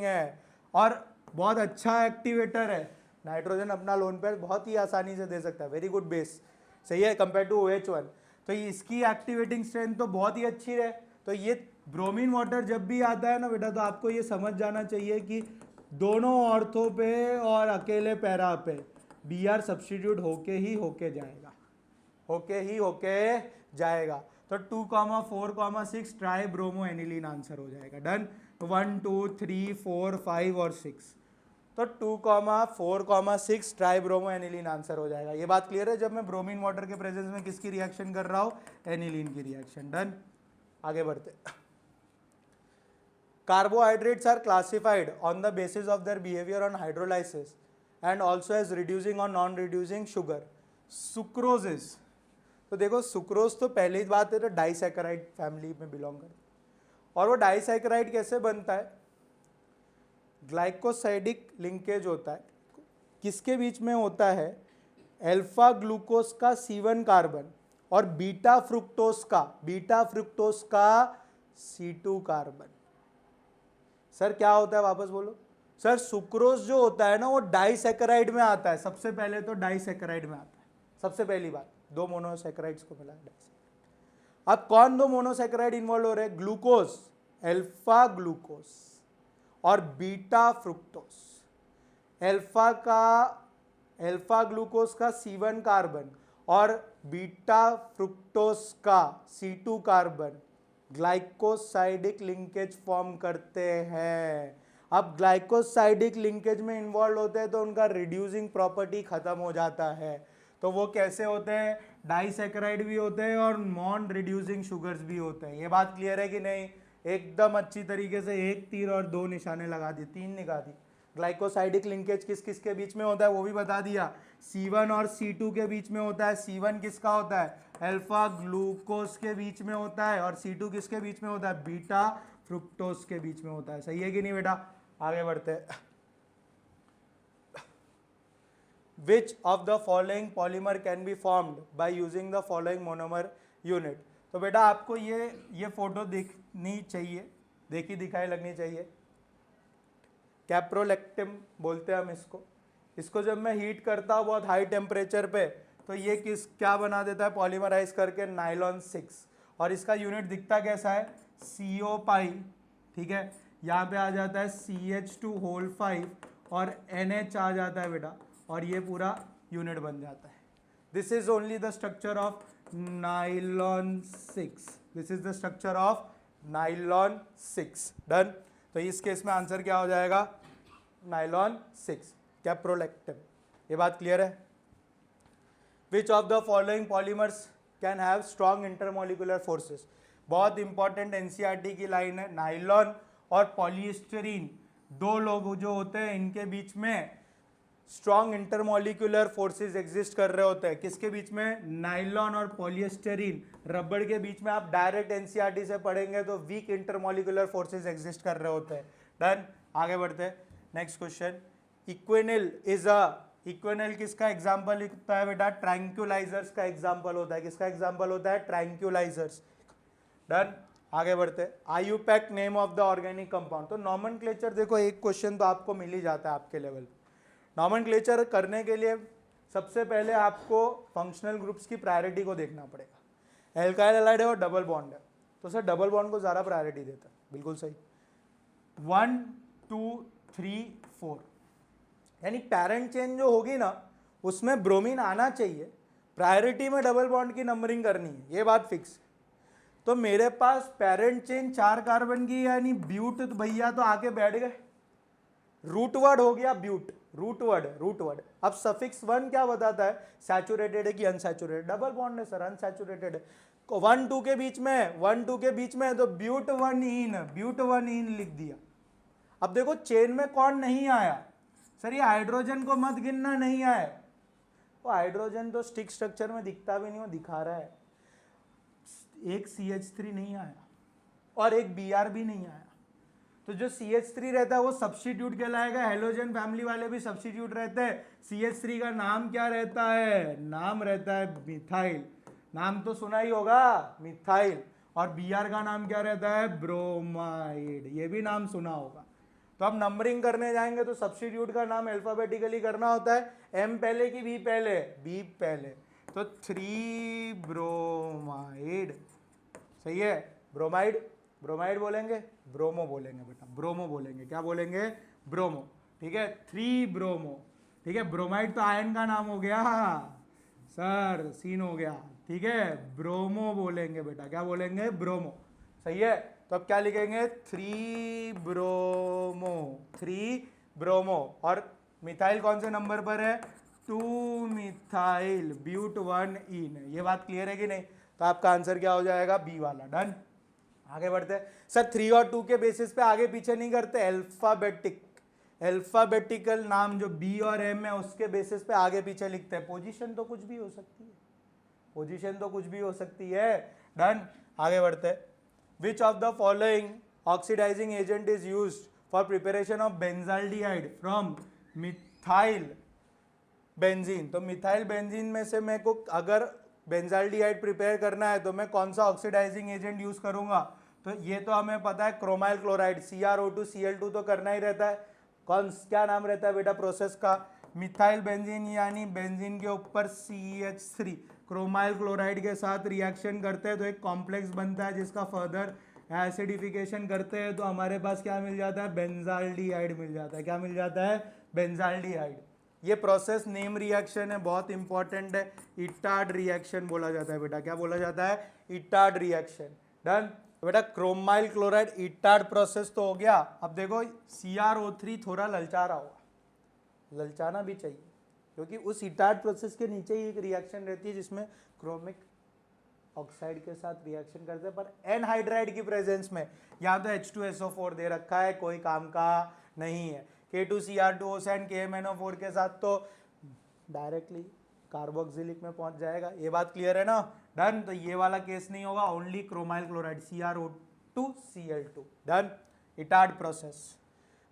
है और बहुत अच्छा एक्टिवेटर है। नाइट्रोजन अपना लोन पेयर बहुत ही आसानी से दे सकता है, वेरी गुड बेस। सही है, कंपेयर टू OH1। तो इसकी एक्टिवेटिंग स्ट्रेंथ तो बहुत ही अच्छी है। तो ये ब्रोमीन वाटर जब भी आता है ना बेटा, तो आपको ये समझ जाना चाहिए कि दोनों ऑर्थो पे और अकेले पैरा पे Br सब्सटीट्यूट होके जाएगा। तो 2,4,6 ट्राई ब्रोमो एनिलीन आंसर हो जाएगा। डन। 1 2 3 4 5 और 6, तो 2,4,6 ट्राई ब्रोमो एनिलीन आंसर हो जाएगा। ये बात क्लियर है? जब मैं ब्रोमीन वाटर के प्रेजेंस में किसकी रिएक्शन कर रहा हूं? एनिलीन की रिएक्शन। डन, आगे बढ़ते। Carbohydrates are classified on the basis of their behaviour on hydrolysis and also as reducing और नॉन रिड्यूसिंग शुगर। सुक्रोजेस, तो देखो सुक्रोज तो पहली बात है तो डाइसैकेराइड फैमिली में बिलोंग करता है। और वो डाइसैकेराइड कैसे बनता है? ग्लाइकोसाइडिक लिंकेज होता है। किसके बीच में होता है? अल्फा ग्लूकोज का C1 कार्बन और बीटा फ्रुक्टोज का C2 कार्बन। सर क्या होता है? वापस बोलो सर। सुक्रोज जो होता है ना, वो डाइसैकेराइड में आता है। सबसे पहले तो डाइसैकेराइड में आता है, सबसे पहली बात। 2 मोनोसैकेराइड्स को मिला डाइसैकेराइड। अब कौन 2 मोनोसैकेराइड इन्वॉल्व हो रहे हैं? ग्लूकोज, अल्फा ग्लूकोज और बीटा फ्रुक्टोज। अल्फा ग्लूकोज का C1 कार्बन और बीटा फ्रुक्टोज का C2 carbon glycosidic linkage form करते हैं। अब ग्लाइकोसाइडिक लिंकेज में इन्वॉल्व होते हैं तो उनका रिड्यूसिंग प्रॉपर्टी खत्म हो जाता है। तो वो कैसे होते हैं, डाइसैकेराइड भी होते हैं और नॉन रिड्यूसिंग शुगर्स भी होते हैं। ये बात क्लियर है कि नहीं? एकदम अच्छी तरीके से एक तीर और दो निशाने लगा दिए, तीन लगा दी। ग्लाइकोसाइडिक लिंकेज किस किस के बीच में होता है वो भी बता दिया, C1 और C2 के बीच में होता है। C1 किसका होता है, अल्फा ग्लूकोज के बीच में होता है, और C2 किसके बीच में होता है, बीटा फ्रुक्टोज के बीच में होता है। सही है कि नहीं बेटा? आगे बढ़ते हैं। Which of the following polymer can be formed by using the following monomer unit? तो बेटा आपको ये फोटो दिखनी चाहिए, देखी दिखाई लगनी चाहिए। कैप्रोलेक्टिन बोलते हैं हम इसको जब मैं हीट करता हूँ बहुत हाई टेम्परेचर पे, तो ये क्या बना देता है, पॉलीमराइज करके नाइलॉन 6। और इसका यूनिट दिखता कैसा है, CO पाई, ठीक है। यहाँ पे आ जाता है CH2 और NH आ जाता है बेटा, और ये पूरा यूनिट बन जाता है। This is only the structure of nylon 6। This is the structure of nylon 6। Done. तो इस केस में आंसर क्या हो जाएगा, नाइलॉन 6, कैप्रोलेक्टिन। ये बात क्लियर है? Which of the following polymers can have strong intermolecular forces? बहुत इंपॉर्टेंट एनसीईआरटी की लाइन है। नाइलॉन और पॉलीस्टरीन दो लोग जो होते हैं इनके बीच में स्ट्रॉन्ग इंटरमोलिकुलर फोर्सेस एग्जिस्ट कर रहे होते हैं। किसके बीच में, नाइलॉन और पॉलीस्टरीन रबड़ के बीच में। आप डायरेक्ट एनसीईआरटी से पढ़ेंगे तो वीक इंटरमोलिकुलर फोर्सेस एग्जिस्ट कर रहे होते हैं। डन। आगे बढ़ते हैं। नेक्स्ट क्वेश्चन, इक्विनिल इज अ, इक्विनिल किसका एग्जाम्पल होता है बेटा, ट्रैंक्यूलाइजर्स का एग्जाम्पल होता है। किसका एग्जाम्पल होता है, ट्रैंक्यूलाइजर्स। डन। आगे बढ़ते हैं। IUPAC name of the organic compound. तो नॉमेनक्लेचर देखो, एक क्वेश्चन तो आपको मिल ही जाता है आपके लेवल पे। नॉमेनक्लेचर करने के लिए सबसे पहले आपको फंक्शनल ग्रुप्स की प्रायोरिटी को देखना पड़ेगा। एल्काइल हैलाइड है और डबल बॉन्ड है, तो सर डबल बॉन्ड को ज़्यादा प्रायोरिटी देता है। बिल्कुल सही। 1 2 3 4 यानी पैरेंट चेन जो होगी ना उसमें ब्रोमीन आना चाहिए, प्रायोरिटी में डबल बॉन्ड की नंबरिंग करनी है, ये बात फिक्स है। तो मेरे पास पैरेंट चेन 4 कार्बन की यानी ब्यूट, तो भैया तो आके बैठ गए, रूट वर्ड हो गया ब्यूट, रूट वर्ड। अब सफिक्स 1 क्या बताता है, सैचुरेटेड है कि अनसैचुरेटेड, डबल बॉन्ड है सर, अनसैचुरेटेड है। 1 2 के बीच में, 1 2 के बीच में, तो ब्यूट 1 इन लिख दिया। अब देखो चेन में कौन नहीं आया, सर ये हाइड्रोजन को मत गिनना, नहीं आया। वो हाइड्रोजन तो स्टिक स्ट्रक्चर में दिखता भी नहीं, वो दिखा रहा है। एक CH3 नहीं आया और एक Br भी नहीं आया, तो जो CH3 रहता है वो सब्स्टिट्यूट कहलाएगा। हेलोजन फैमिली वाले भी सब्स्टिट्यूट रहते हैं। CH3 का नाम क्या रहता है, नाम रहता है मिथाइल, नाम तो सुना ही होगा मिथाइल। और Br का नाम क्या रहता है, ब्रोमाइड, ये भी नाम सुना होगा। तो अब नंबरिंग करने जाएंगे तो सब्स्टिट्यूट का नाम अल्फाबेटिकली करना होता है, M पहले कि B पहले, B पहले। तो 3 ब्रोमाइड, सही है। ब्रोमाइड बोलेंगे, ब्रोमो बोलेंगे बेटा, ब्रोमो बोलेंगे, क्या बोलेंगे, ब्रोमो, ठीक है। 3 ब्रोमो, ठीक है। ब्रोमाइड तो आयन का नाम हो गया सर, सीन हो गया, ठीक है। ब्रोमो बोलेंगे बेटा, क्या बोलेंगे, ब्रोमो, सही है। तो अब क्या लिखेंगे, 3 ब्रोमो। और मिथाइल कौन से नंबर पर है, 2 मिथाइल ब्यूट 1 इन। ये बात क्लियर है कि नहीं? तो आपका आंसर क्या हो जाएगा, बी वाला। डन। आगे बढ़ते हैं। सर 3 और 2 के बेसिस पे आगे पीछे नहीं करते, अल्फाबेटिकल नाम जो B और M है उसके बेसिस पे आगे पीछे लिखते हैं। पोजीशन तो कुछ भी हो सकती है, डन। आगे बढ़ते हैं। Which of the following oxidising agent is used for preparation of benzaldehyde from methyl benzene? तो मिथाइल बेंजीन में से मेरे को अगर बेंजाल्डिहाइड प्रिपेयर करना है तो मैं कौन सा ऑक्सीडाइजिंग एजेंट यूज करूंगा? तो ये तो हमें पता है, क्रोमाइल क्लोराइड, CrO2 Cl2 तो करना ही रहता है। क्या नाम रहता है बेटा प्रोसेस का, मिथाइल बेंजीन, यानी बेंजीन के ऊपर CH3 क्रोमाइल क्लोराइड के साथ रिएक्शन करते हैं तो एक कॉम्प्लेक्स बनता है जिसका फर्दर एसिडिफिकेशन करते हैं तो हमारे पास क्या मिल जाता है, बेंजाल्डिहाइड मिल जाता है। क्या मिल जाता है, बेंजाल्डिहाइड। ये प्रोसेस नेम रिएक्शन है, बहुत इंपॉर्टेंट है, इटार्ड रिएक्शन बोला जाता है बेटा। क्या बोला जाता है, इटार्ड रिएक्शन। डन। बेटा क्रोमाइल क्लोराइड इटार्ड प्रोसेस तो हो गया। अब देखो CrO3 थोड़ा ललचा रहा होगा, ललचाना भी चाहिए क्योंकि उस इटार्ड प्रोसेस के नीचे ही एक रिएक्शन रहती है जिसमें क्रोमिक ऑक्साइड के साथ रिएक्शन करते हैं, पर एनहाइड्राइड की प्रेजेंस में। यहाँ तो H2SO4 दे रखा है, कोई काम का नहीं है। K2Cr2O and KMnO4 के साथ तो डायरेक्टली कार्बोक्सिलिक में पहुंच जाएगा। ये बात क्लियर है ना? डन। तो ये वाला केस नहीं होगा, only chromyl chloride CrO2Cl2। Done. Etard process.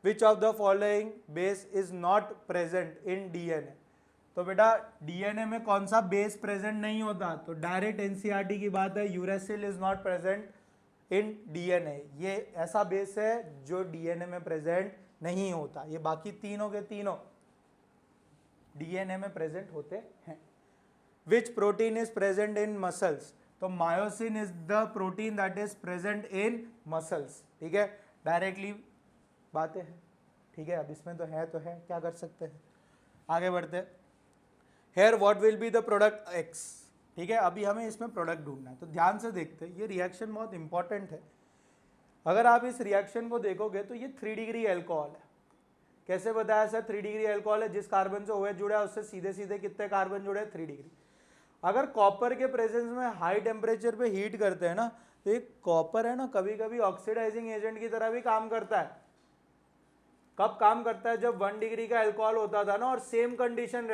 Which of the following base is not present in DNA? तो बेटा DNA में कौन सा बेस प्रेजेंट नहीं होता? तो डायरेक्ट NCERT की बात है, uracil is not present in DNA। ये ऐसा बेस है जो DNA में प्रेजेंट नहीं होता। ये बाकी तीनों के तीनों DNA में प्रेजेंट होते हैं। Which protein is present in muscles? तो myosin is the protein that is present in muscles. ठीक है, डायरेक्टली बातें हैं। ठीक है, अब इसमें तो है, क्या कर सकते हैं। आगे बढ़ते हैं। Here what will be the product X? ठीक है, अभी हमें इसमें प्रोडक्ट ढूंढना है, तो ध्यान से देखते हैं। ये रिएक्शन बहुत इंपॉर्टेंट है। अगर आप इस रिएक्शन को देखोगे तो ये 3 डिग्री एल्कोहल है। कैसे बताया सर? 3 डिग्री एल्कोहल है, जिस कार्बन से OH जुड़ा है उससे सीधे सीधे कितने कार्बन जुड़े हैं? 3 डिग्री। अगर कॉपर के प्रेजेंस में हाई टेम्परेचर पे हीट करते हैं ना, तो एक कॉपर है ना, कभी कभी ऑक्सीडाइजिंग एजेंट की तरह भी काम करता है। कब काम करता है? जब 1 डिग्री का एल्कोहल होता था ना और सेम कंडीशन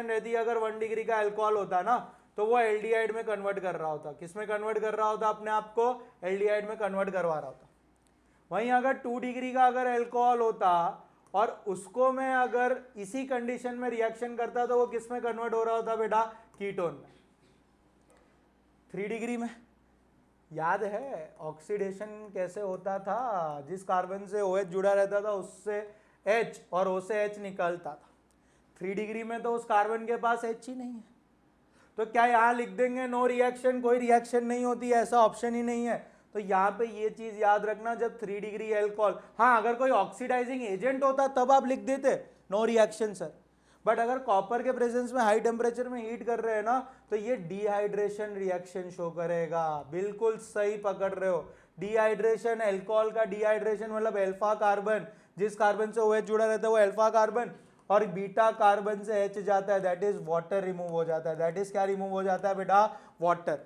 रहती, अगर 1 डिग्री का एल्कोहल होता ना, तो वो एल्डिहाइड में कन्वर्ट कर रहा होता। किस में कन्वर्ट कर रहा होता? अपने आप को एल्डिहाइड में कन्वर्ट करवा रहा होता। वहीं अगर 2 डिग्री का अगर एल्कोहल होता और उसको मैं अगर इसी कंडीशन में रिएक्शन करता, तो वो किस में कन्वर्ट हो रहा होता बेटा? कीटोन में। 3 डिग्री में याद है ऑक्सीडेशन कैसे होता था? जिस कार्बन से OH जुड़ा रहता था उससे H और O से H निकलता था। 3 डिग्री में तो उस कार्बन के पास H ही नहीं है, तो क्या यहां लिख देंगे नो रिएक्शन? कोई रिएक्शन नहीं होती है, ऐसा ऑप्शन ही नहीं है। तो यहाँ पे ये चीज याद रखना, जब 3 डिग्री एल्कोहल, हाँ अगर कोई ऑक्सीडाइजिंग एजेंट होता तब आप लिख देते नो रिएक्शन सर, बट अगर कॉपर के प्रेजेंस में हाई टेम्परेचर में हीट कर रहे हैं ना, तो ये डिहाइड्रेशन रिएक्शन शो करेगा। बिल्कुल सही पकड़ रहे हो। डिहाइड्रेशन, एल्कोहल का डिहाइड्रेशन मतलब अल्फा कार्बन, जिस कार्बन से OH जुड़ा रहता है वो अल्फा कार्बन, और बीटा कार्बन से H जाता है, दैट इज वाटर रिमूव हो जाता है। दैट इज क्या रिमूव हो जाता है बेटा? वाटर।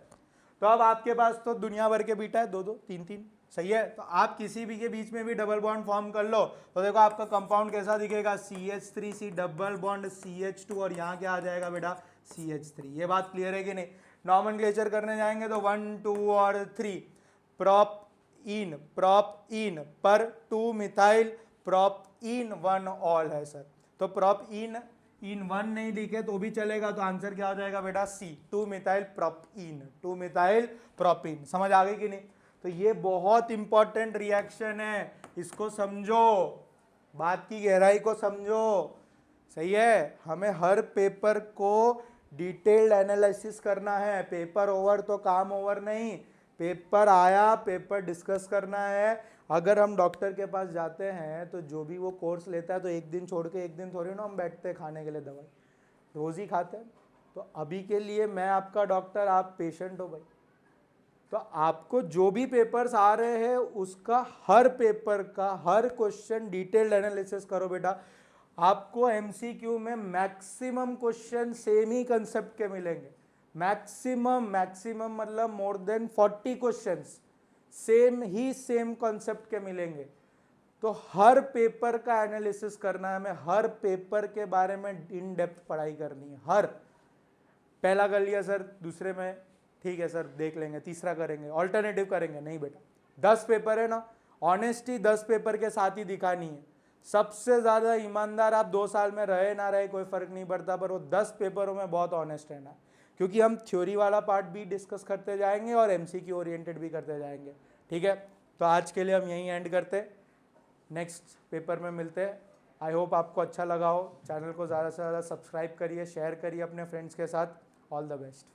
तो अब आपके पास तो दुनिया भर के बीटा है, 2-2, 3-3, सही है। तो आप किसी भी के बीच में भी डबल बॉन्ड फॉर्म कर लो, तो देखो आपका कंपाउंड कैसा दिखेगा? CH3C डबल बॉन्ड CH2, और यहाँ क्या आ जाएगा बेटा? CH3। ये बात क्लियर है कि नहीं? नॉमेनक्लेचर करने जाएंगे तो 1, 2 और 3, प्रोप इन पर 2 मिथाइल प्रोप इन 1 ऑल है सर। तो प्रोप इन 1 नहीं लिखे तो भी चलेगा, तो आंसर क्या हो जाएगा बेटा? C, 2 methyl propene. समझ आ गई कि नहीं? तो ये बहुत इंपॉर्टेंट रिएक्शन है, इसको समझो, बात की गहराई को समझो, सही है। हमें हर पेपर को डिटेल्ड एनालिसिस करना है। पेपर ओवर तो काम ओवर नहीं, पेपर आया, पेपर डिस्कस करना है। अगर हम डॉक्टर के पास जाते हैं तो जो भी वो कोर्स लेता है, तो एक दिन छोड़ के एक दिन थोड़ी ना हम बैठते हैं खाने के लिए दवाई, रोज ही खाते हैं। तो अभी के लिए मैं आपका डॉक्टर, आप पेशेंट हो भाई। तो आपको जो भी पेपर्स आ रहे हैं उसका हर पेपर का हर क्वेश्चन डिटेल्ड एनालिसिस करो बेटा। आपको MCQ में मैक्सिमम क्वेश्चन सेम ही कंसेप्ट के मिलेंगे। मैक्सिमम मतलब more than 40 questions same concept के मिलेंगे। तो हर पेपर का एनालिसिस करना है, हमें हर पेपर के बारे में इन डेप्थ पढ़ाई करनी है। हर पहला कर लिया सर, दूसरे में ठीक है सर देख लेंगे, तीसरा करेंगे, ऑल्टरनेटिव करेंगे, नहीं बेटा 10 पेपर है ना, ऑनेस्टी 10 पेपर के साथ ही दिखानी है। सबसे ज्यादा ईमानदार आप 2 साल में रहे ना रहे कोई फर्क नहीं पड़ता, पर वो 10 पेपरों में बहुत ऑनेस्ट रहना है, क्योंकि हम थ्योरी वाला पार्ट भी डिस्कस करते जाएंगे और MCQ ओरिएंटेड भी करते जाएंगे। ठीक है, तो आज के लिए हम यहीं एंड करते हैं, नेक्स्ट पेपर में मिलते हैं। आई होप आपको अच्छा लगा हो। चैनल को ज़्यादा से ज़्यादा सब्सक्राइब करिए, शेयर करिए अपने फ्रेंड्स के साथ। All the best.